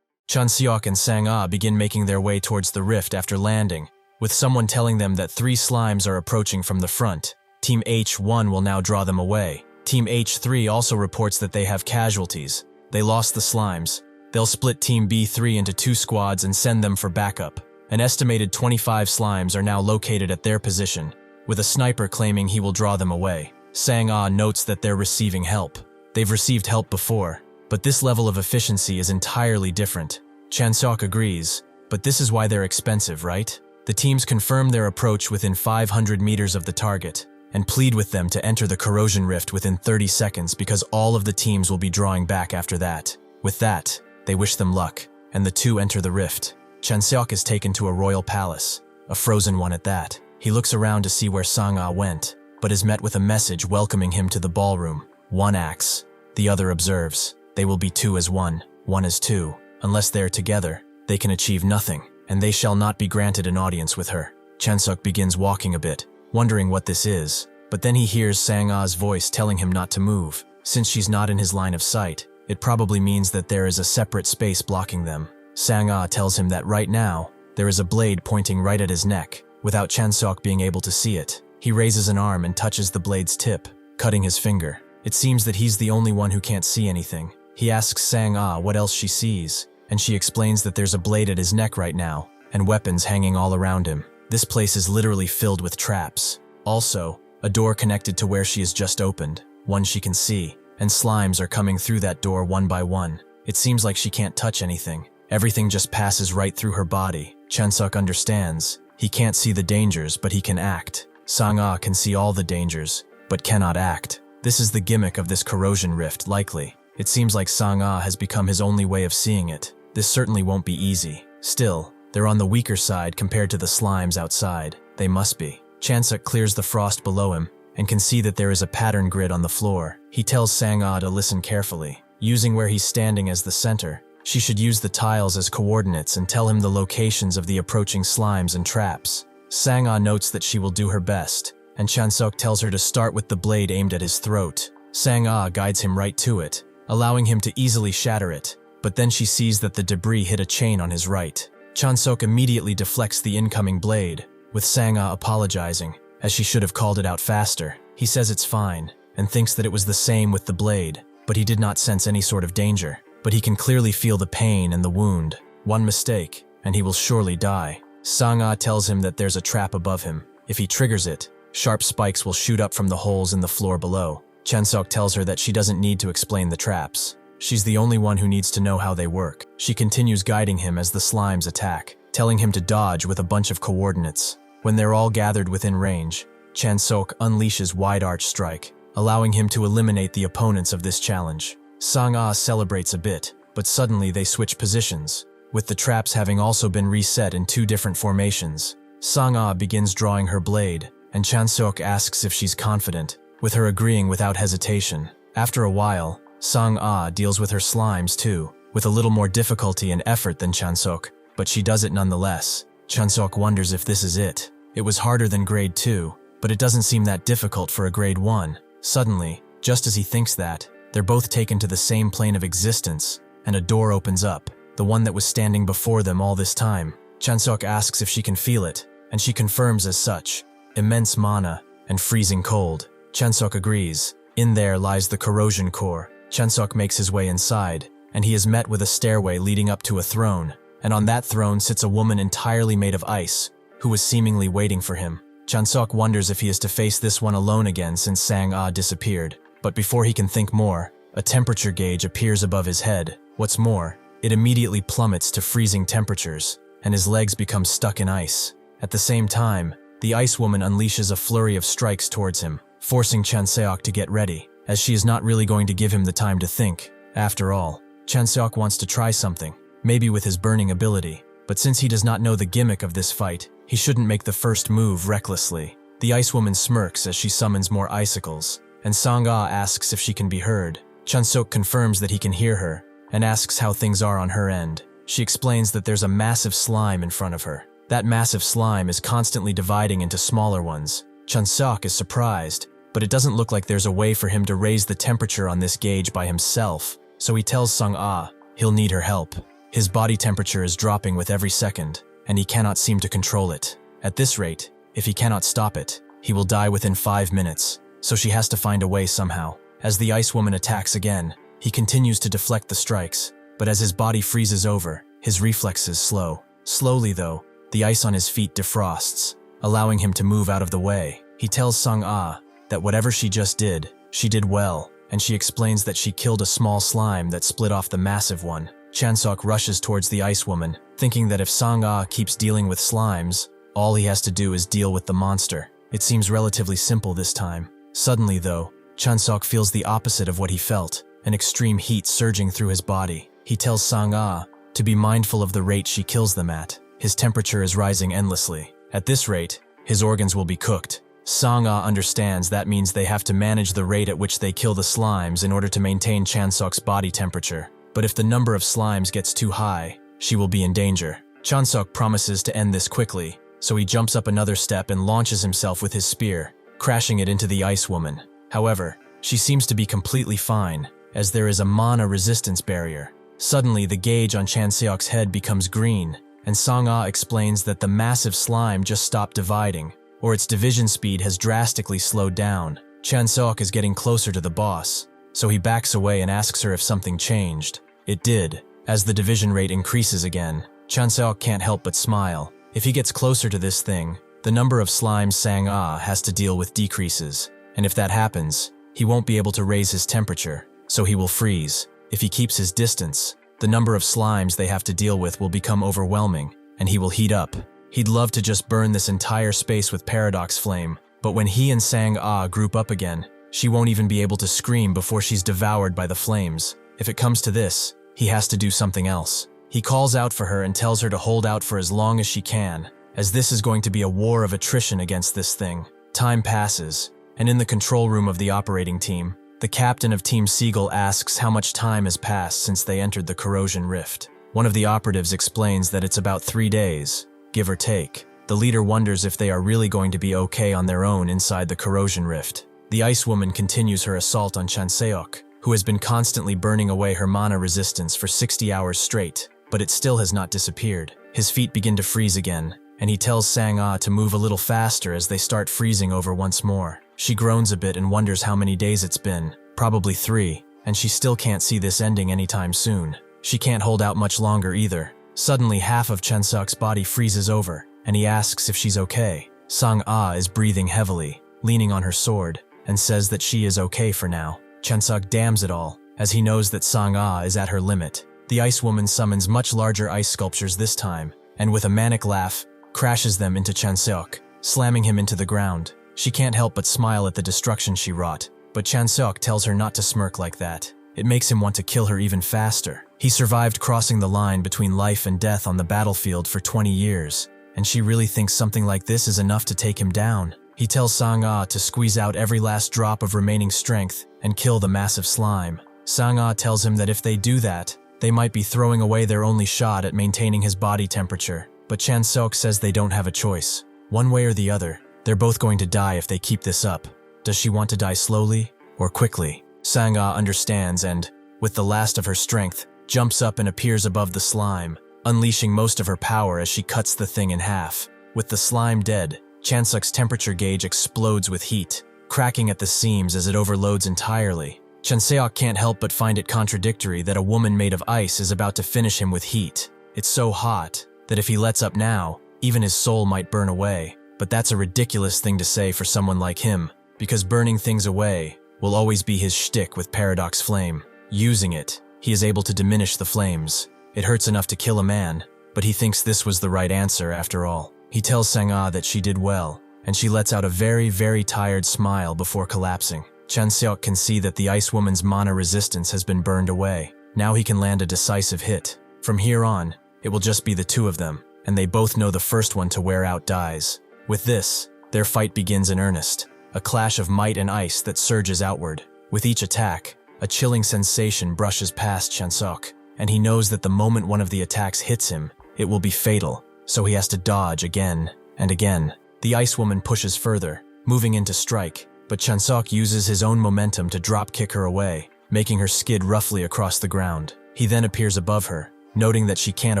Chanseok and Sang-ah begin making their way towards the rift after landing, with someone telling them that 3 slimes are approaching from the front. Team H1 will now draw them away. Team H3 also reports that they have casualties. They lost the slimes. They'll split Team B3 into 2 squads and send them for backup. An estimated 25 slimes are now located at their position, with a sniper claiming he will draw them away. Sang-ah notes that they're receiving help. They've received help before, but this level of efficiency is entirely different. Chanseok agrees, but this is why they're expensive, right? The teams confirm their approach within 500 meters of the target, and plead with them to enter the corrosion rift within 30 seconds because all of the teams will be drawing back after that. With that, they wish them luck, and the two enter the rift. Chanseok is taken to a royal palace, a frozen one at that. He looks around to see where Sang-ah went, but is met with a message welcoming him to the ballroom. One acts, the other observes. They will be 2 as 1, 1 as 2. Unless they are together, they can achieve nothing, and they shall not be granted an audience with her. Chanseok begins walking a bit, wondering what this is, but then he hears Sang-ah's voice telling him not to move. Since she's not in his line of sight, it probably means that there is a separate space blocking them. Sang-ah tells him that right now, there is a blade pointing right at his neck, without Chanseok being able to see it. He raises an arm and touches the blade's tip, cutting his finger. It seems that he's the only one who can't see anything. He asks Sang-ah what else she sees, and she explains that there's a blade at his neck right now, and weapons hanging all around him. This place is literally filled with traps. Also, a door connected to where she has just opened, one she can see, and slimes are coming through that door one by one. It seems like she can't touch anything. Everything just passes right through her body. Chanseok understands. He can't see the dangers, but he can act. Sang-ah can see all the dangers, but cannot act. This is the gimmick of this corrosion rift, likely. It seems like Sang-ah has become his only way of seeing it. This certainly won't be easy. Still, they're on the weaker side compared to the slimes outside. They must be. Chanseok clears the frost below him and can see that there is a pattern grid on the floor. He tells Sang-ah to listen carefully. Using where he's standing as the center, she should use the tiles as coordinates and tell him the locations of the approaching slimes and traps. Sang-ah notes that she will do her best, and Chanseok tells her to start with the blade aimed at his throat. Sang-ah guides him right to it, allowing him to easily shatter it, but then she sees that the debris hit a chain on his right. Chanseok immediately deflects the incoming blade, with Sang-ah apologizing, as she should have called it out faster. He says it's fine, and thinks that it was the same with the blade, but he did not sense any sort of danger. But he can clearly feel the pain and the wound. One mistake, and he will surely die. Sang-ah tells him that there's a trap above him. If he triggers it, sharp spikes will shoot up from the holes in the floor below. Chanseok tells her that she doesn't need to explain the traps. She's the only one who needs to know how they work. She continues guiding him as the slimes attack, telling him to dodge with a bunch of coordinates. When they're all gathered within range, Chanseok unleashes Wide Arch Strike, allowing him to eliminate the opponents of this challenge. Sang-ah celebrates a bit, but suddenly they switch positions, with the traps having also been reset in 2 different formations. Sang-ah begins drawing her blade, and Chanseok asks if she's confident, with her agreeing without hesitation. After a while, Sang-ah deals with her slimes too, with a little more difficulty and effort than Chanseok, but she does it nonetheless. Chanseok wonders if this is it. It was harder than grade 2, but it doesn't seem that difficult for a grade 1. Suddenly, just as he thinks that, they're both taken to the same plane of existence, and a door opens up, the one that was standing before them all this time. Chanseok asks if she can feel it, and she confirms as such. Immense mana, and freezing cold. Chanseok agrees. In there lies the corrosion core. Chanseok makes his way inside, and he is met with a stairway leading up to a throne, and on that throne sits a woman entirely made of ice, who is seemingly waiting for him. Chanseok wonders if he is to face this one alone again since Sang-ah disappeared, but before he can think more, a temperature gauge appears above his head. What's more, it immediately plummets to freezing temperatures, and his legs become stuck in ice. At the same time, the ice woman unleashes a flurry of strikes towards him, forcing Chanseok to get ready, as she is not really going to give him the time to think. After all, Chanseok wants to try something, maybe with his burning ability, but since he does not know the gimmick of this fight, he shouldn't make the first move recklessly. The ice woman smirks as she summons more icicles, and Sang-ah asks if she can be heard. Chanseok confirms that he can hear her, and asks how things are on her end. She explains that there's a massive slime in front of her. That massive slime is constantly dividing into smaller ones. Chanseok is surprised, but it doesn't look like there's a way for him to raise the temperature on this gauge by himself, so he tells Sang-ah he'll need her help. His body temperature is dropping with every second, and he cannot seem to control it. At this rate, if he cannot stop it, he will die within 5 minutes, so she has to find a way somehow. As the ice woman attacks again, he continues to deflect the strikes, but as his body freezes over, his reflexes slow. Slowly though, the ice on his feet defrosts, allowing him to move out of the way. He tells Sang-ah that whatever she just did, she did well, and she explains that she killed a small slime that split off the massive one. Chanseok rushes towards the ice woman, thinking that if Sang-ah keeps dealing with slimes, all he has to do is deal with the monster. It seems relatively simple this time. Suddenly though, Chanseok feels the opposite of what he felt, an extreme heat surging through his body. He tells Sang-ah to be mindful of the rate she kills them at. His temperature is rising endlessly. At this rate, his organs will be cooked. Sang-ah understands that means they have to manage the rate at which they kill the slimes in order to maintain Chanseok's body temperature. But if the number of slimes gets too high, she will be in danger. Chanseok promises to end this quickly, so he jumps up another step and launches himself with his spear, crashing it into the ice woman. However, she seems to be completely fine, as there is a mana resistance barrier. Suddenly, the gauge on Chanseok's head becomes green, and Sang-ah explains that the massive slime just stopped dividing, or its division speed has drastically slowed down. Chanseok is getting closer to the boss, so he backs away and asks her if something changed. It did. As the division rate increases again, Chanseok can't help but smile. If he gets closer to this thing, the number of slimes Sang-ah has to deal with decreases, and if that happens, he won't be able to raise his temperature, so he will freeze. If he keeps his distance, the number of slimes they have to deal with will become overwhelming, and he will heat up. He'd love to just burn this entire space with paradox flame, but when he and Sang-ah group up again, she won't even be able to scream before she's devoured by the flames. If it comes to this, he has to do something else. He calls out for her and tells her to hold out for as long as she can, as this is going to be a war of attrition against this thing. Time passes, and in the control room of the operating team, the captain of Team Seagull asks how much time has passed since they entered the corrosion rift. One of the operatives explains that it's about 3 days, give or take. The leader wonders if they are really going to be okay on their own inside the corrosion rift. The ice woman continues her assault on Chanseok, who has been constantly burning away her mana resistance for 60 hours straight, but it still has not disappeared. His feet begin to freeze again, and he tells Sang-ah to move a little faster as they start freezing over once more. She groans a bit and wonders how many days it's been, probably 3, and she still can't see this ending anytime soon. She can't hold out much longer either. Suddenly, half of Chanseok's body freezes over, and he asks if she's okay. Sang-ah is breathing heavily, leaning on her sword, and says that she is okay for now. Chanseok damns it all, as he knows that Sang-ah is at her limit. The ice woman summons much larger ice sculptures this time, and with a manic laugh, crashes them into Chanseok, slamming him into the ground. She can't help but smile at the destruction she wrought, but Chanseok tells her not to smirk like that. It makes him want to kill her even faster. He survived crossing the line between life and death on the battlefield for 20 years, and she really thinks something like this is enough to take him down. He tells Sang-ah to squeeze out every last drop of remaining strength and kill the massive slime. Sang-ah tells him that if they do that, they might be throwing away their only shot at maintaining his body temperature, but Chanseok says they don't have a choice. One way or the other, they're both going to die if they keep this up. Does she want to die slowly or quickly? Sang-ah understands and, with the last of her strength, jumps up and appears above the slime, unleashing most of her power as she cuts the thing in half. With the slime dead, Chanseok's temperature gauge explodes with heat, cracking at the seams as it overloads entirely. Chanseok can't help but find it contradictory that a woman made of ice is about to finish him with heat. It's so hot that if he lets up now, even his soul might burn away. But that's a ridiculous thing to say for someone like him, because burning things away will always be his shtick with Paradox Flame. Using it, he is able to diminish the flames. It hurts enough to kill a man, but he thinks this was the right answer after all. He tells Sang-ah that she did well, and she lets out a very, very tired smile before collapsing. Chanseok can see that the Ice Woman's mana resistance has been burned away. Now he can land a decisive hit. From here on, it will just be the two of them, and they both know the first one to wear out dies. With this, their fight begins in earnest, a clash of might and ice that surges outward. With each attack, a chilling sensation brushes past Chanseok, and he knows that the moment one of the attacks hits him, it will be fatal, so he has to dodge again and again. The Ice Woman pushes further, moving in to strike, but Chanseok uses his own momentum to drop-kick her away, making her skid roughly across the ground. He then appears above her, noting that she can't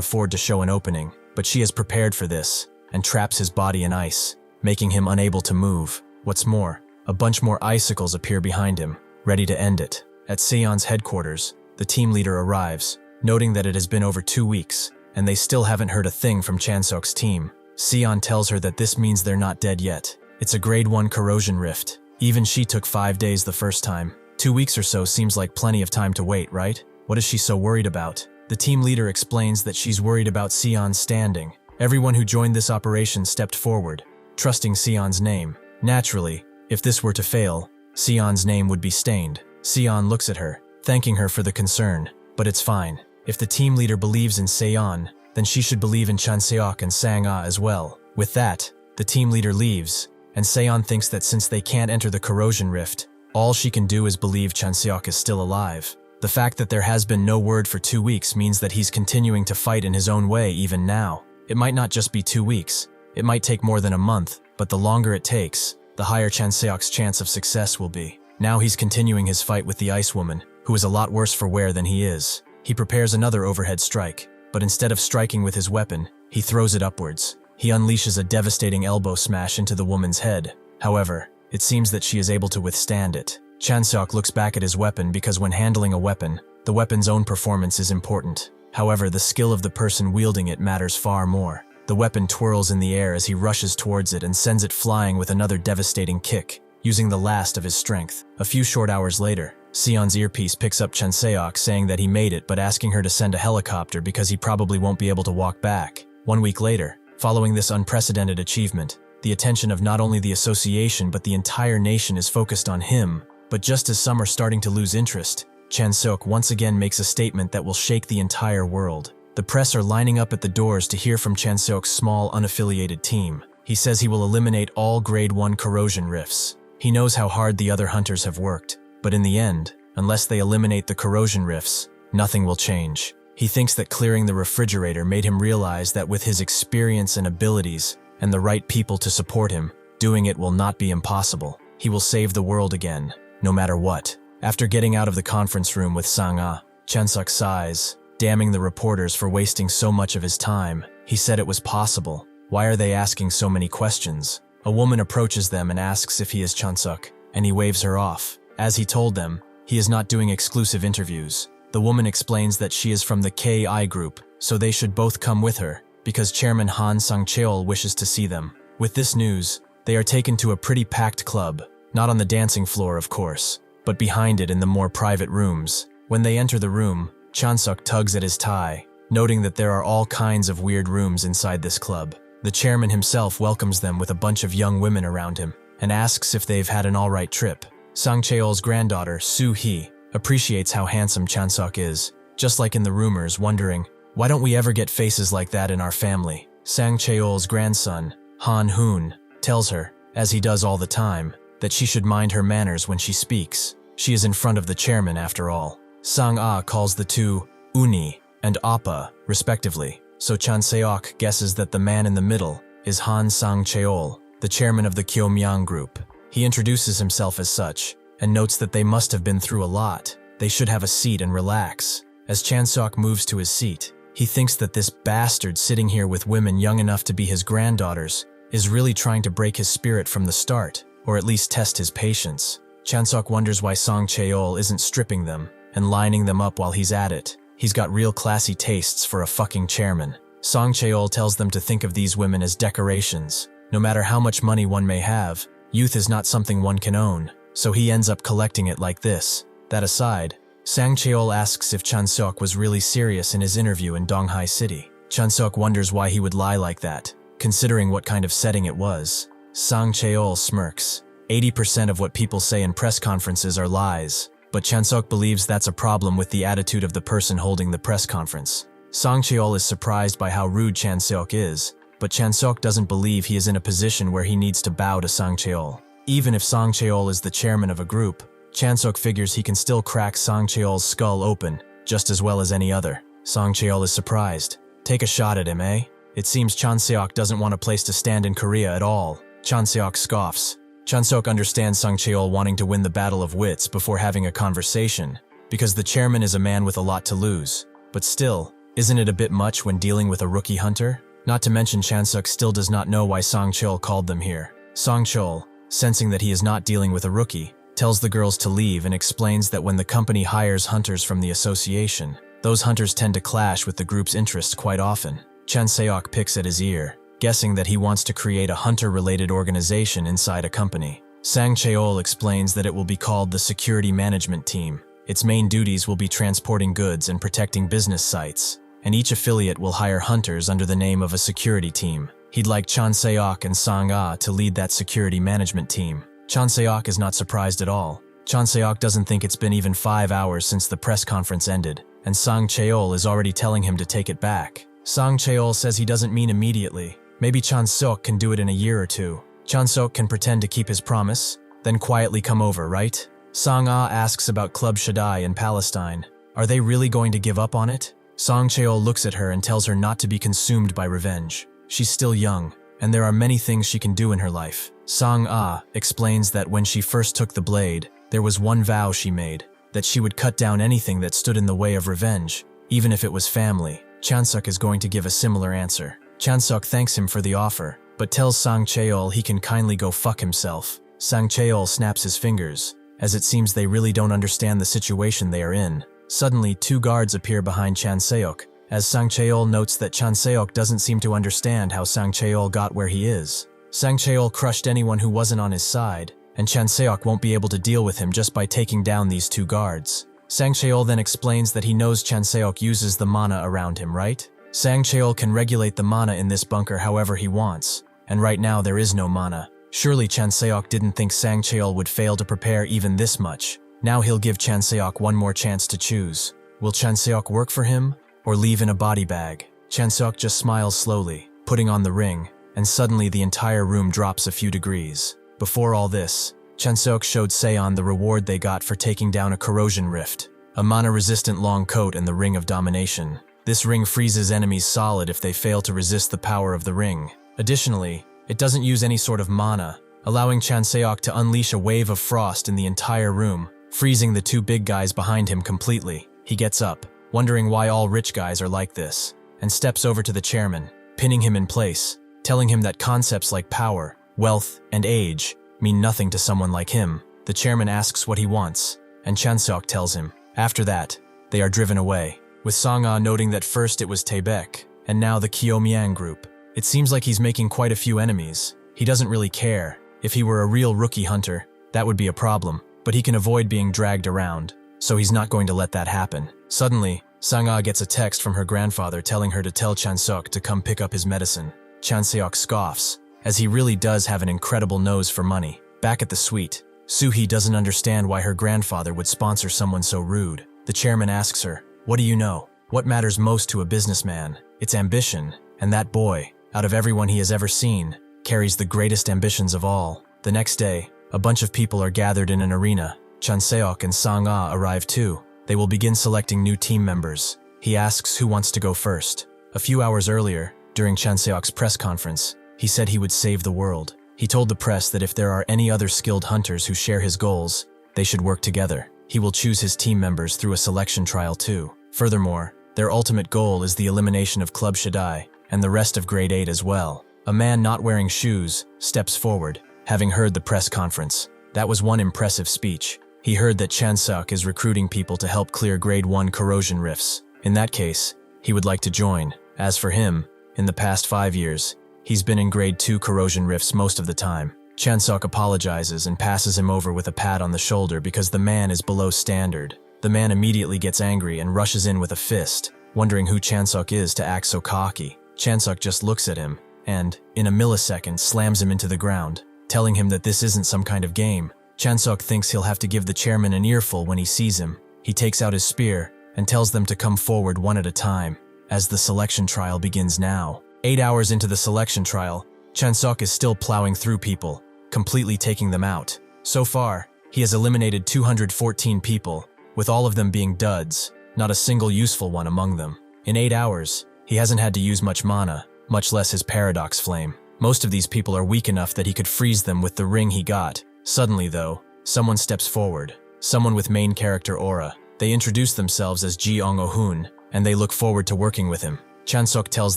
afford to show an opening, but she is prepared for this, and traps his body in ice, making him unable to move. What's more, a bunch more icicles appear behind him, ready to end it. At Seon's headquarters, the team leader arrives, noting that it has been over 2 weeks, and they still haven't heard a thing from Chanseok's team. Seon tells her that this means they're not dead yet. It's a grade 1 corrosion rift. Even she took 5 days the first time. 2 weeks or so seems like plenty of time to wait, right? What is she so worried about? The team leader explains that she's worried about Seon's standing. Everyone who joined this operation stepped forward, trusting Seon's name. Naturally, if this were to fail, Seon's name would be stained. Seon looks at her, thanking her for the concern, but it's fine. If the team leader believes in Seon, then she should believe in Chanseok and Sang-ah as well. With that, the team leader leaves, and Seon thinks that since they can't enter the corrosion rift, all she can do is believe Chanseok is still alive. The fact that there has been no word for 2 weeks means that he's continuing to fight in his own way even now. It might not just be 2 weeks, it might take more than a month, but the longer it takes, the higher Chanseok's chance of success will be. Now he's continuing his fight with the Ice Woman, who is a lot worse for wear than he is. He prepares another overhead strike, but instead of striking with his weapon, he throws it upwards. He unleashes a devastating elbow smash into the woman's head. However, it seems that she is able to withstand it. Chanseok looks back at his weapon because when handling a weapon, the weapon's own performance is important. However, the skill of the person wielding it matters far more. The weapon twirls in the air as he rushes towards it and sends it flying with another devastating kick, using the last of his strength. A few short hours later, Seon's earpiece picks up Chanseok saying that he made it but asking her to send a helicopter because he probably won't be able to walk back. 1 week later, following this unprecedented achievement, the attention of not only the association but the entire nation is focused on him. But just as some are starting to lose interest, Chanseok once again makes a statement that will shake the entire world. The press are lining up at the doors to hear from Chanseok's small, unaffiliated team. He says he will eliminate all Grade 1 corrosion rifts. He knows how hard the other hunters have worked, but in the end, unless they eliminate the corrosion rifts, nothing will change. He thinks that clearing the refrigerator made him realize that with his experience and abilities, and the right people to support him, doing it will not be impossible. He will save the world again, no matter what. After getting out of the conference room with Sang-ah, Chanseok sighs, damning the reporters for wasting so much of his time. He said it was possible. Why are they asking so many questions? A woman approaches them and asks if he is Chanseok, and he waves her off. As he told them, he is not doing exclusive interviews. The woman explains that she is from the KI group, so they should both come with her, because Chairman Han Sang-cheol wishes to see them. With this news, they are taken to a pretty packed club, not on the dancing floor of course, but behind it in the more private rooms. When they enter the room, Chanseok tugs at his tie, noting that there are all kinds of weird rooms inside this club. The chairman himself welcomes them with a bunch of young women around him, and asks if they've had an alright trip. Sang-cheol's granddaughter, Soo-hee, appreciates how handsome Chanseok is, just like in the rumors, wondering, why don't we ever get faces like that in our family? Sang-cheol's grandson, Han-hoon, tells her, as he does all the time, that she should mind her manners when she speaks. She is in front of the chairman after all. Sang-ah calls the two Uni and Appa, respectively, so Chanseok guesses that the man in the middle is Han Sang-cheol, the chairman of the Kyeomyang group. He introduces himself as such, and notes that they must have been through a lot. They should have a seat and relax. As Chanseok moves to his seat, he thinks that this bastard sitting here with women young enough to be his granddaughters is really trying to break his spirit from the start, or at least test his patience. Chanseok wonders why Song Cheol isn't stripping them and lining them up while he's at it. He's got real classy tastes for a fucking chairman. Song Cheol tells them to think of these women as decorations. No matter how much money one may have, youth is not something one can own, so he ends up collecting it like this. That aside, Sang Cheol asks if Chanseok was really serious in his interview in Donghai City. Chanseok wonders why he would lie like that, considering what kind of setting it was. Sang Cheol smirks. 80% of what people say in press conferences are lies, but Chanseok believes that's a problem with the attitude of the person holding the press conference. Sang Cheol is surprised by how rude Chanseok is, but Chanseok doesn't believe he is in a position where he needs to bow to Sang Cheol. Even if Sang Cheol is the chairman of a group, Chanseok figures he can still crack Sang Cheol's skull open, just as well as any other. Sang Cheol is surprised. Take a shot at him, eh? It seems Chanseok doesn't want a place to stand in Korea at all. Chanseok scoffs. Chanseok understands Sang Cheol wanting to win the battle of wits before having a conversation, because the chairman is a man with a lot to lose. But still, isn't it a bit much when dealing with a rookie hunter? Not to mention Chanseok still does not know why Sang Cheol called them here. Sang Cheol, sensing that he is not dealing with a rookie, tells the girls to leave and explains that when the company hires hunters from the association, those hunters tend to clash with the group's interests quite often. Chanseok picks at his ear, guessing that he wants to create a hunter-related organization inside a company. Sang Cheol explains that it will be called the Security Management Team. Its main duties will be transporting goods and protecting business sites, and each affiliate will hire hunters under the name of a security team. He'd like Chanseok and Sang-ah to lead that security management team. Chanseok is not surprised at all. Chanseok doesn't think it's been even 5 hours since the press conference ended, and Sang Cheol is already telling him to take it back. Sang Cheol says he doesn't mean immediately. Maybe Chanseok can do it in a year or two. Chanseok can pretend to keep his promise, then quietly come over, right? Sang-ah asks about Club Shaddai in Palestine. Are they really going to give up on it? Sang Cheol looks at her and tells her not to be consumed by revenge. She's still young, and there are many things she can do in her life. Sang-ah explains that when she first took the blade, there was one vow she made, that she would cut down anything that stood in the way of revenge, even if it was family. Chanseok is going to give a similar answer. Chanseok thanks him for the offer, but tells Sang Cheol he can kindly go fuck himself. Sang Cheol snaps his fingers, as it seems they really don't understand the situation they are in. Suddenly, 2 guards appear behind Chanseok, as Sang Cheol notes that Chanseok doesn't seem to understand how Sang Cheol got where he is. Sang Cheol crushed anyone who wasn't on his side, and Chanseok won't be able to deal with him just by taking down these 2 guards. Sang Cheol then explains that he knows Chanseok uses the mana around him, right? Sang Cheol can regulate the mana in this bunker however he wants, and right now there is no mana. Surely Chanseok didn't think Sang Cheol would fail to prepare even this much. Now he'll give Chanseok one more chance to choose. Will Chanseok work for him, or leave in a body bag? Chanseok just smiles slowly, putting on the ring, and suddenly the entire room drops a few degrees. Before all this, Chanseok showed Seon the reward they got for taking down a corrosion rift, a mana-resistant long coat and the Ring of Domination. This ring freezes enemies solid if they fail to resist the power of the ring. Additionally, it doesn't use any sort of mana, allowing Chanseok to unleash a wave of frost in the entire room, freezing the 2 big guys behind him completely. He gets up, wondering why all rich guys are like this, and steps over to the chairman, pinning him in place, telling him that concepts like power, wealth, and age mean nothing to someone like him. The chairman asks what he wants, and Chanseok tells him. After that, they are driven away, with Sang-ah noting that first it was Taebek, and now the Kyomiang group. It seems like he's making quite a few enemies. He doesn't really care. If he were a real rookie hunter, that would be a problem, but he can avoid being dragged around, so he's not going to let that happen. Suddenly, Sang-ah gets a text from her grandfather telling her to tell Chanseok to come pick up his medicine. Chanseok scoffs, as he really does have an incredible nose for money. Back at the suite, Soo-hee doesn't understand why her grandfather would sponsor someone so rude. The chairman asks her, "What do you know? What matters most to a businessman? It's ambition, and that boy, out of everyone he has ever seen, carries the greatest ambitions of all." The next day, a bunch of people are gathered in an arena. Chanseok and Sang-ah arrive too. They will begin selecting new team members. He asks who wants to go first. A few hours earlier, during Chanseok's press conference, he said he would save the world. He told the press that if there are any other skilled hunters who share his goals, they should work together. He will choose his team members through a selection trial too. Furthermore, their ultimate goal is the elimination of Club Shaddai and the rest of Grade 8 as well. A man not wearing shoes steps forward, having heard the press conference. That was one impressive speech. He heard that Chanseok is recruiting people to help clear Grade 1 corrosion rifts. In that case, he would like to join. As for him, in the past 5 years, he's been in Grade 2 corrosion rifts most of the time. Chanseok apologizes and passes him over with a pat on the shoulder because the man is below standard. The man immediately gets angry and rushes in with a fist, wondering who Chanseok is to act so cocky. Chanseok just looks at him and, in a millisecond, slams him into the ground, telling him that this isn't some kind of game. Chanseok thinks he'll have to give the chairman an earful when he sees him. He takes out his spear and tells them to come forward one at a time, as the selection trial begins now. 8 hours into the selection trial, Chanseok is still plowing through people, completely taking them out. So far, he has eliminated 214 people, with all of them being duds, not a single useful one among them. In 8 hours, he hasn't had to use much mana, much less his paradox flame. Most of these people are weak enough that he could freeze them with the ring he got. Suddenly, though, someone steps forward. Someone with main character aura. They introduce themselves as Jeong Oh-hoon, and they look forward to working with him. Chanseok tells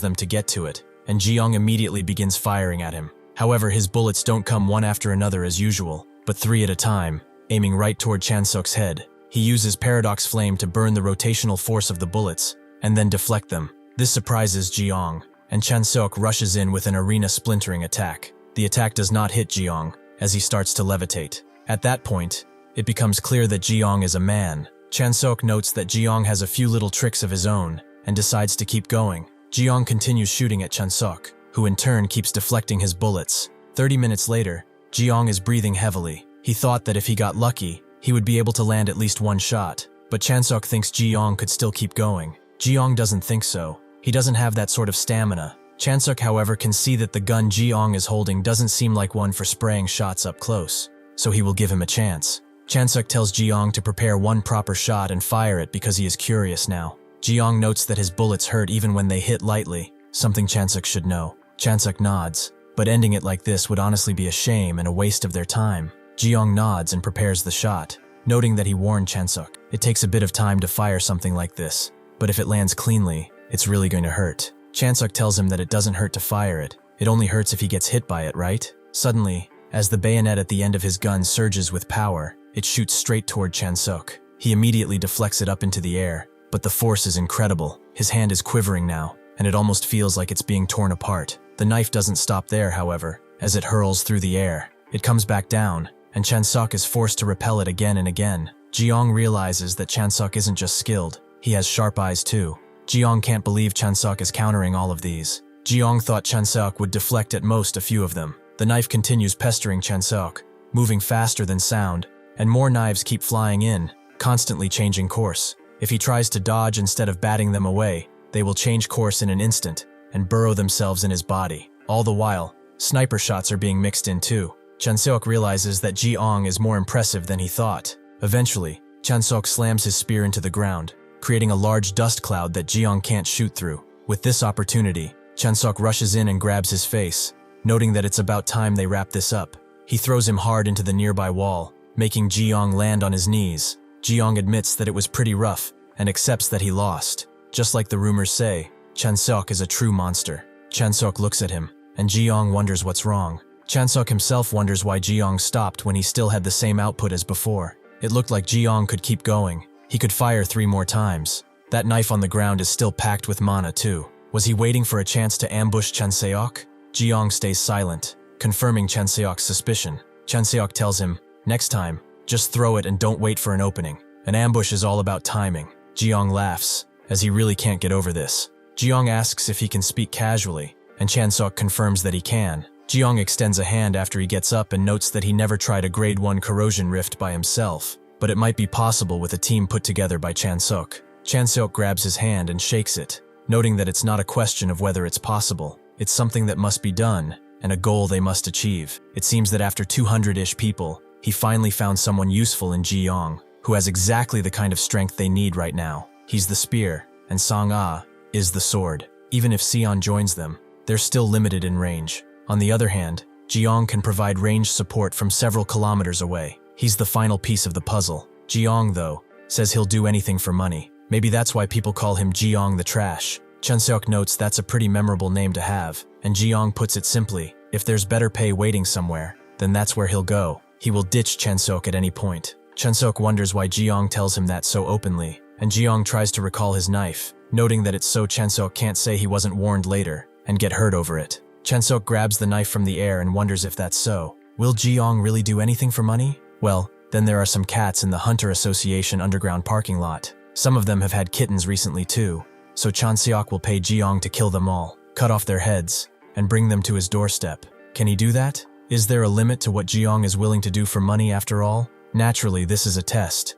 them to get to it, and Jeong immediately begins firing at him. However, his bullets don't come one after another as usual, but 3 at a time, aiming right toward Chanseok's head. He uses paradox flame to burn the rotational force of the bullets, and then deflect them. This surprises Jeong, and Chanseok rushes in with an arena splintering attack. The attack does not hit Jeong, as he starts to levitate. At that point, it becomes clear that Jeong is a man. Chanseok notes that Jeong has a few little tricks of his own, and decides to keep going. Jeong continues shooting at Chanseok, who in turn keeps deflecting his bullets. 30 minutes later, Jeong is breathing heavily. He thought that if he got lucky, he would be able to land at least one shot, but Chanseok thinks Jeong could still keep going. Jeong doesn't think so. He doesn't have that sort of stamina. Chanseok, however, can see that the gun Jeong is holding doesn't seem like one for spraying shots up close, so he will give him a chance. Chanseok tells Jeong to prepare one proper shot and fire it because he is curious now. Jeong notes that his bullets hurt even when they hit lightly, something Chanseok should know. Chanseok nods, but ending it like this would honestly be a shame and a waste of their time. Jeong nods and prepares the shot, noting that he warned Chanseok. It takes a bit of time to fire something like this, but if it lands cleanly, it's really going to hurt. Chanseok tells him that it doesn't hurt to fire it. It only hurts if he gets hit by it, right? Suddenly, as the bayonet at the end of his gun surges with power, it shoots straight toward Chanseok. He immediately deflects it up into the air, but the force is incredible. His hand is quivering now, and it almost feels like it's being torn apart. The knife doesn't stop there, however, as it hurls through the air. It comes back down, and Chanseok is forced to repel it again and again. Jeong realizes that Chanseok isn't just skilled, he has sharp eyes too. Jeong can't believe Chanseok is countering all of these. Jeong thought Chanseok would deflect at most a few of them. The knife continues pestering Chanseok, moving faster than sound, and more knives keep flying in, constantly changing course. If he tries to dodge instead of batting them away, they will change course in an instant and burrow themselves in his body. All the while, sniper shots are being mixed in too. Chanseok realizes that Jeong is more impressive than he thought. Eventually, Chanseok slams his spear into the ground, creating a large dust cloud that Jeong can't shoot through. With this opportunity, Chanseok rushes in and grabs his face, noting that it's about time they wrap this up. He throws him hard into the nearby wall, making Jeong land on his knees. Jeong admits that it was pretty rough and accepts that he lost. Just like the rumors say, Chanseok is a true monster. Chanseok looks at him, and Jeong wonders what's wrong. Chanseok himself wonders why Jeong stopped when he still had the same output as before. It looked like Jeong could keep going. He could fire 3 more times. That knife on the ground is still packed with mana too. Was he waiting for a chance to ambush Chanseok? Jeong stays silent, confirming Chanseok's suspicion. Chanseok tells him, next time, just throw it and don't wait for an opening. An ambush is all about timing. Jeong laughs, as he really can't get over this. Jeong asks if he can speak casually, and Chanseok confirms that he can. Jeong extends a hand after he gets up and notes that he never tried a Grade 1 corrosion rift by himself, but it might be possible with a team put together by Chanseok. Chanseok grabs his hand and shakes it, noting that it's not a question of whether it's possible. It's something that must be done, and a goal they must achieve. It seems that after 200-ish people, he finally found someone useful in Jeong, who has exactly the kind of strength they need right now. He's the spear, and Sang-ah is the sword. Even if Sion joins them, they're still limited in range. On the other hand, Jeong can provide range support from several kilometers away. He's the final piece of the puzzle. Jeong, though, says he'll do anything for money. Maybe that's why people call him Jeong the Trash. Chanseok notes that's a pretty memorable name to have, and Jeong puts it simply, if there's better pay waiting somewhere, then that's where he'll go. He will ditch Chanseok at any point. Chanseok wonders why Jeong tells him that so openly, and Jeong tries to recall his knife, noting that it's so Chanseok can't say he wasn't warned later, and get hurt over it. Chanseok grabs the knife from the air and wonders if that's so. Will Jeong really do anything for money? Well, then there are some cats in the Hunter Association underground parking lot. Some of them have had kittens recently too, so Chanseok will pay Jeong to kill them all, cut off their heads, and bring them to his doorstep. Can he do that? Is there a limit to what Jeong is willing to do for money after all? Naturally, this is a test.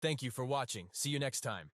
Thank you for watching. See you next time.